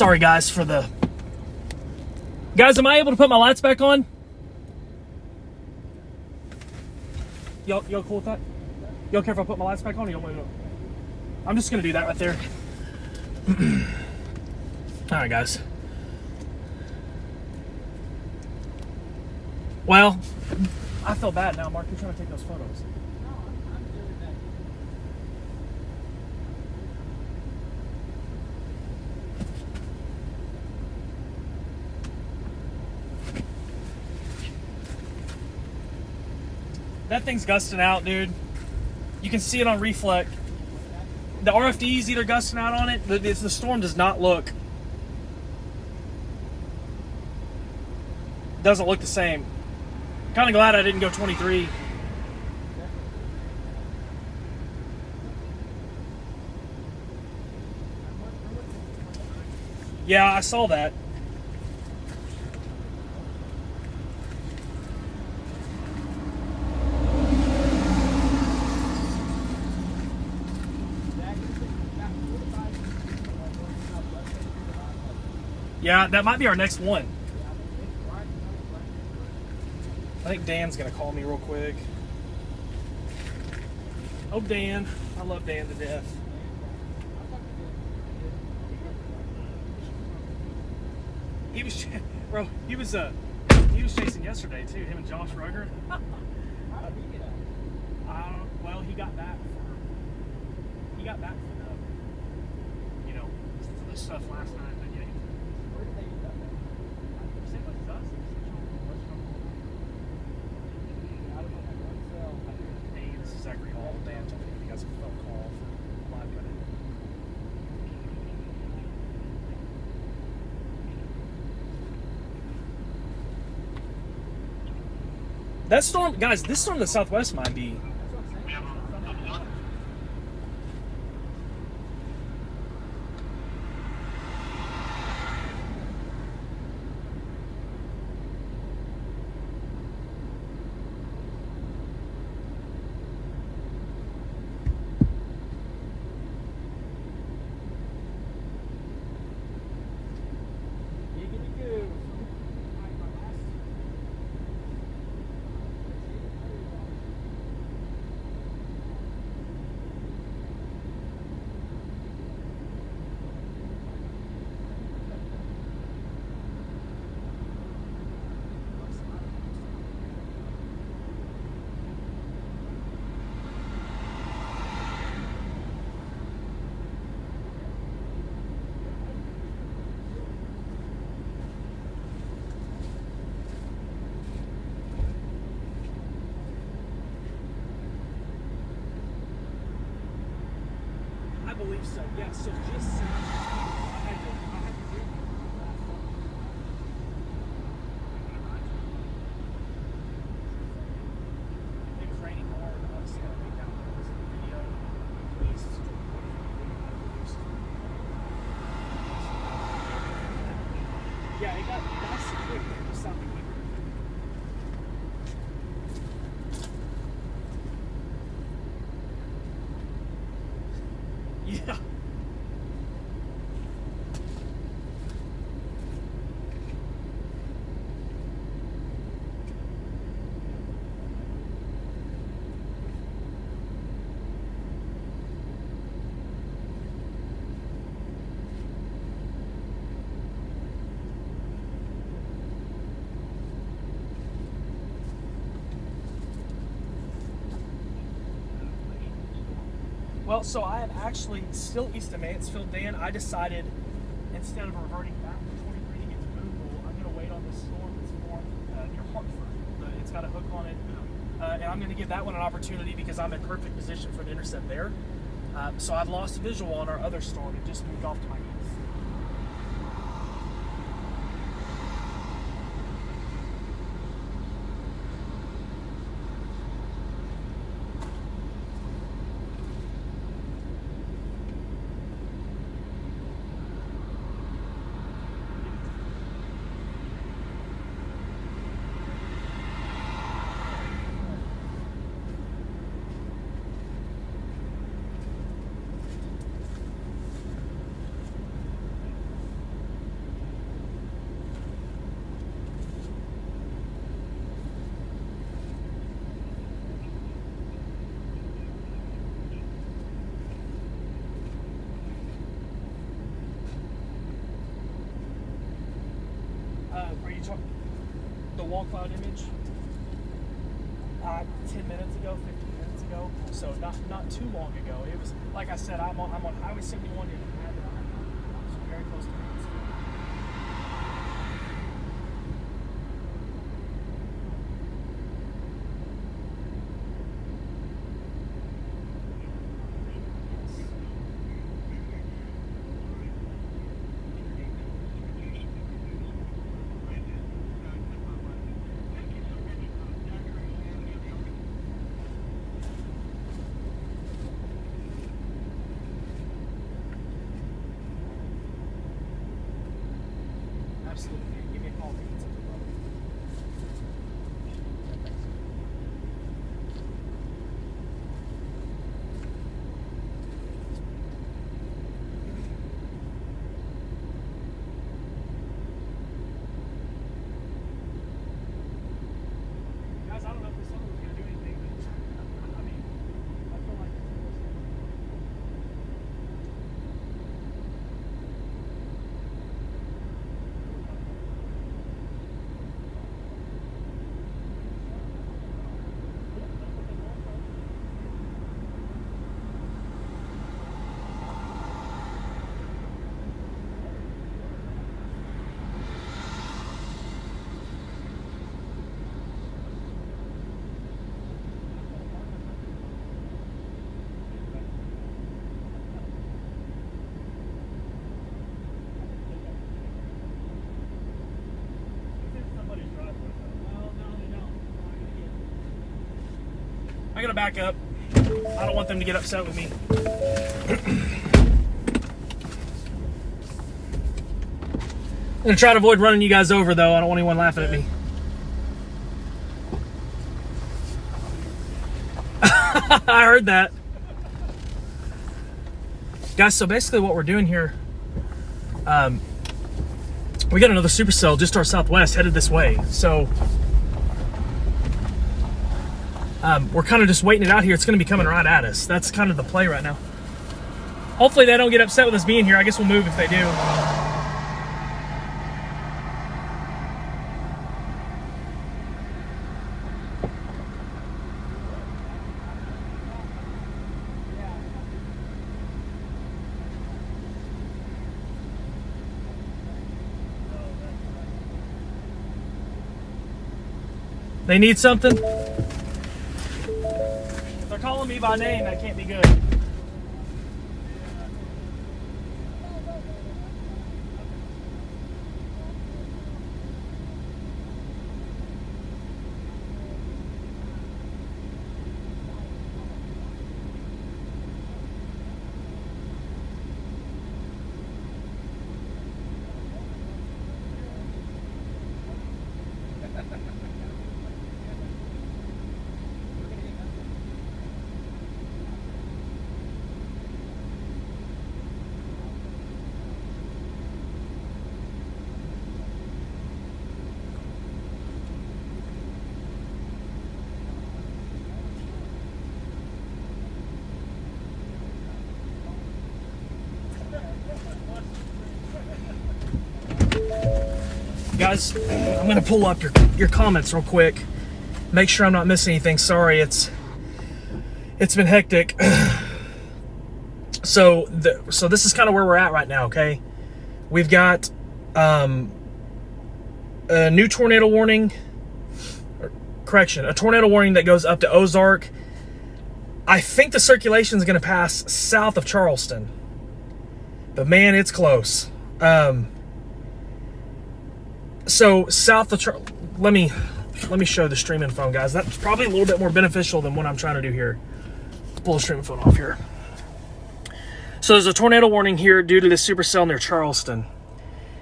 Sorry, guys, for the... Guys, am I able to put my lights back on? Y'all cool with that? Y'all care if I put my lights back on, or y'all want me to? I'm just gonna do that right there. All right, guys. Well, I feel bad now, Mark. You're trying to take those photos. That thing's gusting out, dude. You can see it on reflect. The RFD is either gusting out on it. The storm does not look. Doesn't look the same. Kind of glad I didn't go 23. Yeah, I saw that. Yeah, that might be our next one. I think Dan's gonna call me real quick. Oh, Dan. I love Dan to death. He was, bro, he was chasing yesterday too, him and Josh Rugger. Well, he got back for the, you know, for the stuff last night. But yeah, where did they get that? Same with us. I don't know. Hey, this is Zachary Hall. Dan told me he got some phone call for live cutting. That storm, guys, this storm in the southwest might be. I believe so. Yeah. So just I had to do it was raining hard. Obviously, I think down there was a video released. Yeah, it got nice and quick there. Just something quicker. Yeah. Well, so I am actually still east of Mansfield, Dan. I decided instead of reverting back to 23 to get to Boonville, I'm going to wait on this storm that's formed near Hartford. It's got a hook on it, and I'm going to give that one an opportunity because I'm in perfect position for the intercept there. So I've lost visual on our other storm. It just moved off to my east. wall cloud image 10 minutes ago, 15 minutes ago. So not too long ago. It was, like I said, I'm on Highway 71 in Madison, so very close to Mansfield. Absolutely. Give me a call if you need something, brother. Guys, I don't know if this song is going to do anything, but I mean, I feel like it's I gotta back up. I don't want them to get upset with me. I'm gonna try to avoid running you guys over, though. I don't want anyone laughing at me. I heard that. Guys, so basically what we're doing here, we got another supercell just to our southwest headed this way. So we're kind of just waiting it out here. It's going to be coming right at us. That's kind of the play right now. Hopefully they don't get upset with us being here. I guess we'll move if they do. They need something? If they're calling me by name, that can't be good. Guys, I'm gonna pull up your comments real quick. Make sure I'm not missing anything. Sorry, it's been hectic. So this is kind of where we're at right now. Okay, we've got a new tornado warning. A tornado warning that goes up to Ozark. I think the circulation is going to pass south of Charleston, but man, it's close. So south of let me show the streaming phone, guys. That's probably a little bit more beneficial than what I'm trying to do here. Let's pull the streaming phone off here. So there's a tornado warning here due to the supercell near Charleston.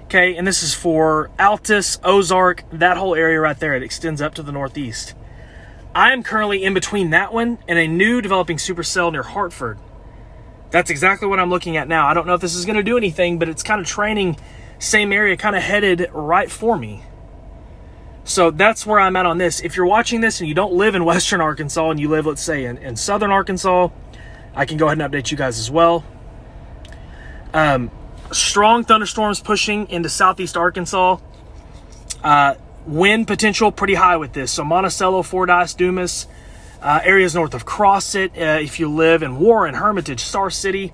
Okay, and this is for Altus, Ozark, that whole area right there. It extends up to the northeast. I am currently in between that one and a new developing supercell near Hartford. That's exactly what I'm looking at now. I don't know if this is going to do anything, but it's kind of training, same area, kind of headed right for me. So that's where I'm at on this. If you're watching this and you don't live in western Arkansas and you live, let's say, in southern Arkansas, I can go ahead and update you guys as well. Strong thunderstorms pushing into southeast Arkansas. Wind potential pretty high with this. So Monticello, Fordyce, Dumas, areas north of Crossett. If you live in Warren, Hermitage, Star City,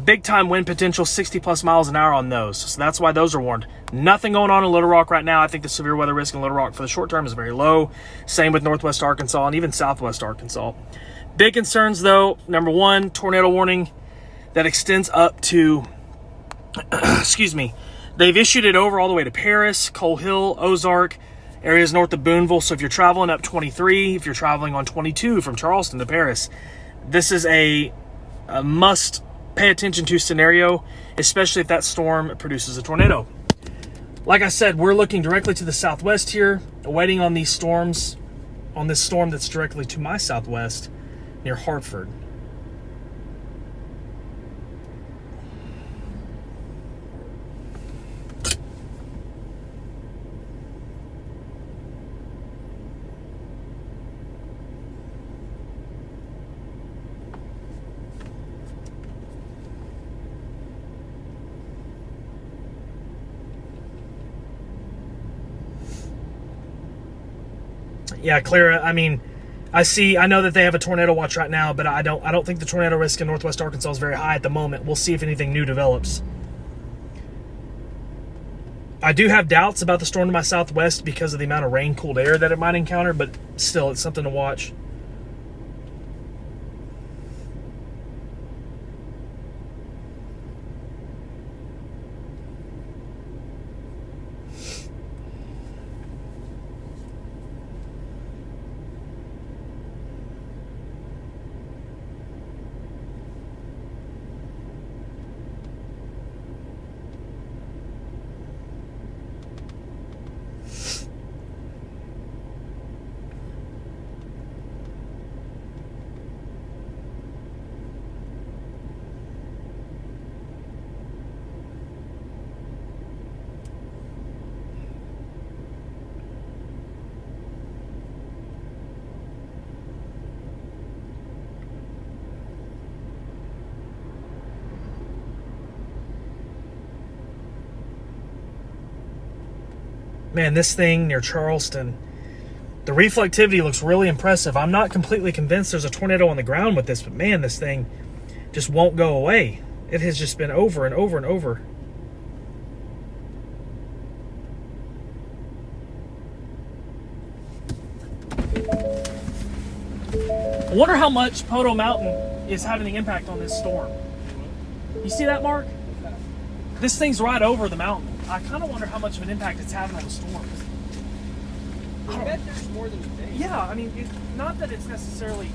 big time wind potential, 60 plus miles an hour on those. So that's why those are warned. Nothing going on in Little Rock right now. I think the severe weather risk in Little Rock for the short term is very low. Same with Northwest Arkansas and even Southwest Arkansas. Big concerns though. Number one, tornado warning that extends up to, excuse me, they've issued it over all the way to Paris, Coal Hill, Ozark, areas north of Boonville. So if you're traveling up 23, if you're traveling on 22 from Charleston to Paris, this is a must pay attention to scenario, especially if that storm produces a tornado. Like I said, we're looking directly to the southwest here, waiting on these storms, on this storm that's directly to my southwest near Hartford. Yeah, Clara, I mean, I know that they have a tornado watch right now, but I don't think the tornado risk in Northwest Arkansas is very high at the moment. We'll see if anything new develops. I do have doubts about the storm to my southwest because of the amount of rain cooled air that it might encounter, but still, it's something to watch. Man, this thing near Charleston, the reflectivity looks really impressive. I'm not completely convinced there's a tornado on the ground with this, but man, this thing just won't go away. It has just been over and over and over. I wonder how much Poto Mountain is having the impact on this storm. You see that, Mark? This thing's right over the mountain. I kind of wonder how much of an impact it's having on the storm.
I bet there's more than you think.
Yeah, I mean, not that it's necessarily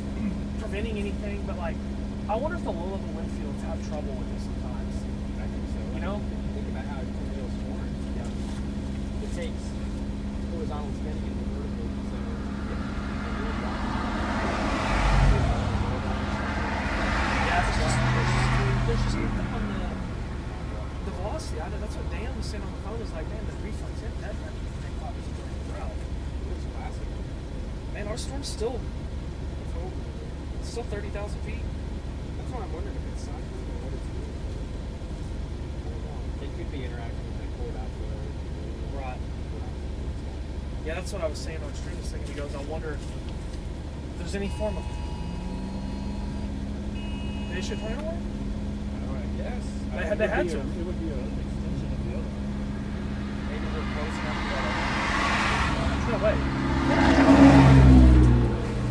preventing anything, but like, I wonder if the low-level wind fields have trouble with this sometimes.
I think so.
You know?
Think about how tornadoes form. Yeah. It takes horizontal spinning and vertical. So,
Yeah, there's just nothing on the velocity. I know that's what Dan was saying on the phone. Was like, man, the reflex hit that route.
it's classic.
Man, our storm's still 30,000 feet.
That's why I'm wondering if it's cycling or what it's doing. I don't know. It could be interacting with that cold outflow.
Right. Yeah, that's what I was saying on stream a second ago. I wonder if there's any form of. They should plan one?
Yes.
They had to.
It would be an extension of the other one.
Maybe we're close enough to
There's no way.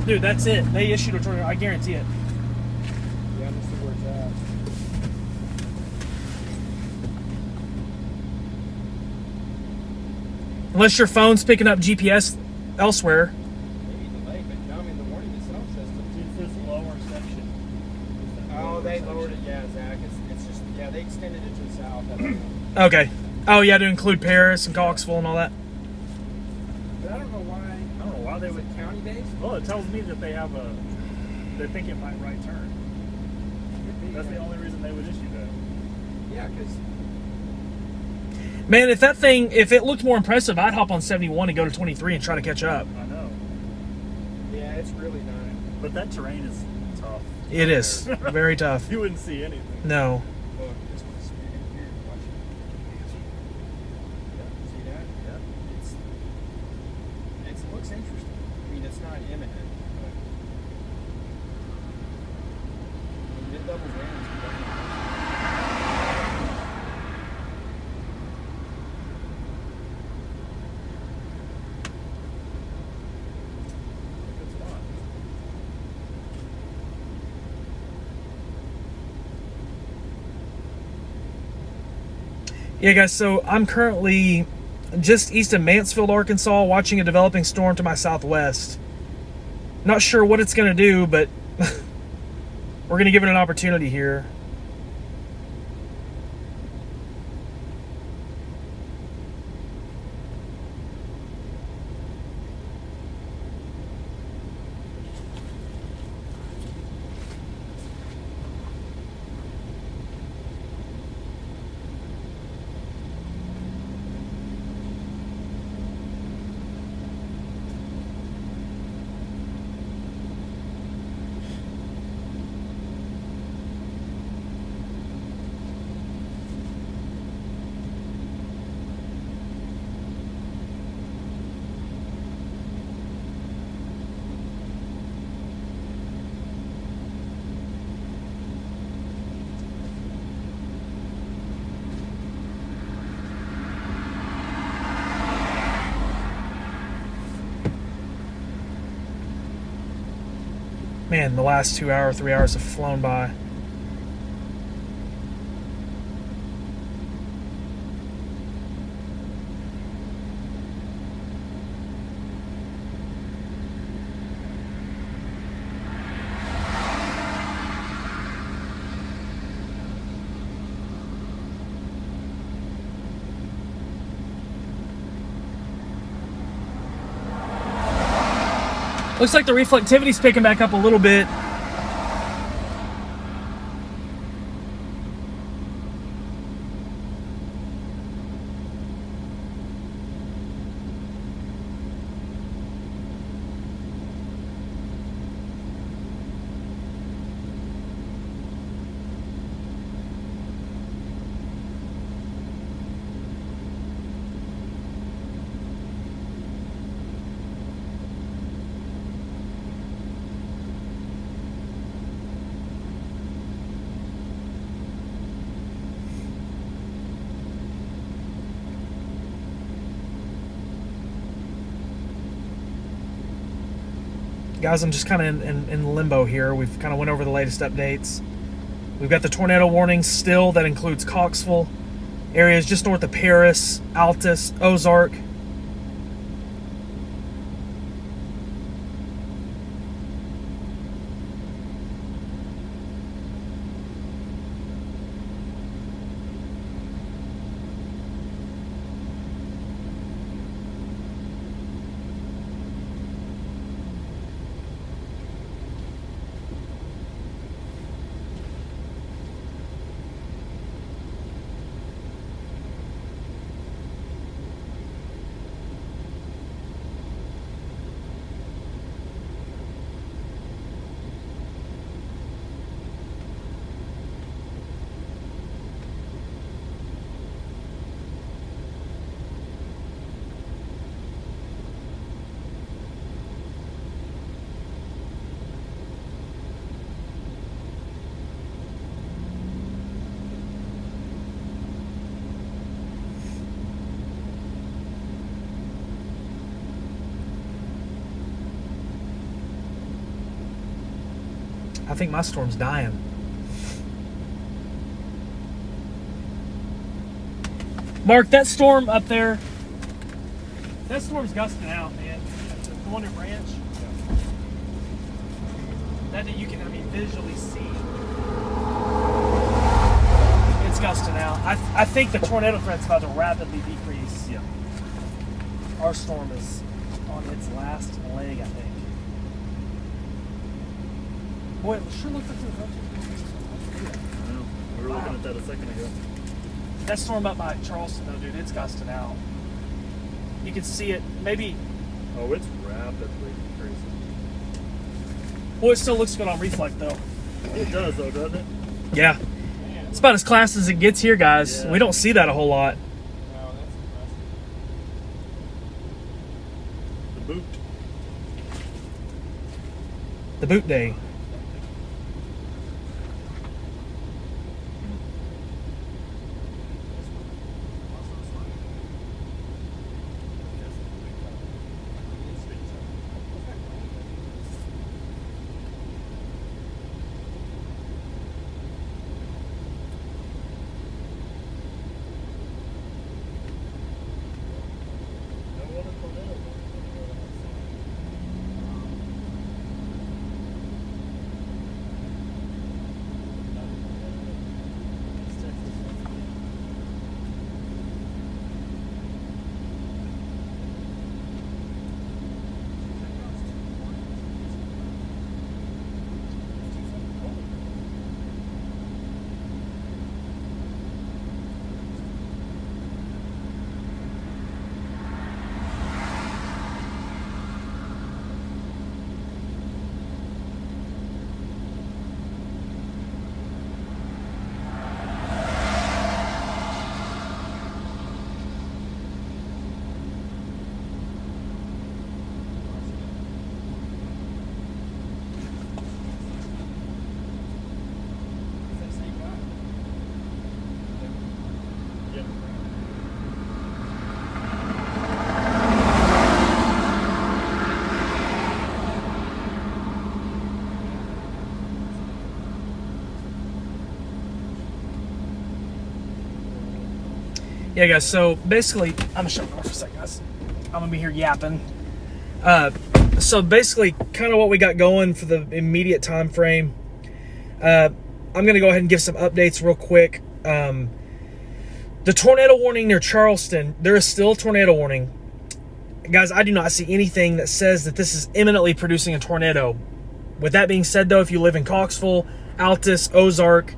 Dude, that's it. They issued a tornado. I guarantee it.
Yeah, let's see where it's at.
Unless your phone's picking up GPS elsewhere.
Maybe delay, but no, I mean, the warning itself says
It's this lower section.
oh, they lowered it, yeah, Zach. It's just, yeah, they extended it to the south. I don't know.
Okay. Oh, yeah, to include Paris and Coxville and all that.
But I don't know why.
I don't know why they would.
County based?
Well, it tells me that they have they think it might right turn. That's the only reason they would issue that.
Yeah, because
Man, if it looked more impressive, I'd hop on 71 and go to 23 and try to catch up.
I know.
yeah, it's really not.
But that terrain is tough.
It is. Very tough.
You wouldn't see anything.
No.
Look, this one's spinning here. Watch it. Yeah, see that?
Yeah.
It's
levels lands. It's not.
Yeah, guys, so I'm currently just east of Mansfield, Arkansas, watching a developing storm to my southwest. Not sure what it's going to do, but we're going to give it an opportunity here. Man, the last 2 hours, 3 hours have flown by. Looks like the reflectivity's picking back up a little bit. Guys, I'm just kind of in limbo here. We've kind of went over the latest updates. We've got the tornado warnings still. That includes Coxville, areas just north of Paris, Altus, Ozark. I think my storm's dying. Mark, that storm up there, that storm's gusting out, man. The one in Ranch. That you can, visually see. It's gusting out. I think the tornado threat's about to rapidly decrease.
Yeah.
Our storm is on its last leg, I think. Boy, it sure looks like
I know. We were looking at that a second ago.
that storm up by Charleston, though, dude, it's gusting out. You can see it, maybe.
Oh, it's rapidly increasing.
Boy, it still looks good on reflect, though.
It does, though, doesn't it?
Yeah. It's about as class as it gets here, guys.
Yeah.
We don't see that a whole lot.
No, that's impressive.
The boot.
The boot day. Yeah, guys, so basically, I'm going to shut the door for a second, guys. I'm going to be here yapping. So basically, kind of what we got going for the immediate time frame. I'm going to go ahead and give some updates real quick. The tornado warning near Charleston, there is still a tornado warning. Guys, I do not see anything that says that this is imminently producing a tornado. With that being said, though, if you live in Coxville, Altus, Ozark,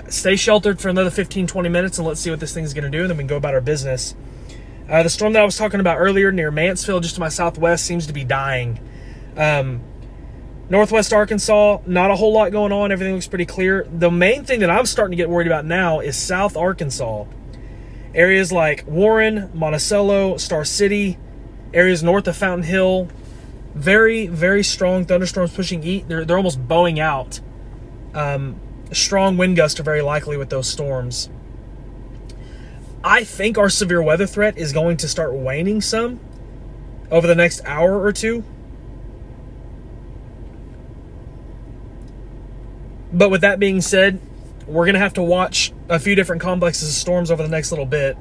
stay sheltered for another 15-20 minutes and let's see what this thing is going to do, and then we can go about our business. The storm that I was talking about earlier near Mansfield, just to my southwest, seems to be dying. Northwest Arkansas, not a whole lot going on. Everything looks pretty clear. The main thing that I'm starting to get worried about now is South Arkansas. Areas like Warren, Monticello, Star City, areas north of Fountain Hill. Very, very strong thunderstorms pushing east. They're almost bowing out. Strong wind gusts are very likely with those storms. I think our severe weather threat is going to start waning some over the next hour or two. But with that being said, we're going to have to watch a few different complexes of storms over the next little bit.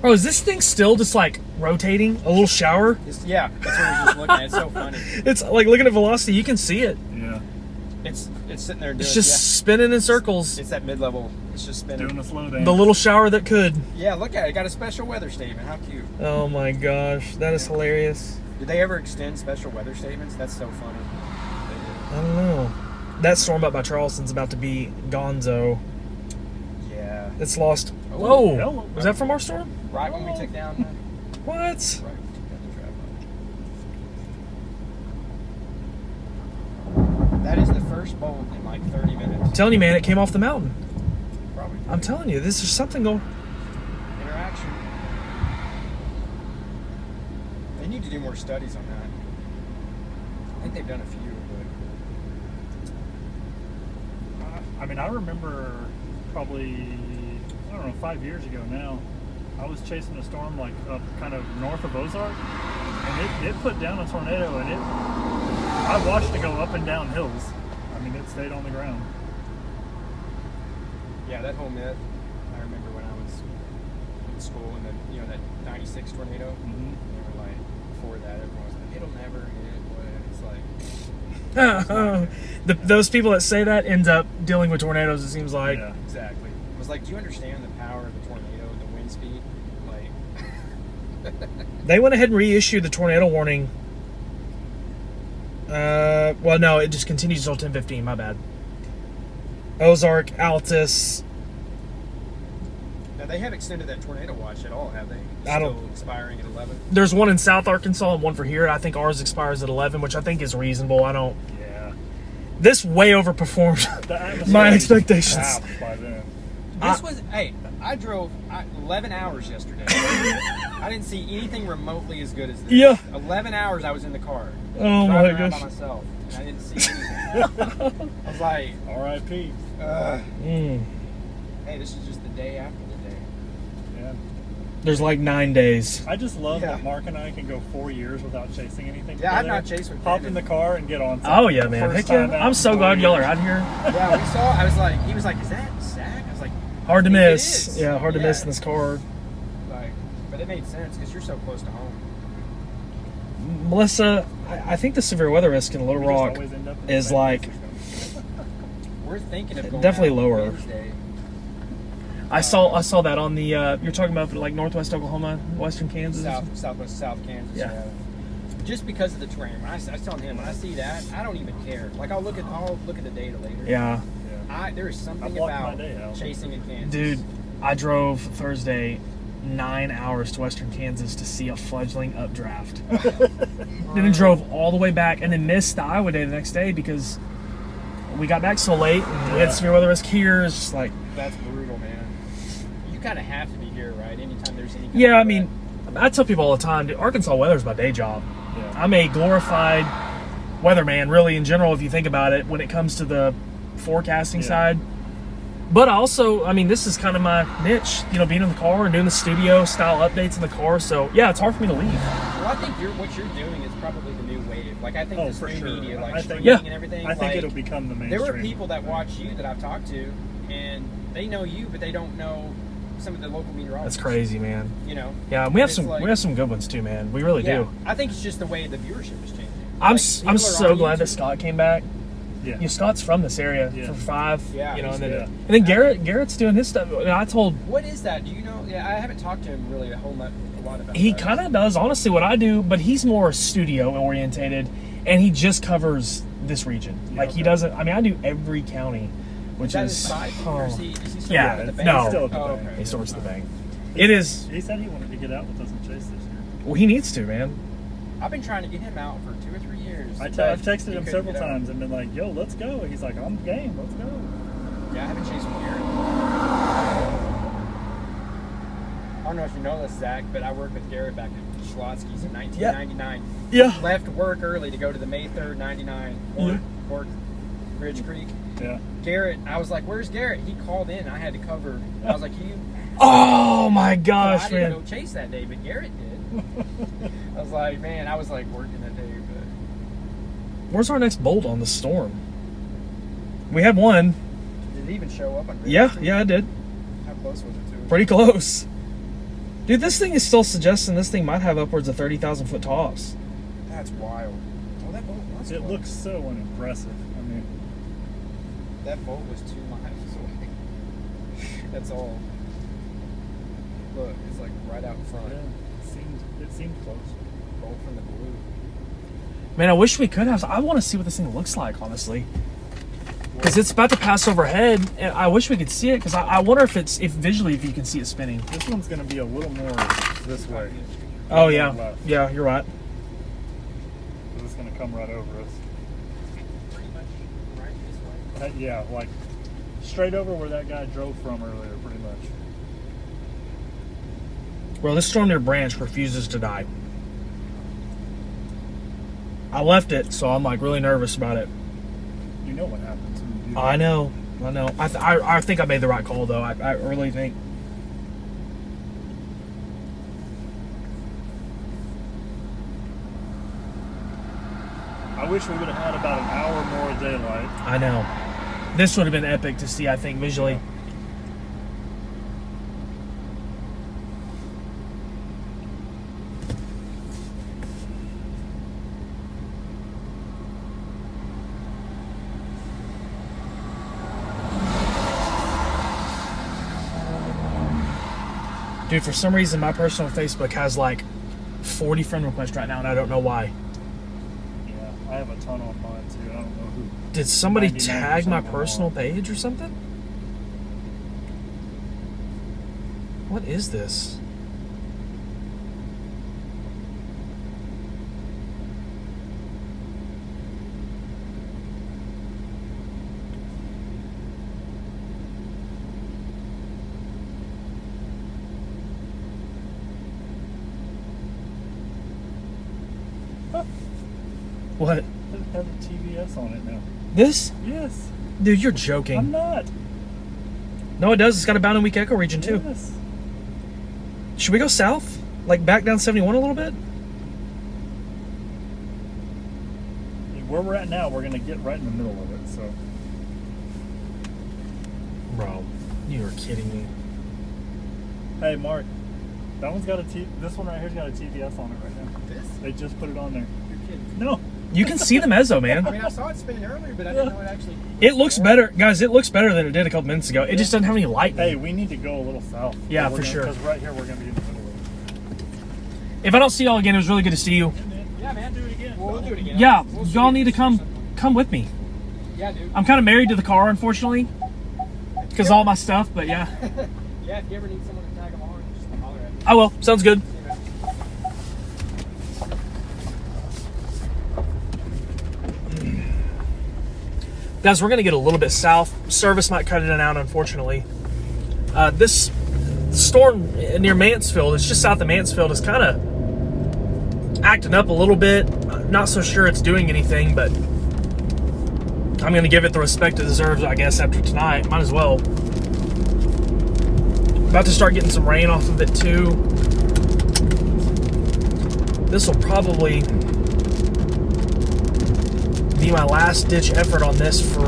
Bro, is this thing still just like rotating? A little shower?
Yeah, that's what I was just looking at. It's so funny.
It's like looking at velocity, you can see it.
Yeah.
It's sitting there doing.
It's just spinning in circles.
It's that mid-level. It's just spinning.
Doing a slow down.
The little shower that could.
Yeah, look at it. It got a special weather statement. How cute.
Oh my gosh, that is hilarious.
Did they ever extend special weather statements? That's so funny.
I don't know. That storm up by Charleston's about to be gonzo.
Yeah.
It's lost.
Oh,
Whoa!
hello.
Was that from our storm?
Right when we took down the...
What?
Right when we took down the trap line. That is the first bolt in like 30 minutes.
I'm telling you, man, it came off the mountain.
Probably.
I'm telling you, this is something going.
Interaction. They need to do more studies on that. I think they've done a few, but...
I mean, I remember probably, I don't know, 5 years ago now, I was chasing a storm like up kind of north of Ozark, and it put down a tornado, and I watched it go up and down hills. I mean, it stayed on the ground.
Yeah, that whole myth, I remember when I was in school, and then, you know, that 96 tornado,
Mm-hmm.
they were like, before that, everyone was like, it'll never hit, but it's like...
Those people that say that end up dealing with tornadoes, it seems like.
Yeah.
Exactly. It was like, do you understand the power of the tornado, the wind speed? Like...
They went ahead and reissued the tornado warning. Well, no, it just continues until 10:15. My bad. Ozark, Altus.
Now, they have extended that tornado watch at all, have they? It's
I don't-
still expiring at 11?
There's one in South Arkansas and one for here. I think ours expires at 11, which I think is reasonable.
Yeah.
This way overperformed
The atmosphere
my
is
expectations.
half by then.
This was... Hey, I drove 11 hours yesterday. I didn't see anything remotely as good as this.
Yeah.
11 hours I was in the car.
Oh my
driving around
gosh.
by myself. And I didn't see anything. I was like,
R.I.P.
Mm.
hey, this is just the day after the day.
Yeah.
There's like 9 days.
I just love
Yeah.
that Mark and I can go 4 years without chasing anything.
Yeah, I've
together.
not chased with
Hop
Brandon.
in the car and get on.
Oh yeah, man.
First
Heck yeah.
time out
I'm so
in 4
glad y'all are
years.
out here.
Yeah, we saw. I was like, he was like, is that Zach? I was like,
Hard to
I think it
miss.
is.
Yeah, hard to
Yeah.
miss in this car.
Like, but it made sense because you're so close to home.
Melissa, I think the severe weather risk in Little
We just
Rock
always end up in the
is
same
like
place.
We're thinking of going
Definitely
out
lower.
Wednesday.
I saw that on the. You're talking about like northwest Oklahoma, western Kansas,
South Kansas.
Yeah.
Just because of the terrain. I was telling him when I see that, I don't even care. Like I'll look at the data later.
Yeah.
There is something about chasing in Kansas.
Dude, I drove Thursday 9 hours to western Kansas to see a fledgling updraft. Then drove all the way back and then missed the Iowa day the next day because we got back so late and we had severe weather risk here. It's just like
that's brutal, man. You kind of have to be here, right? Anytime there's any.
Yeah, I mean, I tell people all the time, dude, Arkansas weather's my day job. Yeah. I'm a glorified weatherman, really, in general, if you think about it, when it comes to the forecasting side. But also, I mean, this is kind of my niche, you know, being in the car and doing the studio style updates in the car. So, yeah, it's hard for me to leave.
Well, I think what you're doing is probably the new wave. Like, I think this new media, like streaming and everything.
I think it'll become the mainstream.
There were people that watch you that I've talked to, and they know you, but they don't know some of the local meteorologists.
That's crazy, man.
You know?
Yeah, we have some good ones too, man. We really do.
I think it's just the way the viewership is changing.
I'm so glad that Scott came back.
Yeah.
You know, Scott's from this area for 5.
Yeah,
you know, and then Garrett's doing his stuff. I told.
What is that? Do you know? Yeah, I haven't talked to him really a lot about.
He kind of does honestly what I do, but he's more studio orientated, and he just covers this region.
Yeah,
like he doesn't. I mean, I do every county, which is.
Side or is he still
yeah.
at the bank?
No,
He's still at the bank.
He still works at the bank. It is.
He said he wanted to get out with us and chase this year.
Well, he needs to, man.
I've been trying to get him out for 2 or 3 years.
I've texted him several times and been like, "Yo, let's go." He's like, "I'm game. Let's go."
Yeah, I haven't chased with Garrett. I don't know if you know this, Zach, but I worked with Garrett back at Schlotsky's in 1999.
Yeah.
Left work early to go to the May 3rd, 99. Worked Ridge Creek.
Yeah.
Garrett, I was like, "Where's Garrett?" He called in. I had to cover. I was like, "You."
Oh my gosh,
I didn't go chase that day, but Garrett did. I was like, man, I was like working that day, but.
Where's our next bolt on the storm? We had one.
Did it even show up on?
Yeah, I did.
How close was it to it?
Pretty close. Dude, this thing is still suggesting this thing might have upwards of 30,000 foot tops.
That's wild. Oh, that bolt was.
It looks so unimpressive. I mean,
that bolt was 2 miles away. That's all. Look, it's like right out in front.
Yeah, it seemed close.
Bolt from the blue.
Man, I wish we could have. I want to see what this thing looks like, honestly. Because it's about to pass overhead, and I wish we could see it. Because I wonder if visually if you can see it spinning.
This one's going to be a little more this way.
Oh yeah, yeah, you're right.
So it's going to come right over us.
Pretty much right this way.
Yeah, like straight over where that guy drove from earlier, pretty much.
Well, this storm near Branch refuses to die. I left it, so I'm like really nervous about it.
You know what happens when you do that.
I know. I think I made the right call, though. I really think.
I wish we would have had about an hour more of daylight.
I know. This would have been epic to see, I think, visually.
Yeah.
Dude, for some reason, my personal Facebook has like 40 friend requests right now, and I don't know why.
Yeah, I have a ton on mine too. I don't know who.
Did somebody tag my personal page or something? What is this? What?
It has a TVS on it now.
This?
Yes.
Dude, you're joking.
I'm not.
No, it does. It's got a bound and weak echo region, too.
Yes.
Should we go south? Like back down 71 a little bit?
Where we're at now, we're going to get right in the middle of it, so.
Bro, you're kidding me.
Hey, Mark. That one's got this one right here's got a TVS on it right now.
This?
They just put it on there.
You're kidding.
No.
You can see the mezzo, man.
I mean, I saw it spin earlier, but I didn't know it actually.
It looks better, guys. It looks better than it did a couple minutes ago. It just doesn't have any light.
Hey, we need to go a little south.
Yeah, for sure.
Because right here we're going to be in the middle of it.
If I don't see y'all again, it was really good to see you.
Yeah, man, do it again.
We'll do it again.
Yeah,
We'll
y'all
shoot
need to
it.
come with me.
Yeah, dude.
I'm kind of married to the car, unfortunately, because all my stuff. But yeah,
Yeah, if you ever need someone to tag along, just holler at me.
I will. Sounds good. Guys, we're gonna get a little bit south. Service might cut it out, unfortunately. This storm near Mansfield, it's just south of Mansfield, is kind of acting up a little bit. Not so sure it's doing anything, but I'm gonna give it the respect it deserves, I guess, after tonight. Might as well. About to start getting some rain off of it too. This will probably be my last ditch effort on this for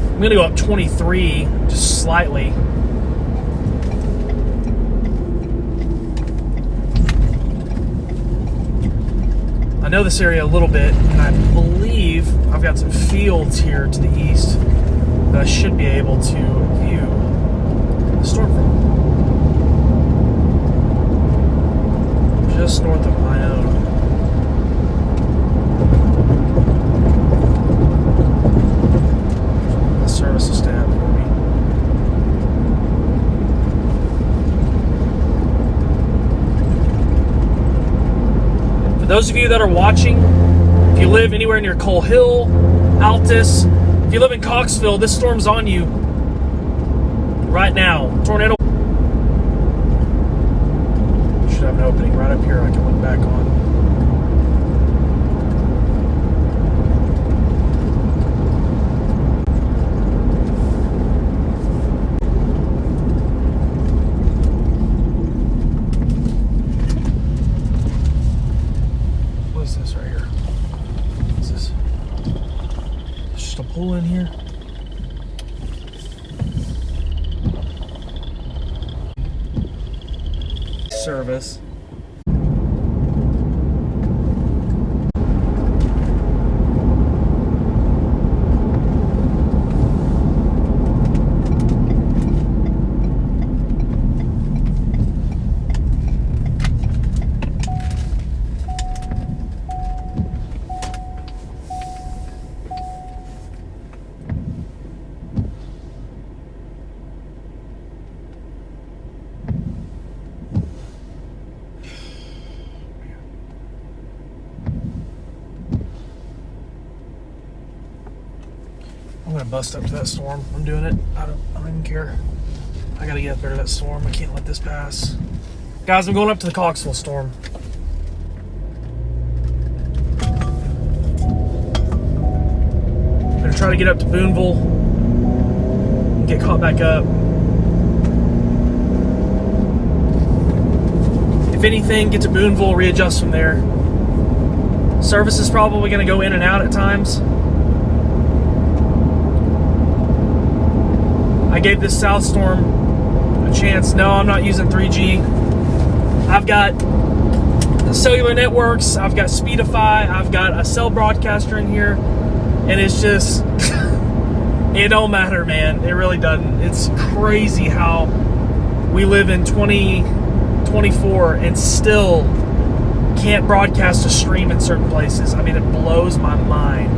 I'm gonna go up 23, just slightly. I know this area a little bit, and I believe I've got some fields here to the east that I should be able to view the storm from. Just north of my own. Service will stand for me. For those of you that are watching, if you live anywhere near Coal Hill, Altus, if you live in Coxville, this storm's on you right now. Tornado should have an opening right up here I can look back on. Pull in here. Service. bust up to that storm. I'm doing it. I don't even care. I gotta get up there to that storm. I can't let this pass. Guys, I'm going up to the Coxville storm. I'm gonna try to get up to Boonville and get caught back up. If anything, get to Boonville, readjust from there. Service is probably gonna go in and out at times. I gave this south storm a chance. No, I'm not using 3G. I've got cellular networks. I've got Speedify. I've got a cell broadcaster in here. And it's just, it don't matter, man. It really doesn't. It's crazy how we live in 2024 and still can't broadcast a stream in certain places. I mean, it blows my mind.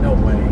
No way.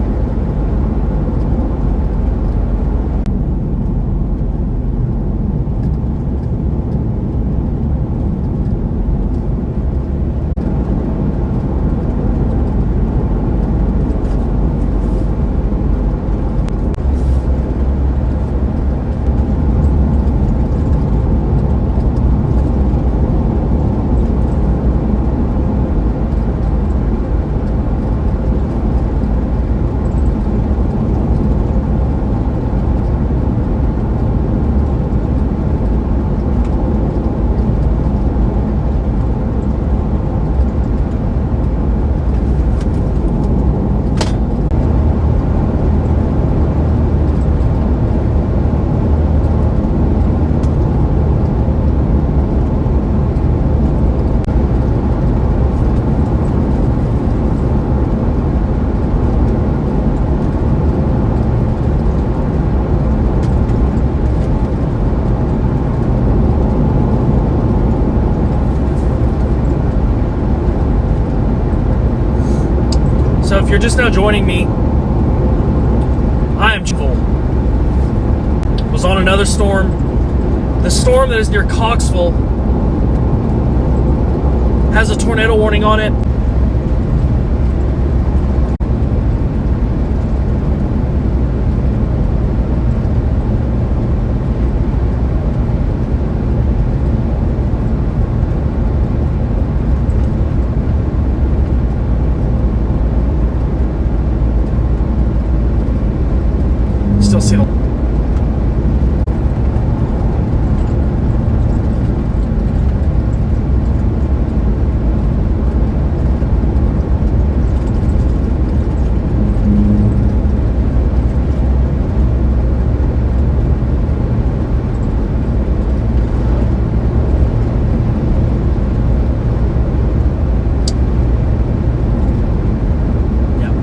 So if you're just now joining me, I am full. Was on another storm. The storm that is near Coxville has a tornado warning on it. Still see the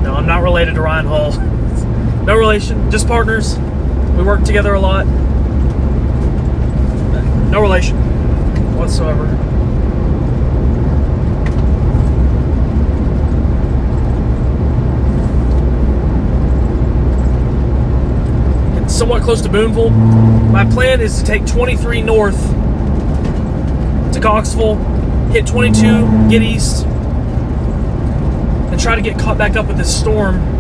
no, I'm not related to Ryan Hall. No relation, just partners. We work together a lot. No relation whatsoever. It's somewhat close to Boonville. My plan is to take 23 north to Coxville, hit 22, get east, and try to get caught back up with this storm.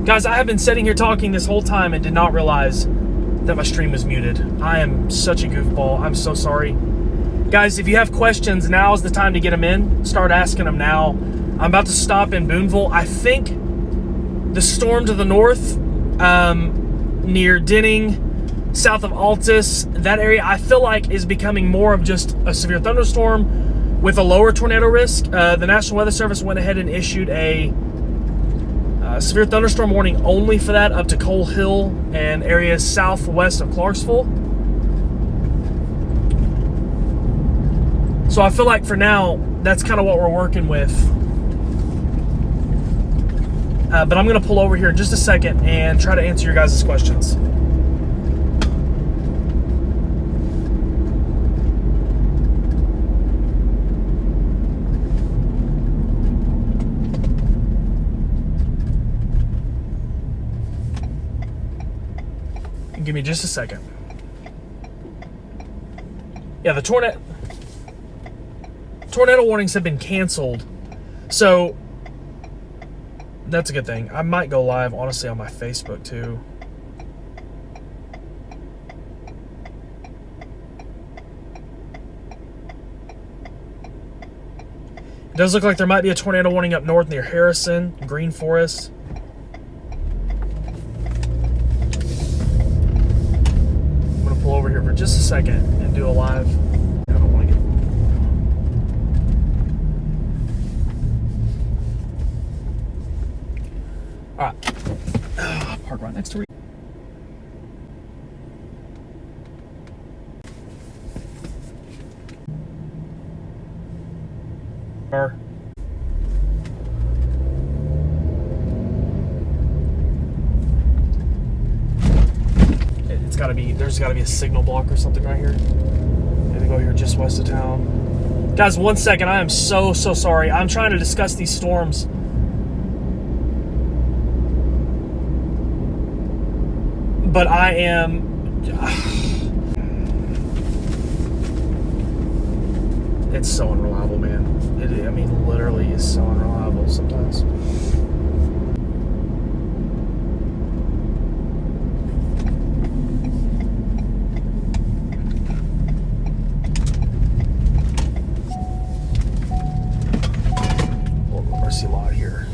Guys, I have been sitting here talking this whole time and did not realize that my stream was muted. I am such a goofball. I'm so sorry. Guys, if you have questions, now is the time to get them in. Start asking them now. I'm about to stop in Boonville. I think the storm to the north, near Denning, south of Altus, that area, I feel like is becoming more of just a severe thunderstorm with a lower tornado risk. The National Weather Service went ahead and issued a severe thunderstorm warning only for that up to Coal Hill and areas southwest of Clarksville. So I feel like for now, that's kind of what we're working with. But I'm going to pull over here in just a second and try to answer your guys' questions. Give me just a second. Yeah, the tornado warnings have been canceled. So that's a good thing. I might go live, honestly, on my Facebook too. It does look like there might be a tornado warning up north near Harrison, Green Forest. Pull over here for just a second and do a live. I don't want to get. All right. Park right next to. There's got to be a signal block or something right here. Maybe go here just west of town. Guys, 1 second. I am so sorry. I'm trying to discuss these storms. But I am... It's so unreliable, man. I mean, literally is so unreliable sometimes. Lot here.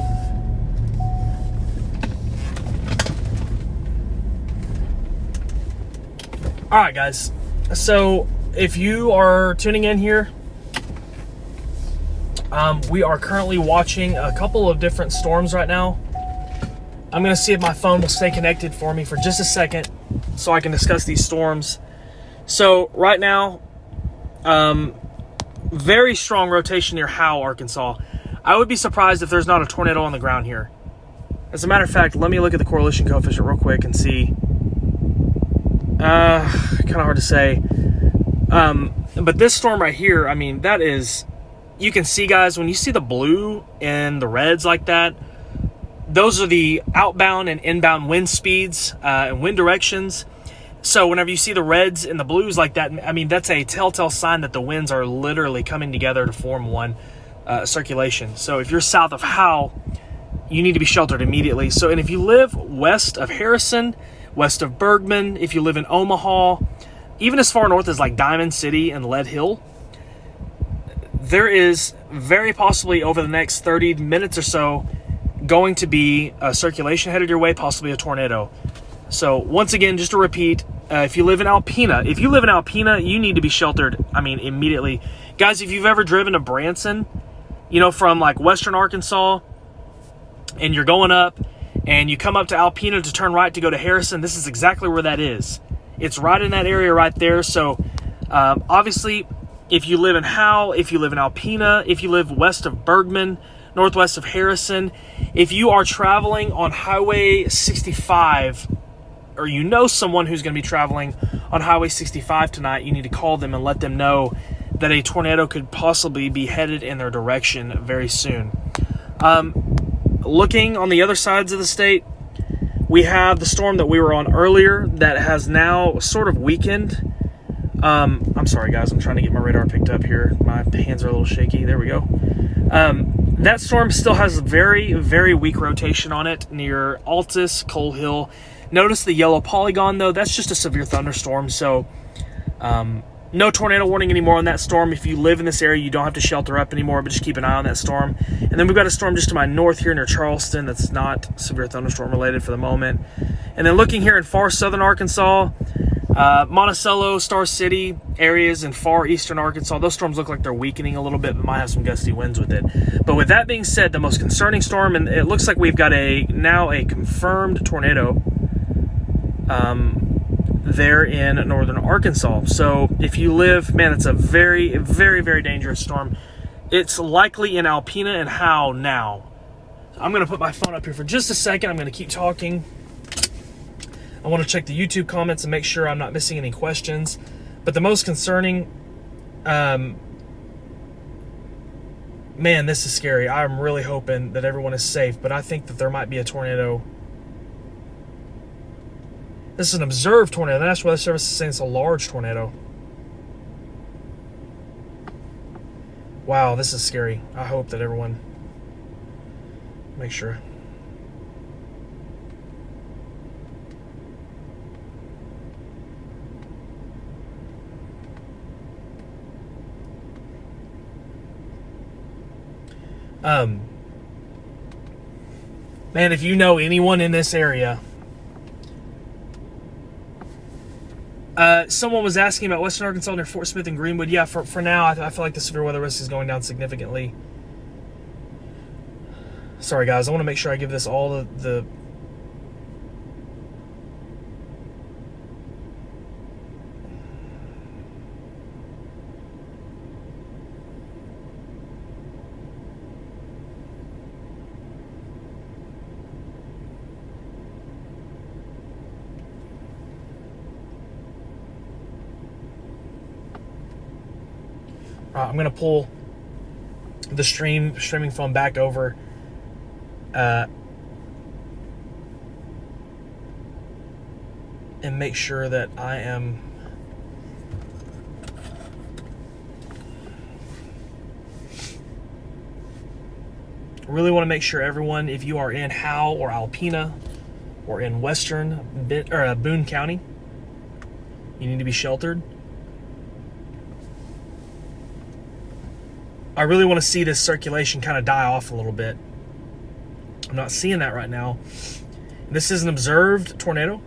All right, guys. So if you are tuning in here, we are currently watching a couple of different storms right now. I'm going to see if my phone will stay connected for me for just a second so I can discuss these storms. So right now, very strong rotation near Howe, Arkansas. I would be surprised if there's not a tornado on the ground here. As a matter of fact, let me look at the correlation coefficient real quick and see. Kind of hard to say. But this storm right here, I mean, that is... You can see, guys, when you see the blue and the reds like that, those are the outbound and inbound wind speeds and wind directions. So whenever you see the reds and the blues like that, I mean, that's a telltale sign that the winds are literally coming together to form one circulation. So if you're south of Howe, you need to be sheltered immediately. So, and if you live west of Harrison, west of Bergman, if you live in Omaha, even as far north as like Diamond City and Lead Hill, there is very possibly over the next 30 minutes or so going to be a circulation headed your way, possibly a tornado. So once again, just to repeat, if you live in Alpena, you need to be sheltered, I mean, immediately. Guys, if you've ever driven to Branson, you know, from like western Arkansas, and you're going up, and you come up to Alpena to turn right to go to Harrison, this is exactly where that is. It's right in that area right there. So obviously, if you live in Howe, if you live in Alpena, if you live west of Bergman, northwest of Harrison, if you are traveling on Highway 65, or you know someone who's going to be traveling on Highway 65 tonight, you need to call them and let them know that a tornado could possibly be headed in their direction very soon. Looking on the other sides of the state, we have the storm that we were on earlier that has now sort of weakened. I'm sorry, guys. I'm trying to get my radar picked up here. My hands are a little shaky. There we go. That storm still has very, very weak rotation on it near Altus, Coal Hill. Notice the yellow polygon, though. That's just a severe thunderstorm, so no tornado warning anymore on that storm. If you live in this area, you don't have to shelter up anymore, but just keep an eye on that storm. And then we've got a storm just to my north here near Charleston that's not severe thunderstorm related for the moment. And then looking here in far southern Arkansas, Monticello, Star City areas in far eastern Arkansas, those storms look like they're weakening a little bit, but might have some gusty winds with it. But with that being said, the most concerning storm, and it looks like we've got now a confirmed tornado there in northern Arkansas. So if you live, man, it's a very, very, very dangerous storm. It's likely in Alpena and Howe now. I'm going to put my phone up here for just a second. I'm going to keep talking. I want to check the YouTube comments and make sure I'm not missing any questions. But the most concerning, man, this is scary. I'm really hoping that everyone is safe, but I think that there might be a tornado. This is an observed tornado. The National Weather Service is saying it's a large tornado. Wow, this is scary. I hope that everyone make sure. Man, if you know anyone in this area, someone was asking about Western Arkansas near Fort Smith and Greenwood. Yeah, for now, I feel like the severe weather risk is going down significantly. Sorry, guys. I want to make sure I give this all the I'm going to pull the streaming phone back over. And make sure that I am really want to make sure everyone, if you are in Howe or Alpena or in western Boone County, you need to be sheltered. I really want to see this circulation kind of die off a little bit. I'm not seeing that right now. This is an observed tornado.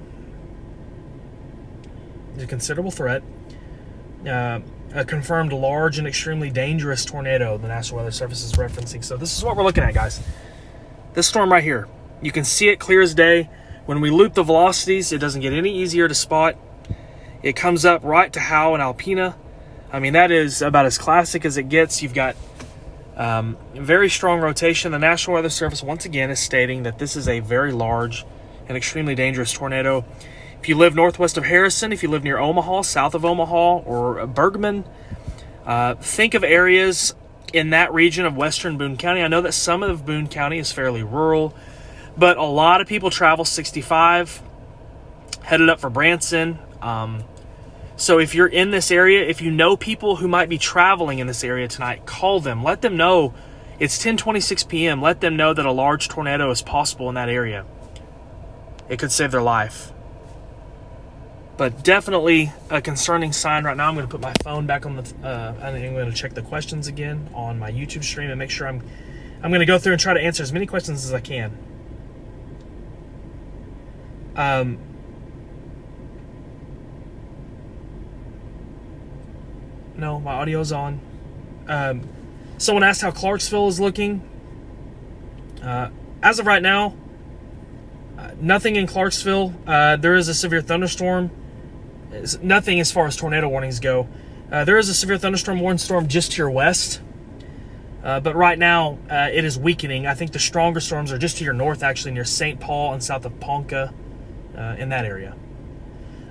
It's a considerable threat. A confirmed large and extremely dangerous tornado the National Weather Service is referencing. So this is what we're looking at, guys. This storm right here. You can see it clear as day. When we loop the velocities, it doesn't get any easier to spot. It comes up right to Howe and Alpena. I mean, that is about as classic as it gets. You've got very strong rotation. The National Weather Service, once again, is stating that this is a very large and extremely dangerous tornado. If you live northwest of Harrison, if you live near Omaha, south of Omaha, or Bergman, think of areas in that region of western Boone County. I know that some of Boone County is fairly rural, but a lot of people travel 65, headed up for Branson. So if you're in this area, if you know people who might be traveling in this area tonight, call them. Let them know. It's 10:26 p.m. Let them know that a large tornado is possible in that area. It could save their life. But definitely a concerning sign right now. I'm going to put my phone back on the... I'm going to check the questions again on my YouTube stream and make sure I'm going to go through and try to answer as many questions as I can. No, my audio's on. Someone asked how Clarksville is looking. As of right now, nothing in Clarksville. There is a severe thunderstorm. Nothing as far as tornado warnings go. There is a severe thunderstorm warning storm just to your west. But right now, it is weakening. I think the stronger storms are just to your north, actually, near St. Paul and south of Ponca, in that area.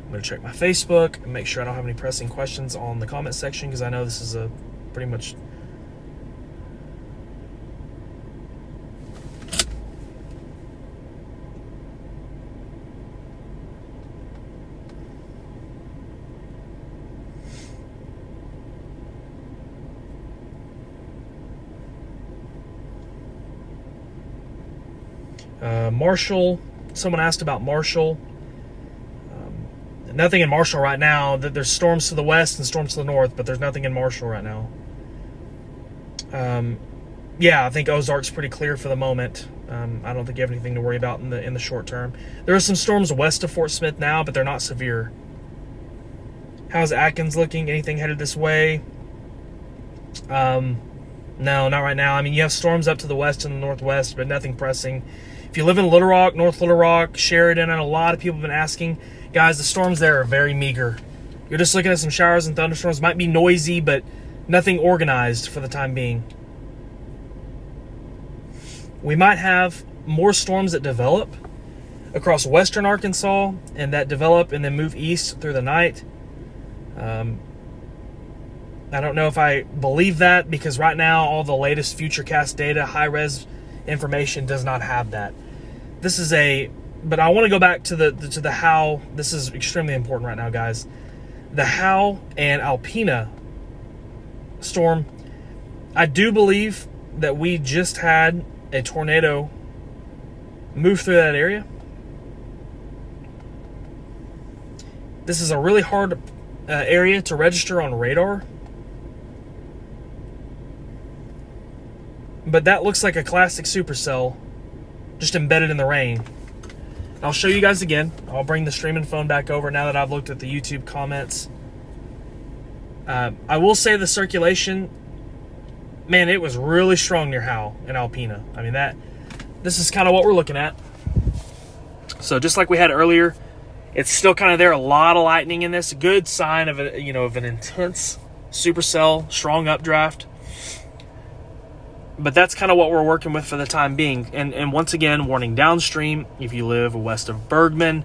I'm going to check my Facebook and make sure I don't have any pressing questions on the comment section, because I know this is a pretty much... Marshall, someone asked about Marshall. Nothing in Marshall right now. There's storms to the west and storms to the north, but there's nothing in Marshall right now. Yeah, I think Ozark's pretty clear for the moment. I don't think you have anything to worry about in the short term. There are some storms west of Fort Smith now, but they're not severe. How's Atkins looking? Anything headed this way? No, not right now. I mean, you have storms up to the west and the northwest, but nothing pressing. If you live in Little Rock, North Little Rock, Sheridan, and a lot of people have been asking, guys, the storms there are very meager. You're just looking at some showers and thunderstorms. Might be noisy, but nothing organized for the time being. We might have more storms that develop across western Arkansas and that develop and then move east through the night. I don't know if I believe that, because right now all the latest futurecast data, high-res information does not have that. But I want to go back to the how. This is extremely important right now, guys. The Howe and Alpena storm. I do believe that we just had a tornado move through that area. This is a really hard area to register on radar. But that looks like a classic supercell just embedded in the rain. I'll show you guys again. I'll bring the streaming phone back over now that I've looked at the YouTube comments. I will say the circulation, man, it was really strong near Howe and Alpena. I mean, this is kind of what we're looking at. So just like we had earlier, it's still kind of there. A lot of lightning in this. A good sign of an intense supercell, strong updraft. But that's kind of what we're working with for the time being. And once again, warning downstream, if you live west of Bergman,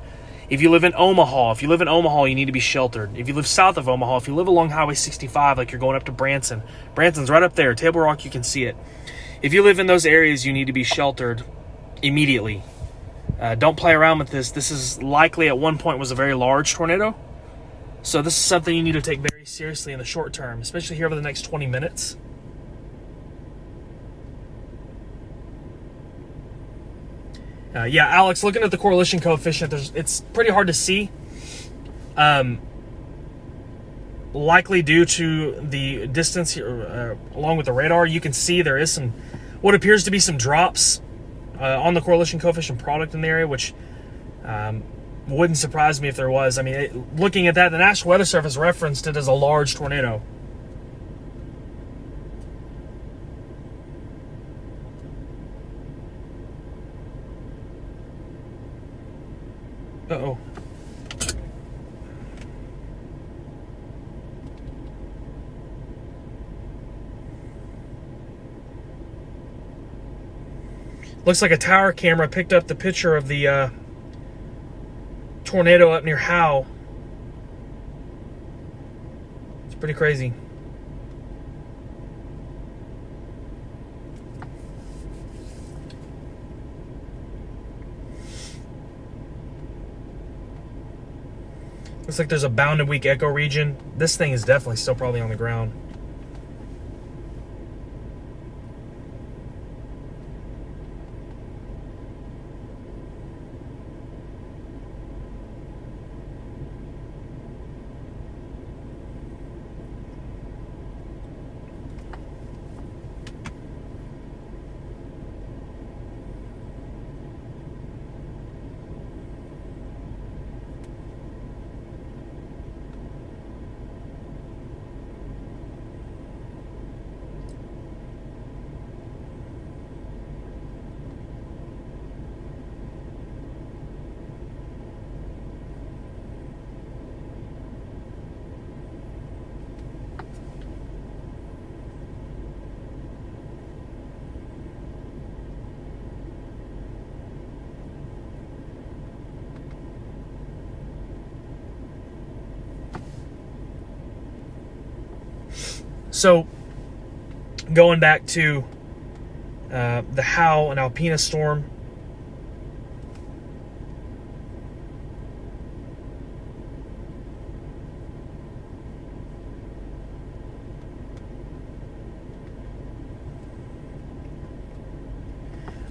if you live in Omaha, you need to be sheltered. If you live south of Omaha, if you live along Highway 65, like you're going up to Branson, Branson's right up there. Table Rock, you can see it. If you live in those areas, you need to be sheltered immediately. Don't play around with this. This is likely at one point was a very large tornado. So this is something you need to take very seriously in the short term, especially here over the next 20 minutes. Yeah, Alex, looking at the correlation coefficient, it's pretty hard to see. Likely due to the distance here, along with the radar, you can see there is what appears to be some drops on the correlation coefficient product in the area, which wouldn't surprise me if there was. I mean, looking at that, the National Weather Service referenced it as a large tornado. Uh-oh. Looks like a tower camera picked up the picture of the tornado up near Howe. It's pretty crazy. Looks like there's a bounded weak echo region. This thing is definitely still probably on the ground. So, going back to the Howe and Alpena storm.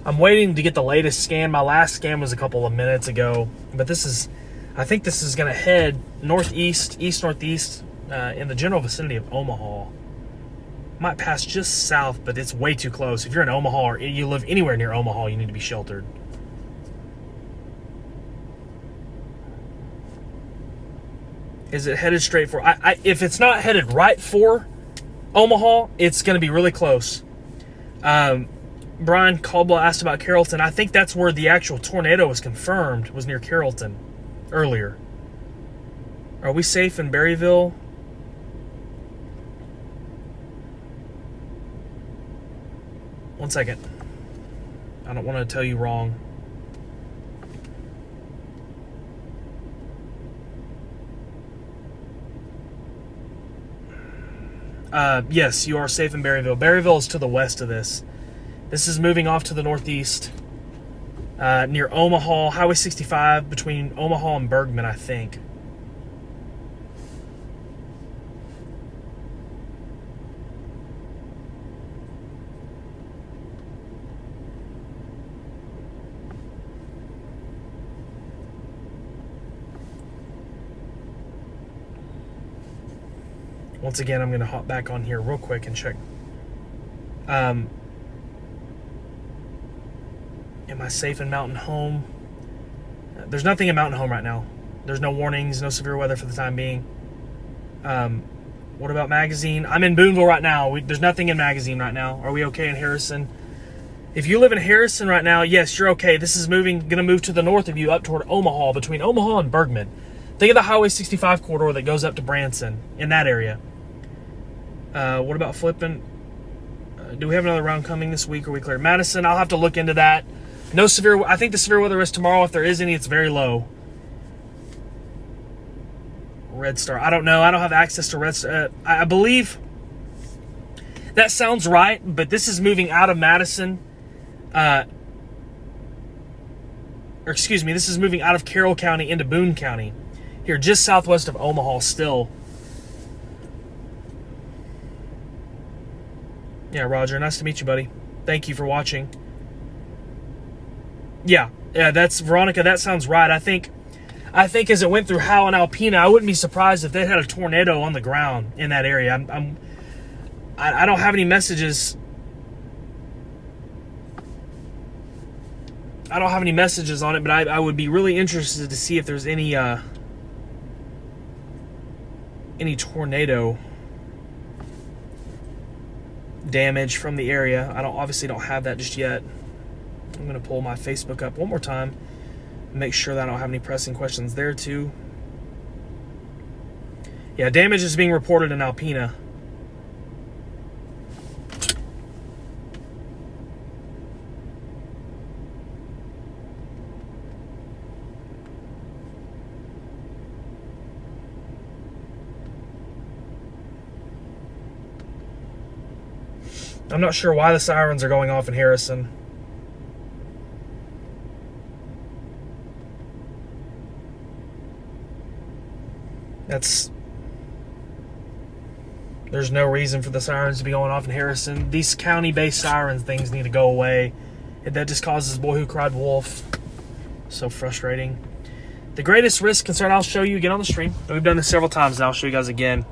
I'm waiting to get the latest scan. My last scan was a couple of minutes ago, but I think this is going to head northeast, east-northeast, in the general vicinity of Omaha. Might pass just south, but it's way too close. If you're in Omaha or you live anywhere near Omaha, you need to be sheltered. Is it headed straight for... if it's not headed right for Omaha, it's going to be really close. Brian Caldwell asked about Carrollton. I think that's where the actual tornado was confirmed, was near Carrollton earlier. Are we safe in Berryville? One second. I don't want to tell you wrong. Yes, you are safe in Berryville. Berryville is to the west of this. This is moving off to the northeast, near Omaha, Highway 65, between Omaha and Bergman, I think. Once again, I'm going to hop back on here real quick and check. Am I safe in Mountain Home? There's nothing in Mountain Home right now. There's no warnings, no severe weather for the time being. What about Magazine? I'm in Boonville right now. There's nothing in Magazine right now. Are we okay in Harrison? If you live in Harrison right now, yes, you're okay. This is going to move to the north of you up toward Omaha, between Omaha and Bergman. Think of the Highway 65 corridor that goes up to Branson, in that area. What about flipping? Do we have another round coming this week? Or are we clear? Madison, I'll have to look into that. No severe. I think the severe weather risk tomorrow, if there is any, it's very low. Red Star. I don't know. I don't have access to Red Star. I believe that sounds right, but this is moving out of Madison. Or excuse me, this is moving out of Carroll County into Boone County. Here, just southwest of Omaha still. Yeah, Roger, nice to meet you, buddy. Thank you for watching. Yeah, that's Veronica. That sounds right. I think as it went through Howe and Alpena, I wouldn't be surprised if they had a tornado on the ground in that area. I don't have any messages. I don't have any messages on it, but I would be really interested to see if there's any tornado damage from the area. I obviously don't have that just yet. I'm going to pull my Facebook up one more time and make sure that I don't have any pressing questions there too. Yeah, damage is being reported in Alpena. I'm not sure why the sirens are going off in Harrison. There's no reason for the sirens to be going off in Harrison. These county-based sirens things need to go away. That just causes Boy Who Cried Wolf. So frustrating. The greatest risk concern, I'll show you again on the stream. We've done this several times now. I'll show you guys again.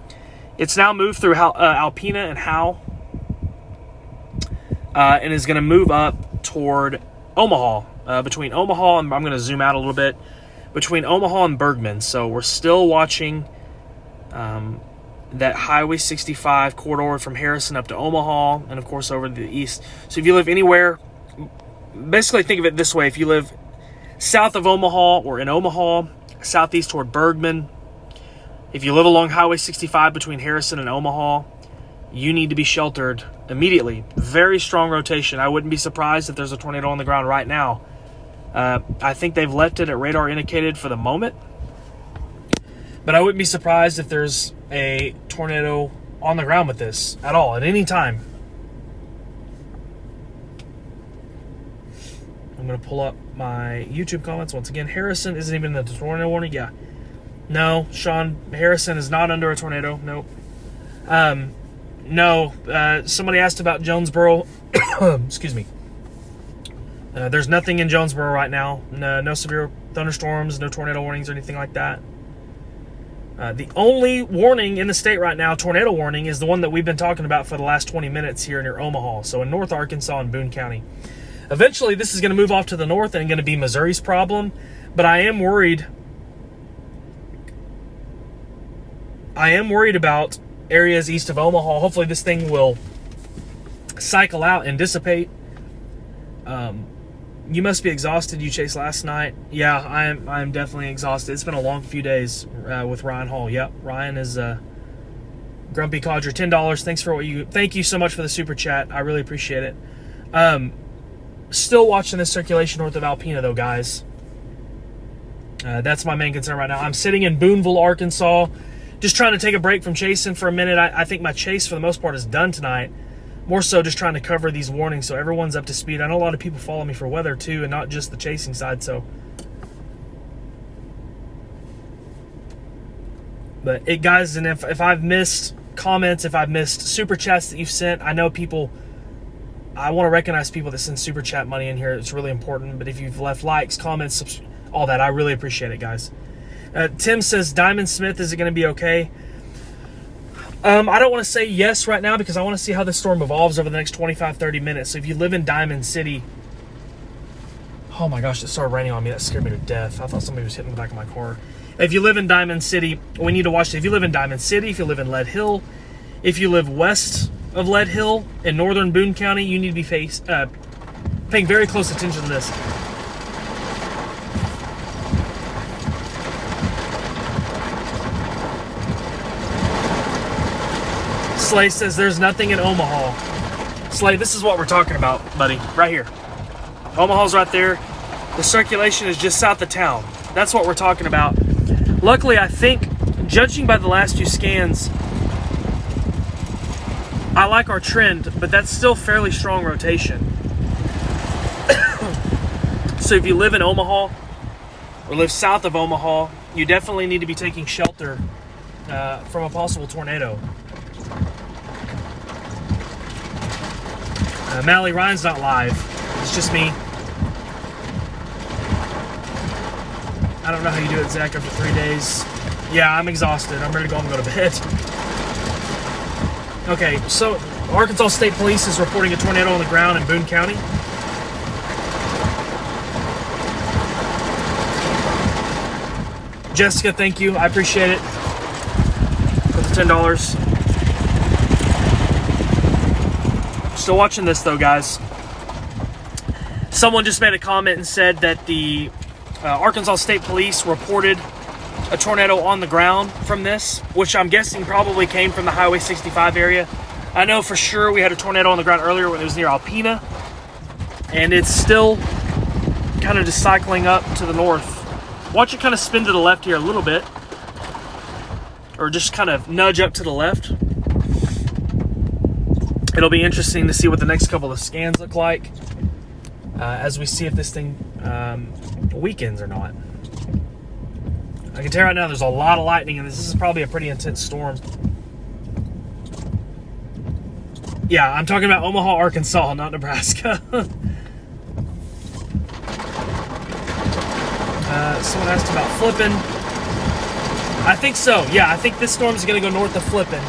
It's now moved through Alpena and Howe. And is going to move up toward Omaha. Between Omaha and, I'm going to zoom out a little bit, between Omaha and Bergman. So we're still watching that Highway 65 corridor from Harrison up to Omaha, and of course over to the east. So if you live anywhere, basically think of it this way: if you live south of Omaha or in Omaha, southeast toward Bergman, if you live along Highway 65 between Harrison and Omaha, you need to be sheltered immediately. Very strong rotation. I wouldn't be surprised if there's a tornado on the ground right now. I think they've left it at radar indicated for the moment, but I wouldn't be surprised if there's a tornado on the ground with this at all, at any time. I'm going to pull up my YouTube comments once again. Harrison isn't even in the tornado warning. Yeah. No, Sean, Harrison is not under a tornado. Nope. No, somebody asked about Jonesboro. Excuse me. There's nothing in Jonesboro right now. No severe thunderstorms, no tornado warnings or anything like that. The only warning in the state right now, tornado warning, is the one that we've been talking about for the last 20 minutes here near Omaha. So in North Arkansas and Boone County. Eventually, this is going to move off to the north and going to be Missouri's problem. But I am worried. I am worried about areas east of Omaha. Hopefully this thing will cycle out and dissipate. You must be exhausted. You chased last night. Yeah, I'm definitely exhausted. It's been a long few days with Ryan Hall. Yep, Ryan is Grumpy Codger, $10. Thanks for thank you so much for the super chat. I really appreciate it. Still watching this circulation north of Alpena though, guys. That's my main concern right now. I'm sitting in Booneville, Arkansas, just trying to take a break from chasing for a minute. I think my chase for the most part is done tonight. More so just trying to cover these warnings so everyone's up to speed. I know a lot of people follow me for weather too, and not just the chasing side. So, but guys, and if I've missed comments, if I've missed super chats that you've sent, I know people. I want to recognize people that send super chat money in here. It's really important. But if you've left likes, comments, all that, I really appreciate it, guys. Tim says, Diamond Smith, is it going to be okay? I don't want to say yes right now because I want to see how this storm evolves over the next 25-30 minutes. So if you live in Diamond City, oh my gosh, it started raining on me. That scared me to death. I thought somebody was hitting the back of my car. If you live in Diamond City, we need to watch it. If you live in Diamond City, if you live in Lead Hill, if you live west of Lead Hill in northern Boone County, you need to be paying very close attention to this. Slay says there's nothing in Omaha. Slay, this is what we're talking about, buddy. Right here. Omaha's right there. The circulation is just south of town. That's what we're talking about. Luckily, I think, judging by the last few scans, I like our trend, but that's still fairly strong rotation. So if you live in Omaha or live south of Omaha, you definitely need to be taking shelter from a possible tornado. Mally, Ryan's not live. It's just me. I don't know how you do it, Zach, after 3 days. Yeah, I'm exhausted. I'm ready to go home and go to bed. Okay, so Arkansas State Police is reporting a tornado on the ground in Boone County. Jessica, thank you. I appreciate it. For the $10. Still watching this though, guys. Someone just made a comment and said that the Arkansas State Police reported a tornado on the ground from this, which I'm guessing probably came from the Highway 65 area. I know for sure we had a tornado on the ground earlier when it was near Alpena, and it's still kind of just cycling up to the north. Watch it kind of spin to the left here a little bit, or just kind of nudge up to the left. It'll be interesting to see what the next couple of scans look like as we see if this thing weakens or not. I can tell right now there's a lot of lightning in this. This is probably a pretty intense storm. Yeah, I'm talking about Omaha, Arkansas, not Nebraska. Someone asked about Flippin. I think so. Yeah, I think this storm is going to go north of Flippin.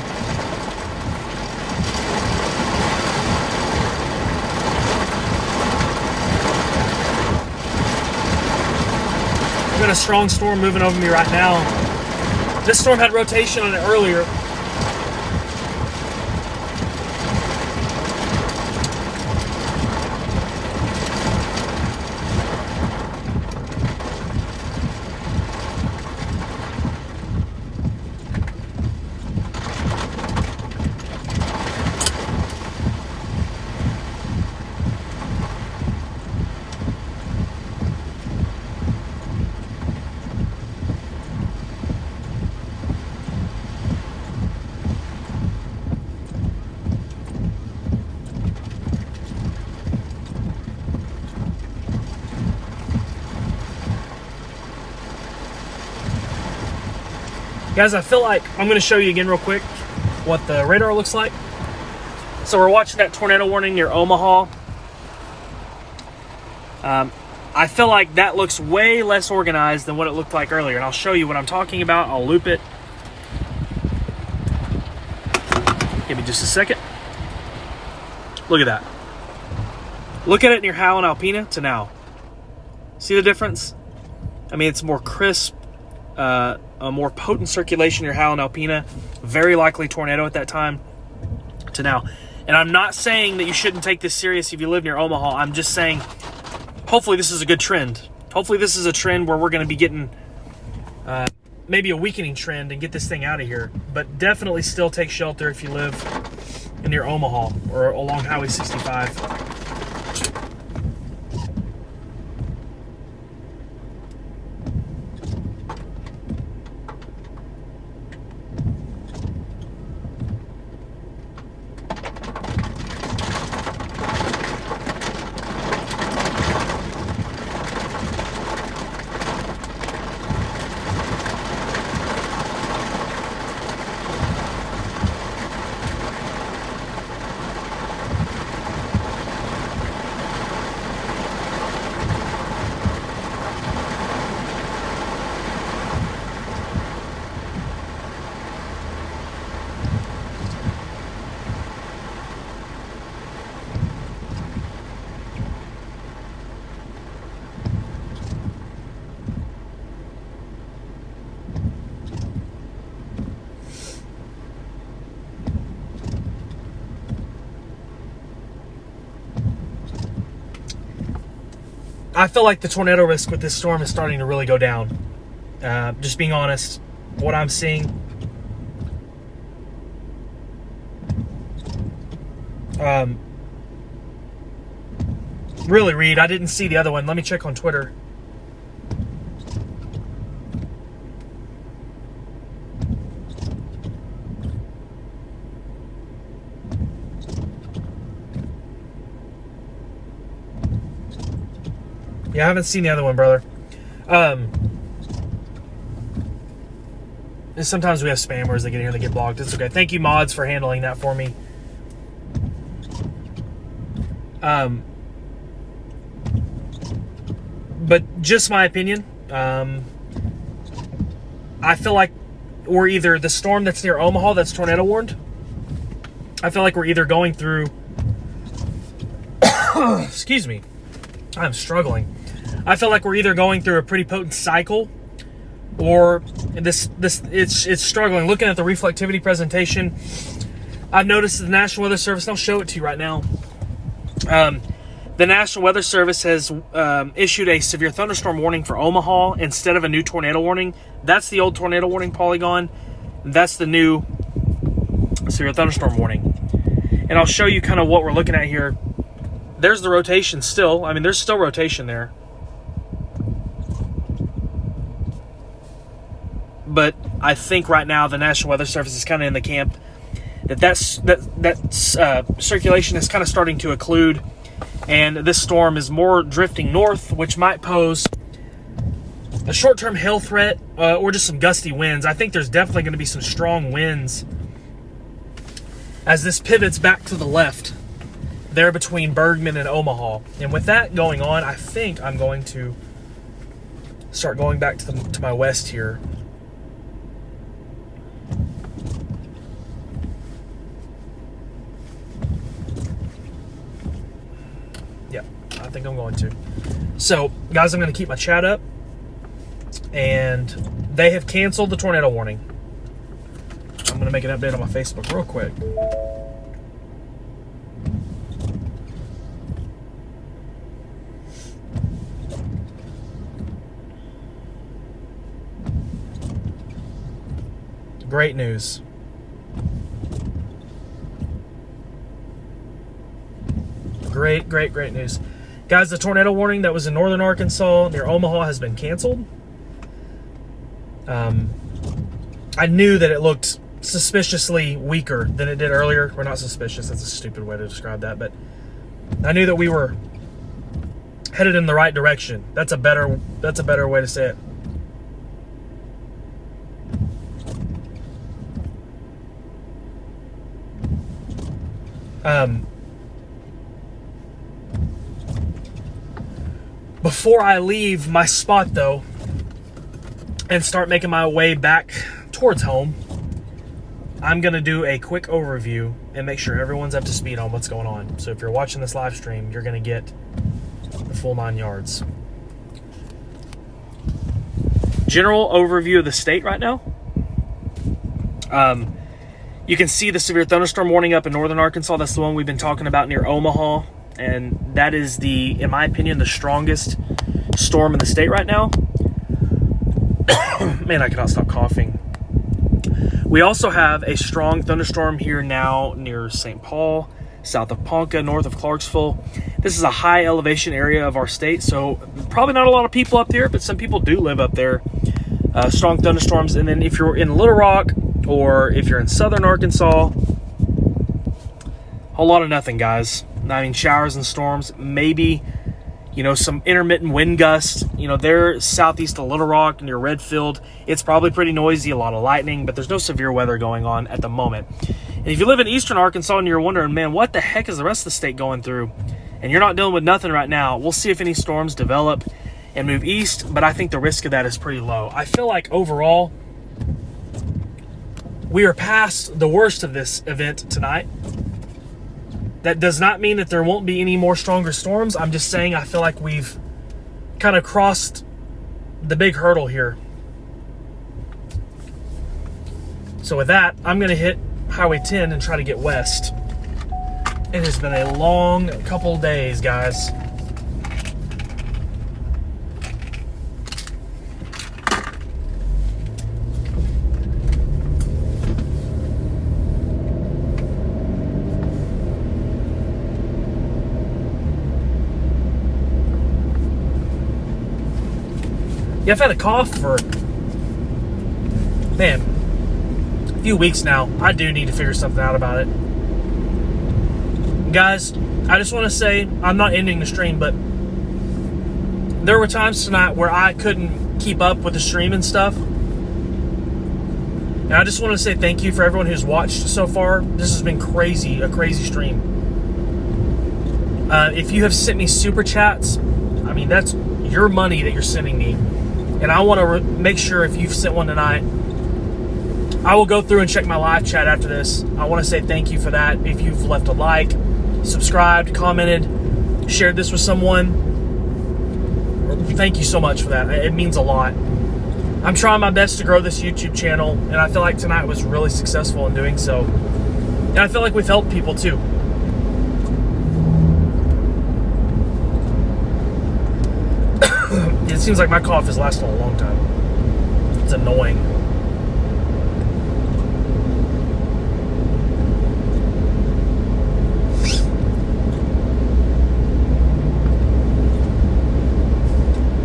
I've got a strong storm moving over me right now. This storm had rotation on it earlier. Guys, I feel like I'm going to show you again real quick what the radar looks like. So we're watching that tornado warning near Omaha. I feel like that looks way less organized than what it looked like earlier. And I'll show you what I'm talking about. I'll loop it. Give me just a second. Look at that. Look at it near Howell and Alpena to now. See the difference? I mean, it's more crisp, a more potent circulation near Howell and Alpena. Very likely tornado at that time to now. And I'm not saying that you shouldn't take this serious if you live near Omaha. I'm just saying, hopefully this is a good trend. Hopefully this is a trend where we're going to be getting maybe a weakening trend and get this thing out of here. But definitely still take shelter if you live near Omaha or along Highway 65. I feel like the tornado risk with this storm is starting to really go down. Just being honest, what I'm seeing. Really, Reed, I didn't see the other one. Let me check on Twitter. Yeah, I haven't seen the other one, brother. And sometimes we have spammers that get in here that get blocked. It's okay. Thank you, mods, for handling that for me. But just my opinion. I feel like we're either the storm that's near Omaha that's tornado warned. I feel like we're either going through. Excuse me. I'm struggling. I feel like we're either going through a pretty potent cycle, or it's struggling. Looking at the reflectivity presentation, I've noticed that the National Weather Service, and I'll show it to you right now. The National Weather Service has issued a severe thunderstorm warning for Omaha instead of a new tornado warning. That's the old tornado warning polygon. That's the new severe thunderstorm warning. And I'll show you kind of what we're looking at here. There's the rotation still. I mean, there's still rotation there. But I think right now the National Weather Service is kind of in the camp that circulation is kind of starting to occlude, and this storm is more drifting north, which might pose a short-term hail threat or just some gusty winds. I think there's definitely going to be some strong winds as this pivots back to the left there between Bergman and Omaha. And with that going on, I think I'm going to start going back to my west here. Yeah, I think I'm going to. So, guys, I'm going to keep my chat up. And they have canceled the tornado warning. I'm going to make an update on my Facebook real quick. Great news. Great news. Guys, the tornado warning that was in northern Arkansas near Omaha has been canceled. I knew that it looked suspiciously weaker than it did earlier. Or not suspicious, that's a stupid way to describe that, but I knew that we were headed in the right direction. That's a better way to say it. Before I leave my spot, though, and start making my way back towards home, I'm going to do a quick overview and make sure everyone's up to speed on what's going on. So if you're watching this live stream, you're going to get the full 9 yards. General overview of the state right now. You can see the severe thunderstorm warning up in northern Arkansas. That's the one we've been talking about near Omaha. And that is in my opinion, the strongest storm in the state right now. Man, I cannot stop coughing. We also have a strong thunderstorm here now near St. Paul, south of Ponca, north of Clarksville. This is a high elevation area of our state, so probably not a lot of people up there, but some people do live up there. Strong thunderstorms. And then if you're in Little Rock or if you're in southern Arkansas, a whole lot of nothing, guys. I mean, showers and storms, maybe, some intermittent wind gusts. They're southeast of Little Rock near Redfield. It's probably pretty noisy, a lot of lightning, but there's no severe weather going on at the moment. And if you live in eastern Arkansas and you're wondering, man, what the heck is the rest of the state going through? And you're not dealing with nothing right now, we'll see if any storms develop and move east, but I think the risk of that is pretty low. I feel like overall, we are past the worst of this event tonight. That does not mean that there won't be any more stronger storms. I'm just saying I feel like we've kind of crossed the big hurdle here. So with that, I'm going to hit Highway 10 and try to get west. It has been a long couple days, guys. Yeah, I've had a cough for, a few weeks now. I do need to figure something out about it. Guys, I just want to say, I'm not ending the stream, but there were times tonight where I couldn't keep up with the stream and stuff. And I just want to say thank you for everyone who's watched so far. This has been crazy, a crazy stream. If you have sent me super chats, that's your money that you're sending me. And I want to make sure if you've sent one tonight, I will go through and check my live chat after this. I want to say thank you for that. If you've left a like, subscribed, commented, shared this with someone, thank you so much for that. It means a lot. I'm trying my best to grow this YouTube channel, and I feel like tonight was really successful in doing so. And I feel like we've helped people too. It seems like my cough is lasting a long time. It's annoying.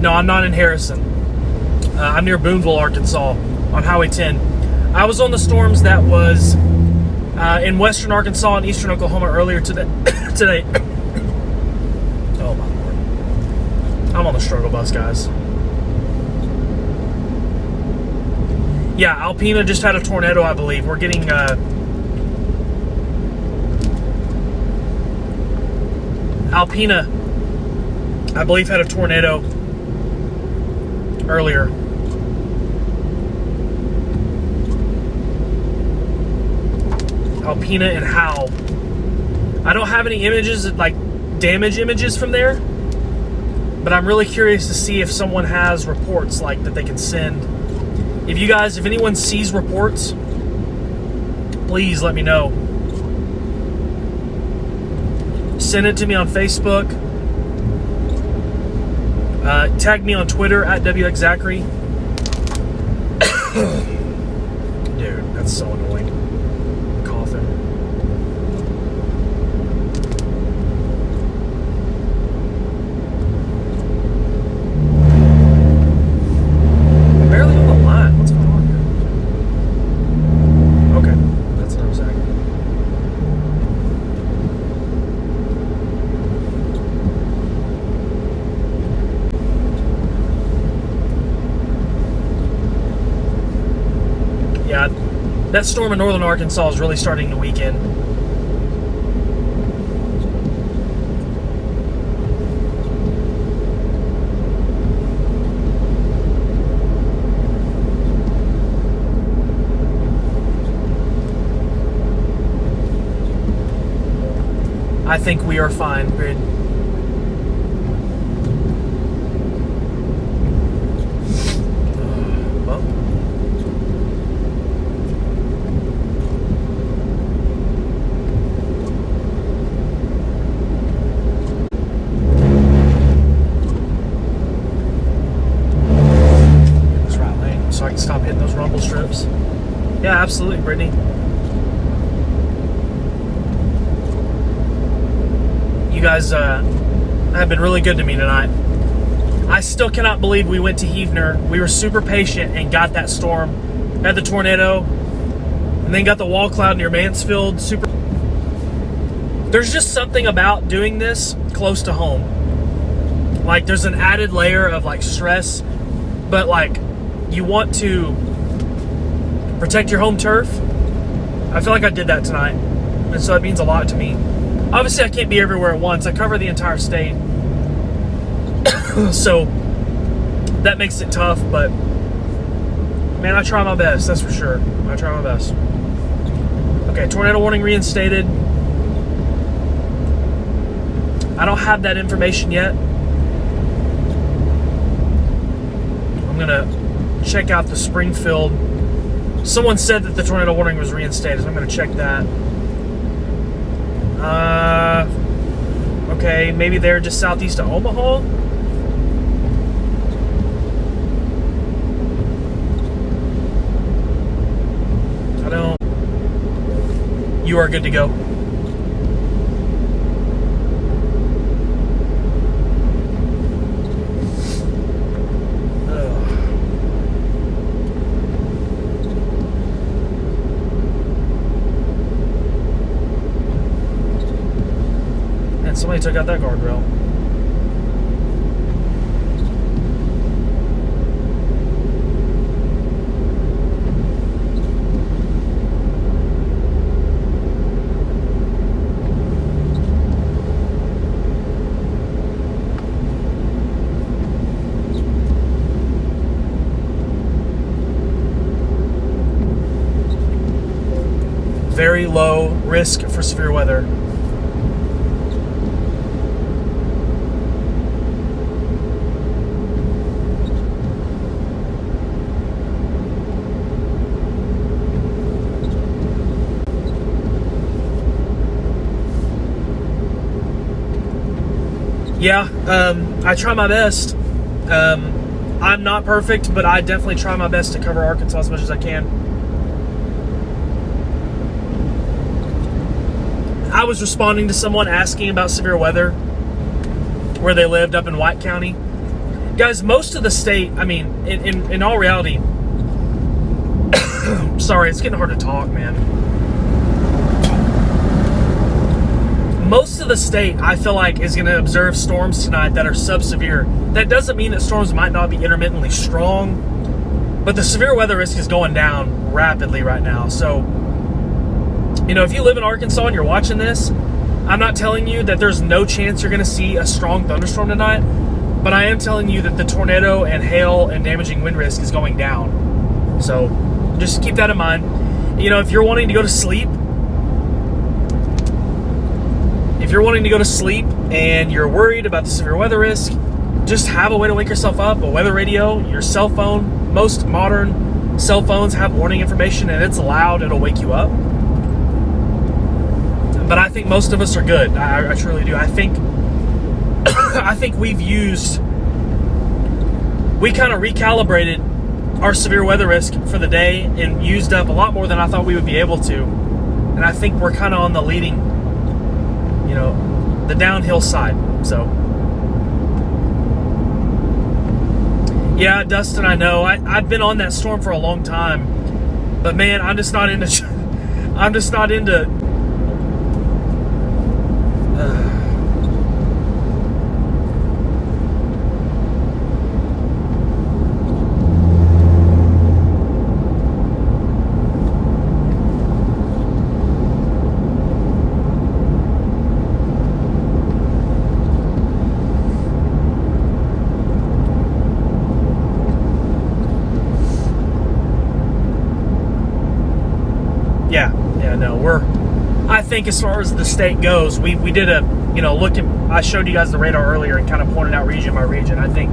No, I'm not in Harrison. I'm near Boonville, Arkansas, on Highway 10. I was on the storms that was in western Arkansas and eastern Oklahoma earlier today. Oh my Lord. I'm on the struggle bus, guys. Yeah, Alpena just had a tornado, I believe. We're getting Alpena, I believe, had a tornado earlier. Alpena and Howe. I don't have any images, like damage images from there, but I'm really curious to see if someone has reports like that they can send. If anyone sees reports, please let me know. Send it to me on Facebook. Tag me on Twitter at WXZachary. Dude, that's so annoying. I'm coughing. I'm barely on the line. What's going on here? Okay, that's another second. Yeah, that storm in northern Arkansas is really starting to weaken. I think we are fine, Grid. Well. This right lane, so I can stop hitting those rumble strips. Yeah, absolutely, Brittany. You guys have been really good to me tonight. I still cannot believe we went to Heavener. We were super patient and got that storm, had the tornado, and then got the wall cloud near Mansfield. There's just something about doing this close to home. Like, there's an added layer of like stress, but like you want to protect your home turf. I feel like I did that tonight, and so it means a lot to me. Obviously, I can't be everywhere at once. I cover the entire state. So that makes it tough, but man, I try my best, that's for sure. I try my best. Okay, tornado warning reinstated. I don't have that information yet. I'm gonna check out the Springfield. Someone said that the tornado warning was reinstated, so I'm gonna check that. Okay, maybe they're just southeast of Omaha. I don't. You are good to go. Somebody took out that guardrail. Very low risk for severe weather. Yeah, I try my best. I'm not perfect, but I definitely try my best to cover Arkansas as much as I can. I was responding to someone asking about severe weather where they lived up in White County. Guys, most of the state, I mean, in all reality, sorry, it's getting hard to talk, man. Most of the state, I feel like, is going to observe storms tonight that are sub-severe. That doesn't mean that storms might not be intermittently strong, but the severe weather risk is going down rapidly right now. So, you know, if you live in Arkansas and you're watching this, I'm not telling you that there's no chance you're going to see a strong thunderstorm tonight, but I am telling you that the tornado and hail and damaging wind risk is going down. So just keep that in mind. You know, if you're wanting to go to sleep, and you're worried about the severe weather risk, just have a way to wake yourself up. A weather radio, your cell phone. Most modern cell phones have warning information, and it's loud. It'll wake you up. But I think most of us are good. I truly do. I think we kind of recalibrated our severe weather risk for the day and used up a lot more than I thought we would be able to. And I think we're kind of on the leading, you know, the downhill side. So yeah, Dustin, I know I've been on that storm for a long time, but man, I'm just not into I think as far as the state goes, we did a, look at, I showed you guys the radar earlier and kind of pointed out region by region. I think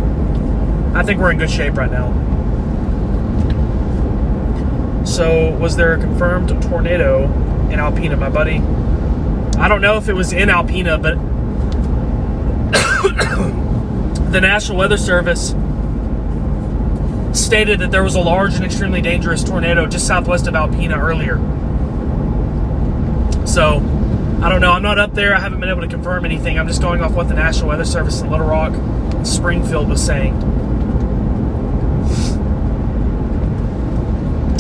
we're in good shape right now. So, was there a confirmed tornado in Alpena, my buddy? I don't know if it was in Alpena, but the National Weather Service stated that there was a large and extremely dangerous tornado just southwest of Alpena earlier. So, I don't know. I'm not up there. I haven't been able to confirm anything. I'm just going off what the National Weather Service in Little Rock, Springfield was saying.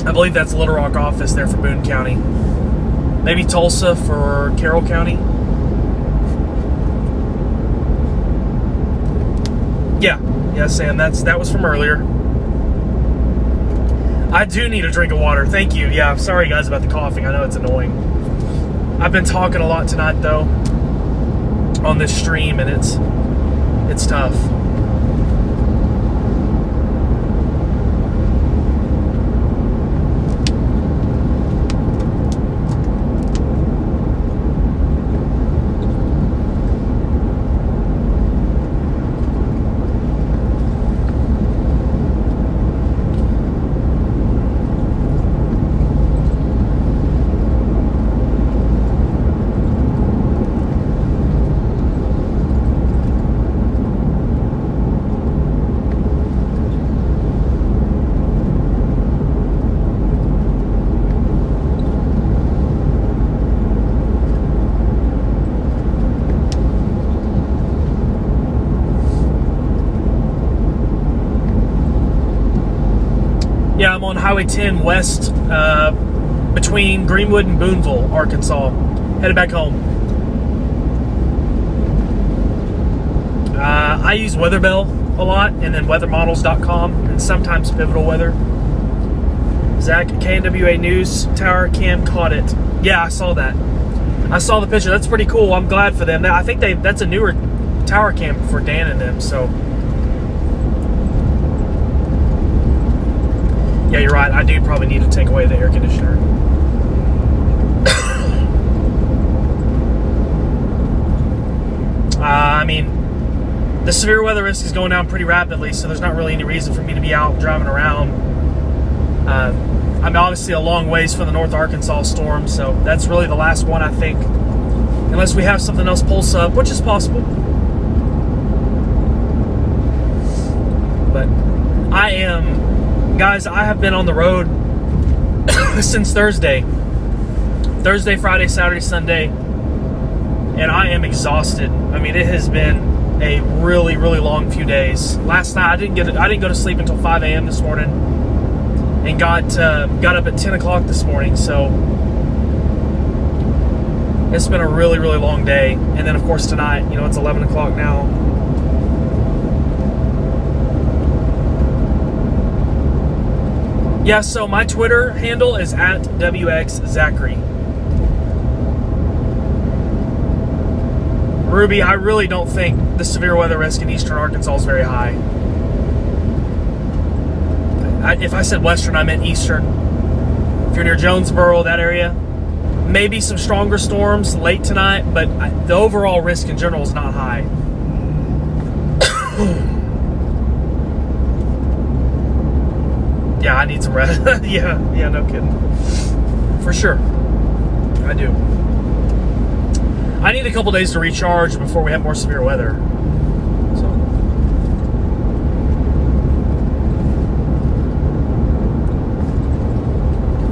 I believe that's Little Rock office there for Boone County. Maybe Tulsa for Carroll County. Yeah, Sam, that was from earlier. I do need a drink of water. Thank you. Yeah, I'm sorry guys about the coughing. I know it's annoying. I've been talking a lot tonight though on this stream, and it's tough. Yeah, I'm on Highway 10 west between Greenwood and Booneville, Arkansas. Headed back home. I use Weatherbell a lot, and then weathermodels.com, and sometimes Pivotal Weather. Zach, KNWA News Tower cam caught it. Yeah, I saw that. I saw the picture. That's pretty cool. I'm glad for them. I think that's a newer tower cam for Dan and them, so... Yeah, you're right. I do probably need to take away the air conditioner. I mean, the severe weather risk is going down pretty rapidly, so there's not really any reason for me to be out driving around. I'm obviously a long ways from the North Arkansas storm, so that's really the last one, I think. Unless we have something else pulse up, which is possible. But guys, I have been on the road since Thursday, Friday, Saturday, Sunday, and I am exhausted. I mean, it has been a really, really long few days. Last night, I didn't go to sleep until 5 a.m. this morning, and got up at 10 o'clock this morning. So it's been a really, really long day. And then, of course, tonight, it's 11 o'clock now. Yeah, so my Twitter handle is at WXZachary. Ruby, I really don't think the severe weather risk in eastern Arkansas is very high. If I said western, I meant eastern. If you're near Jonesboro, that area, maybe some stronger storms late tonight, but the overall risk in general is not high. Yeah, I need some rest. yeah, no kidding. For sure. I do. I need a couple days to recharge before we have more severe weather. So.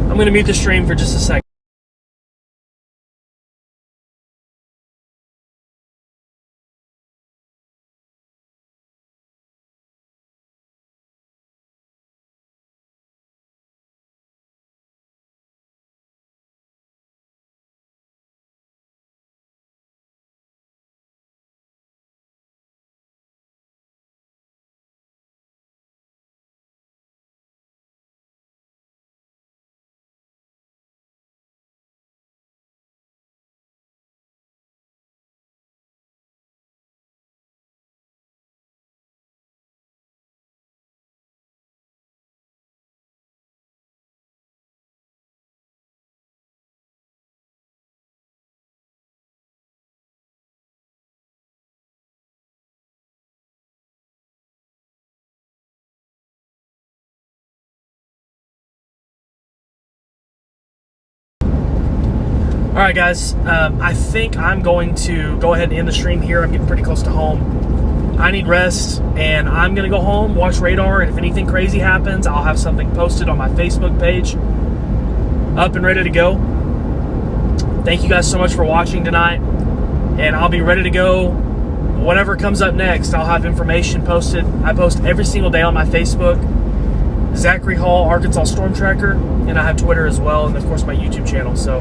I'm going to mute the stream for just a second. All right, guys. I think I'm going to go ahead and end the stream here. I'm getting pretty close to home. I need rest, and I'm going to go home, watch radar, and if anything crazy happens, I'll have something posted on my Facebook page, up and ready to go. Thank you guys so much for watching tonight, and I'll be ready to go. Whatever comes up next, I'll have information posted. I post every single day on my Facebook, Zachary Hall, Arkansas Storm Tracker, and I have Twitter as well, and of course my YouTube channel. So